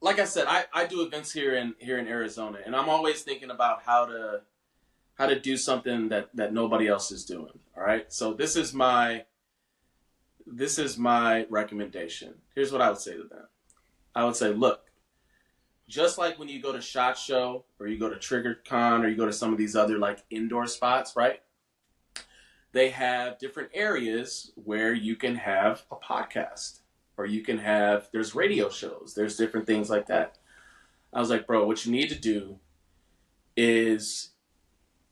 like I said, I do events here in Arizona, and I'm always thinking about how to do something that nobody else is doing. All right. So this is my recommendation. Here's what I would say to them. I would say, look, just like when you go to SHOT Show or you go to Trigger Con or you go to some of these other, like, indoor spots, right? They have different areas where you can have a podcast, or you can have, there's radio shows, there's different things like that. I was like, bro, what you need to do is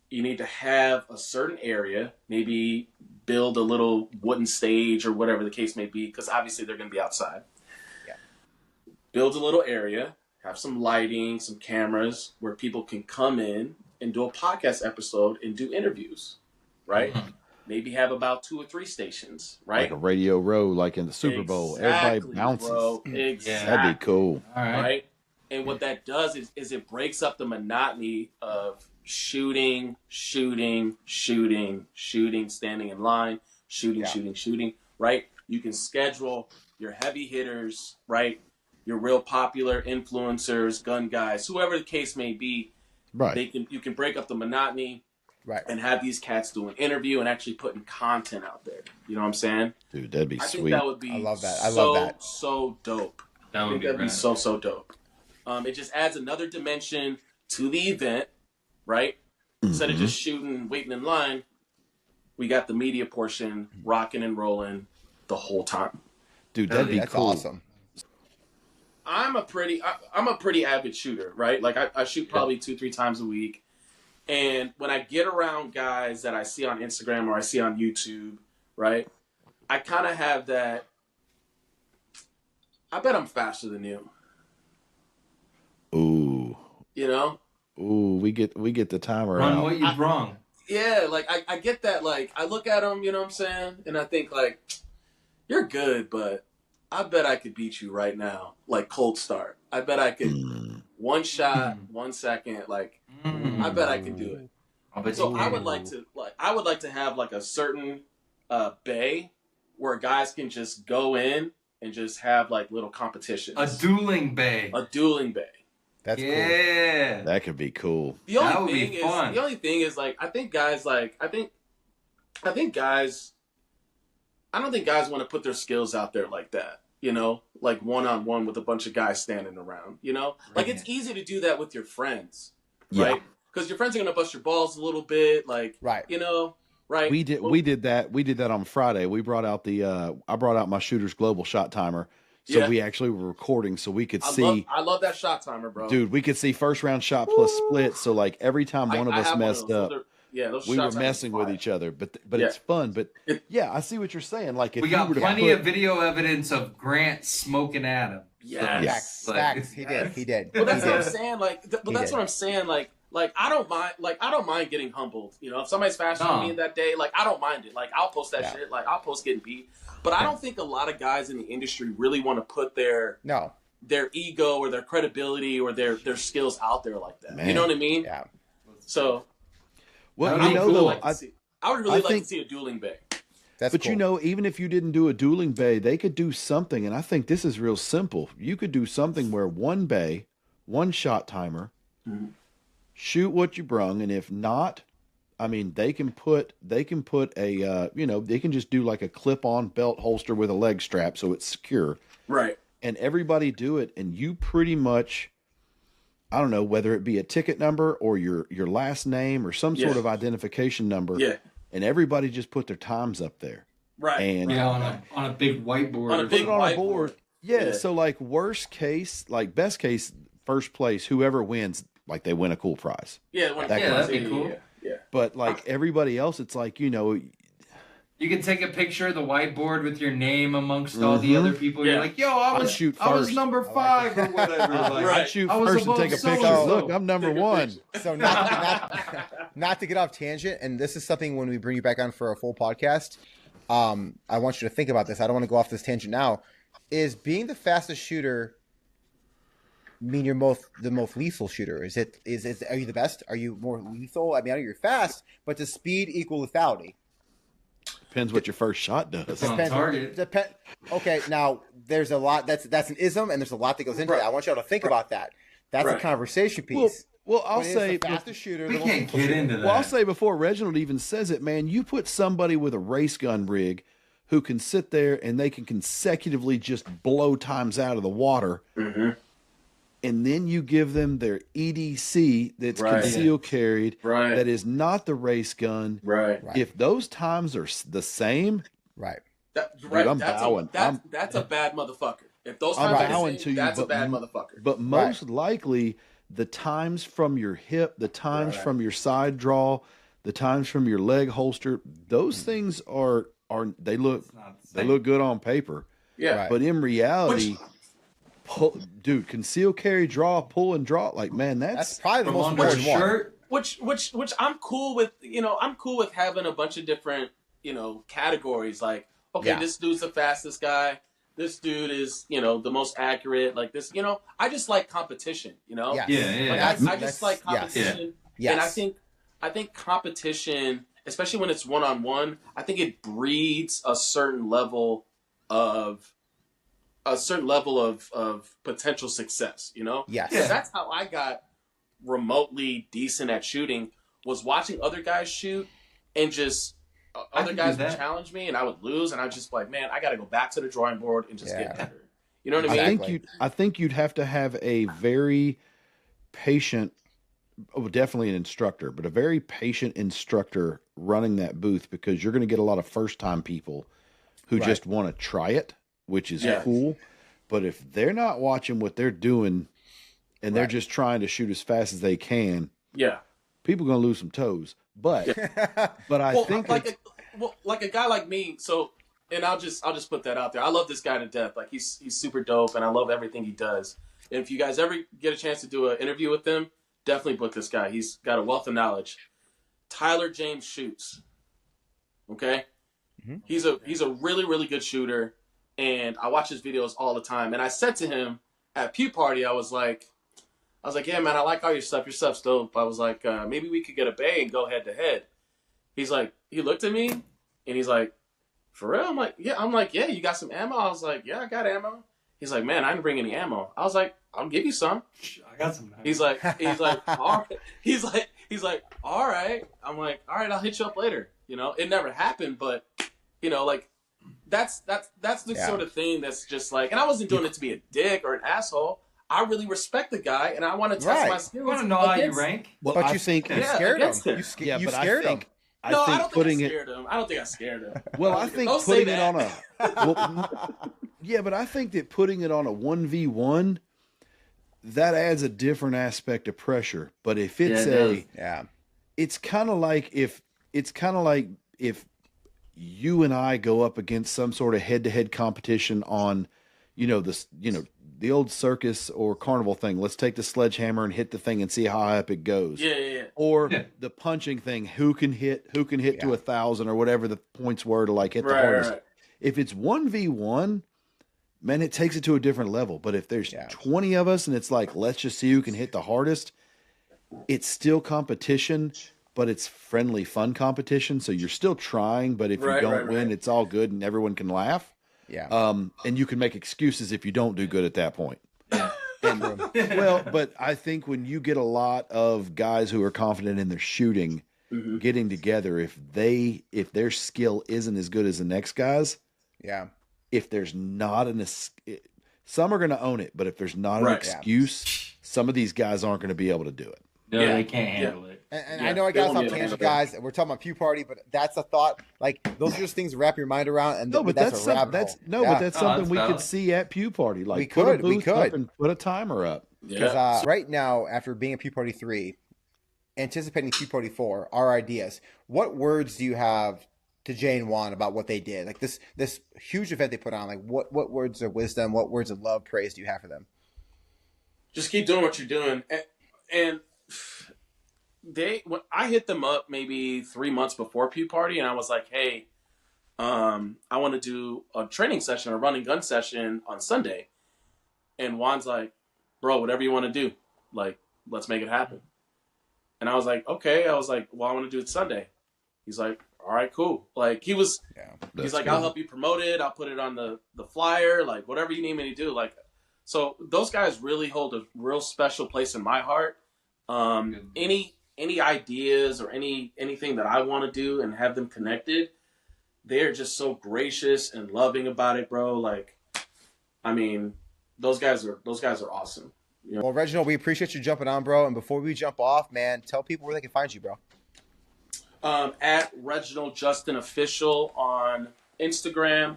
you need to have a certain area, maybe build a little wooden stage or whatever the case may be, because obviously they're going to be outside. Yeah. Build a little area, have some lighting, some cameras where people can come in and do a podcast episode and do interviews, right? Mm-hmm. Maybe have about 2 or 3 stations, right? Like a Radio Row, like in the Super Bowl. Everybody bounces. Bro. Exactly. That'd be cool. All right. And what that does is it breaks up the monotony of shooting, standing in line, shooting, right? You can schedule your heavy hitters, right? Your real popular influencers, gun guys, whoever the case may be. Right. You can break up the monotony. Right. And have these cats do an interview and actually putting content out there. You know what I'm saying? Dude, that'd be sweet. I think that would be I love that. So dope. That'd be so dope. It just adds another dimension to the event, right? Instead of just shooting, waiting in line, we got the media portion rocking and rolling the whole time. Dude, that'd be That's cool. awesome. I'm a pretty avid shooter, right? Like, I shoot probably 2-3 times a week. And when I get around guys that I see on Instagram or I see on YouTube, right, I kind of have that, I bet I'm faster than you. Ooh. You know? Ooh, we get the timer Run out. what you brung. Yeah, like, I get that, like, I look at them, you know what I'm saying? And I think, like, you're good, but I bet I could beat you right now. Like, cold start. I bet I could, one shot, 1 second, like, I bet I could do it. So I would like to have like a certain bay where guys can just go in and just have like little competitions. A dueling bay. That's cool. That could be cool. The only thing is like I don't think guys want to put their skills out there like that, you know, like one-on-one with a bunch of guys standing around, you know? Like, it's easy to do that with your friends, right? Because your friends are going to bust your balls a little bit, like, you know, right? We did that on Friday. We brought out I brought out my Shooter's Global shot timer. So we actually were recording so we could see. I love that shot timer, bro. Dude, we could see first round shot plus split. So like every time one of us messed up, we were messing with each other. But it's fun. But yeah, I see what you're saying. Like if we got plenty of video evidence of Grant smoking at him. Yes. Facts. He did. Well, that's what I'm saying. Like, what I'm saying. Like I don't mind. Like I don't mind getting humbled. You know, if somebody's faster than me that day, like I don't mind it. Like I'll post that shit. Like I'll post getting beat. But I don't think a lot of guys in the industry really want to put their ego or their credibility or their skills out there like that. Man. You know what I mean? Yeah. So, well, I would really like to see a dueling bay. But cool. You know, even if you didn't do a dueling bay, they could do something, and I think this is real simple. You could do something where one bay, one shot timer, shoot what you brung, and if not, I mean, they can put a, they can just do like a clip-on belt holster with a leg strap so it's secure. Right. And everybody do it, and you pretty much, I don't know, whether it be a ticket number or your last name or some sort of identification number. Yeah. And everybody just put their times up there. Right. And on a big whiteboard. On a board. Yeah. So like worst case, like best case, first place, whoever wins, like they win a cool prize. Yeah. That'd be cool. Yeah. But like everybody else, it's like, you can take a picture of the whiteboard with your name amongst all the other people. You're like, yo, I was number 5 or whatever. Like, I'd shoot first and take a picture. Look, I'm number 1. So not to get off tangent, and this is something when we bring you back on for a full podcast, I want you to think about this. I don't want to go off this tangent now. Is being the fastest shooter mean you're the most lethal shooter? Is are you the best? Are you more lethal? I mean, I know you're fast, but does speed equal lethality? Depends what your first shot does. Okay, now there's a lot that's an ism, and there's a lot that goes into it. I want y'all to think about that. That's a conversation piece. Well, I'll say the fastest shooter. We can't get into that. Well, I'll say before Reginald even says it, man, you put somebody with a race gun rig who can sit there and they can consecutively just blow times out of the water. Mm-hmm. And then you give them their EDC that's concealed carried, that is not the race gun. Right. If those times are the same, that's a bad motherfucker. If those times are the same, that's a bad motherfucker. But most likely, the times from your hip, the times from your side draw, the times from your leg holster, those things they look good on paper. Yeah. But in reality. Dude, conceal, carry, draw, pull, and draw. Like, man, that's probably the most important one. Which I'm cool with. You know, I'm cool with having a bunch of different, categories. Like, okay, this dude's the fastest guy. This dude is, the most accurate. Like this, I just like competition. Yes. I just like competition. Yes. And I think competition, especially when it's one-on-one, I think it breeds a certain level of potential success, Yes. Because that's how I got remotely decent at shooting, was watching other guys shoot and just other guys would challenge me and I would lose and I was just like, man, I got to go back to the drawing board and just get better. You know what I mean? I think you'd have to have a very patient, definitely an instructor, but a very patient instructor running that booth, because you're going to get a lot of first-time people who just want to try it, which is cool. But if they're not watching what they're doing and they're just trying to shoot as fast as they can, people are going to lose some toes. But I think like a guy like me, so, and I'll just put that out there. I love this guy to death. Like he's super dope and I love everything he does. And if you guys ever get a chance to do an interview with him, definitely book this guy. He's got a wealth of knowledge. Tyler James Shoots. Okay? Mm-hmm. He's a really, really good shooter. And I watch his videos all the time. And I said to him at Pew Party, I was like, I was like, yeah, man, I like all your stuff. Your stuff's dope. I was like, maybe we could get a bay and go head to head. He's like, he looked at me and he's like, for real? I'm like, yeah. I'm like, yeah, you got some ammo? I was like, yeah, I got ammo. He's like, man, I didn't bring any ammo. I was like, I'll give you some. I got some. He's like, all right. He's like, all right. I'm like, all right, I'll hit you up later. You know, it never happened, but you know, like that's the sort of thing that's just like, and I wasn't doing it to be a dick or an asshole. I really respect the guy, and I want to test my skills. You want to know how you rank? Well, But I you think you scared him. You but scared him. I No, I think don't putting think I it. scared him. I don't think I scared him. Well, I think Don't putting say it on that. a. Yeah, but I think that putting it on a 1v1, that adds a different aspect of pressure. But if it's it's kind of like if you and I go up against some sort of head-to-head competition on, the old circus or carnival thing. Let's take the sledgehammer and hit the thing and see how high up it goes. Yeah. Or the punching thing, who can hit to 1,000 or whatever the points were to like hit the hardest. Right. If it's 1v1, man, it takes it to a different level. But if there's 20 of us and it's like, let's just see who can hit the hardest, it's still competition, but it's friendly, fun competition. So you're still trying, but if you don't win, it's all good and everyone can laugh. Yeah. And you can make excuses if you don't do good at that point. Well, but I think when you get a lot of guys who are confident in their shooting getting together, if their skill isn't as good as the next guy's, if there's not some are going to own it, but if there's not an excuse, some of these guys aren't going to be able to do it. No, they can't handle it. And I know I got off tangent, guys. We're talking about Pew Party, but that's a thought. Like those are just things to wrap your mind around. And but that's a rabbit hole. but that's something we could see at Pew Party. Like we put a could booth up and put a timer up. Because right now, after being at Pew Party 3, anticipating Pew Party 4, our ideas. What words do you have to Jay and Juan about what they did? Like this huge event they put on. Like what words of wisdom, what words of love, praise do you have for them? Just keep doing what you're doing, and I hit them up maybe 3 months before Pew Party, and I was like, hey, I want to do a training session, a running gun session on Sunday. And Juan's like, bro, whatever you want to do, like, let's make it happen. And I was like, okay. I was like, well, I want to do it Sunday. He's like, all right, cool. Like he's like, I'll help you promote it. I'll put it on the flyer, like whatever you need me to do. Like, so those guys really hold a real special place in my heart. Any ideas or anything that I want to do and have them connected, they're just so gracious and loving about it, bro. Like, I mean, those guys are awesome. You know? Well, Reginald, we appreciate you jumping on, bro. And before we jump off, man, tell people where they can find you, bro. At Reginald Justin Official on Instagram,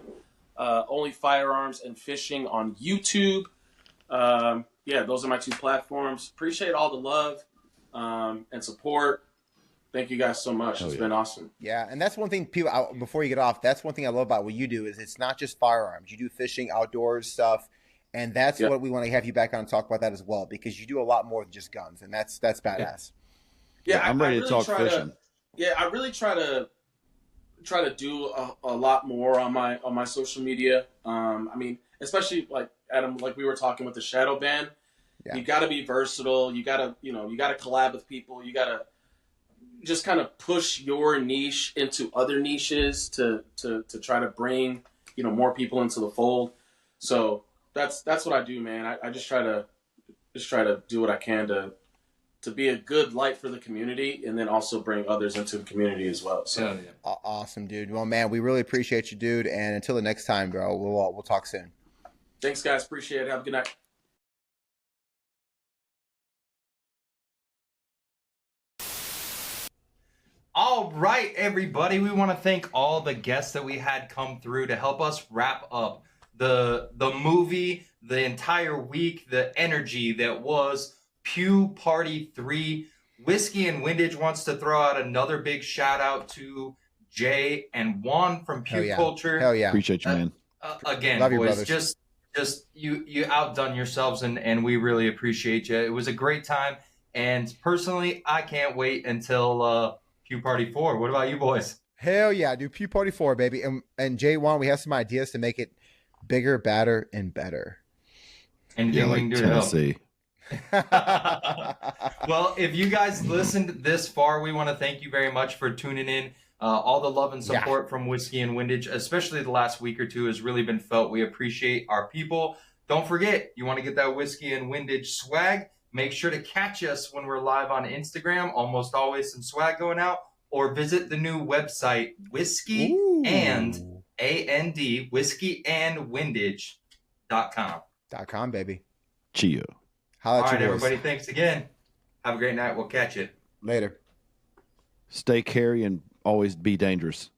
Only Firearms and Fishing on YouTube. Those are my two platforms. Appreciate all the love and support. Thank you guys so much. It's been awesome. Yeah, and that's one thing, people, before you get off, that's one thing I love about what you do is it's not just firearms. You do fishing, outdoors stuff, and that's what we want to have you back on and talk about that as well, because you do a lot more than just guns, and that's badass. Yeah, I'm ready to talk fishing. I really try to do a lot more on my social media. I mean, especially like Adam, like we were talking with the shadow ban. Yeah. You got to be versatile. You got to collab with people. You got to just kind of push your niche into other niches to try to bring, more people into the fold. So that's what I do, man. I just try to do what I can to be a good light for the community and then also bring others into the community as well. So awesome, dude. Well, man, we really appreciate you, dude. And until the next time, bro, we'll talk soon. Thanks, guys. Appreciate it. Have a good night. All right, everybody. We want to thank all the guests that we had come through to help us wrap up the movie, the entire week, the energy that was Pew Party 3. Whiskey and Windage wants to throw out another big shout out to Jay and Juan from Pew Culture. Hell yeah. Appreciate you, man. Again, love boys, you, just you outdone yourselves and we really appreciate you. It was a great time. And personally, I can't wait until Pew Party 4. What about you boys? Hell yeah, dude. Pew Party 4, baby. And Jay, Juan, we have some ideas to make it bigger, badder, and better. Anything we can do to help. Well, if you guys listened this far, we want to thank you very much for tuning in. All the love and support from Whiskey and Windage, especially the last week or two, has really been felt. We appreciate our people. Don't forget, you want to get that Whiskey and Windage swag, make sure to catch us when we're live on Instagram. Almost always some swag going out. Or visit the new website, Whiskey and whiskeyandwindage.com. .com, baby. Chio. All right, everybody. Thanks again. Have a great night. We'll catch you later. Stay carry and always be dangerous.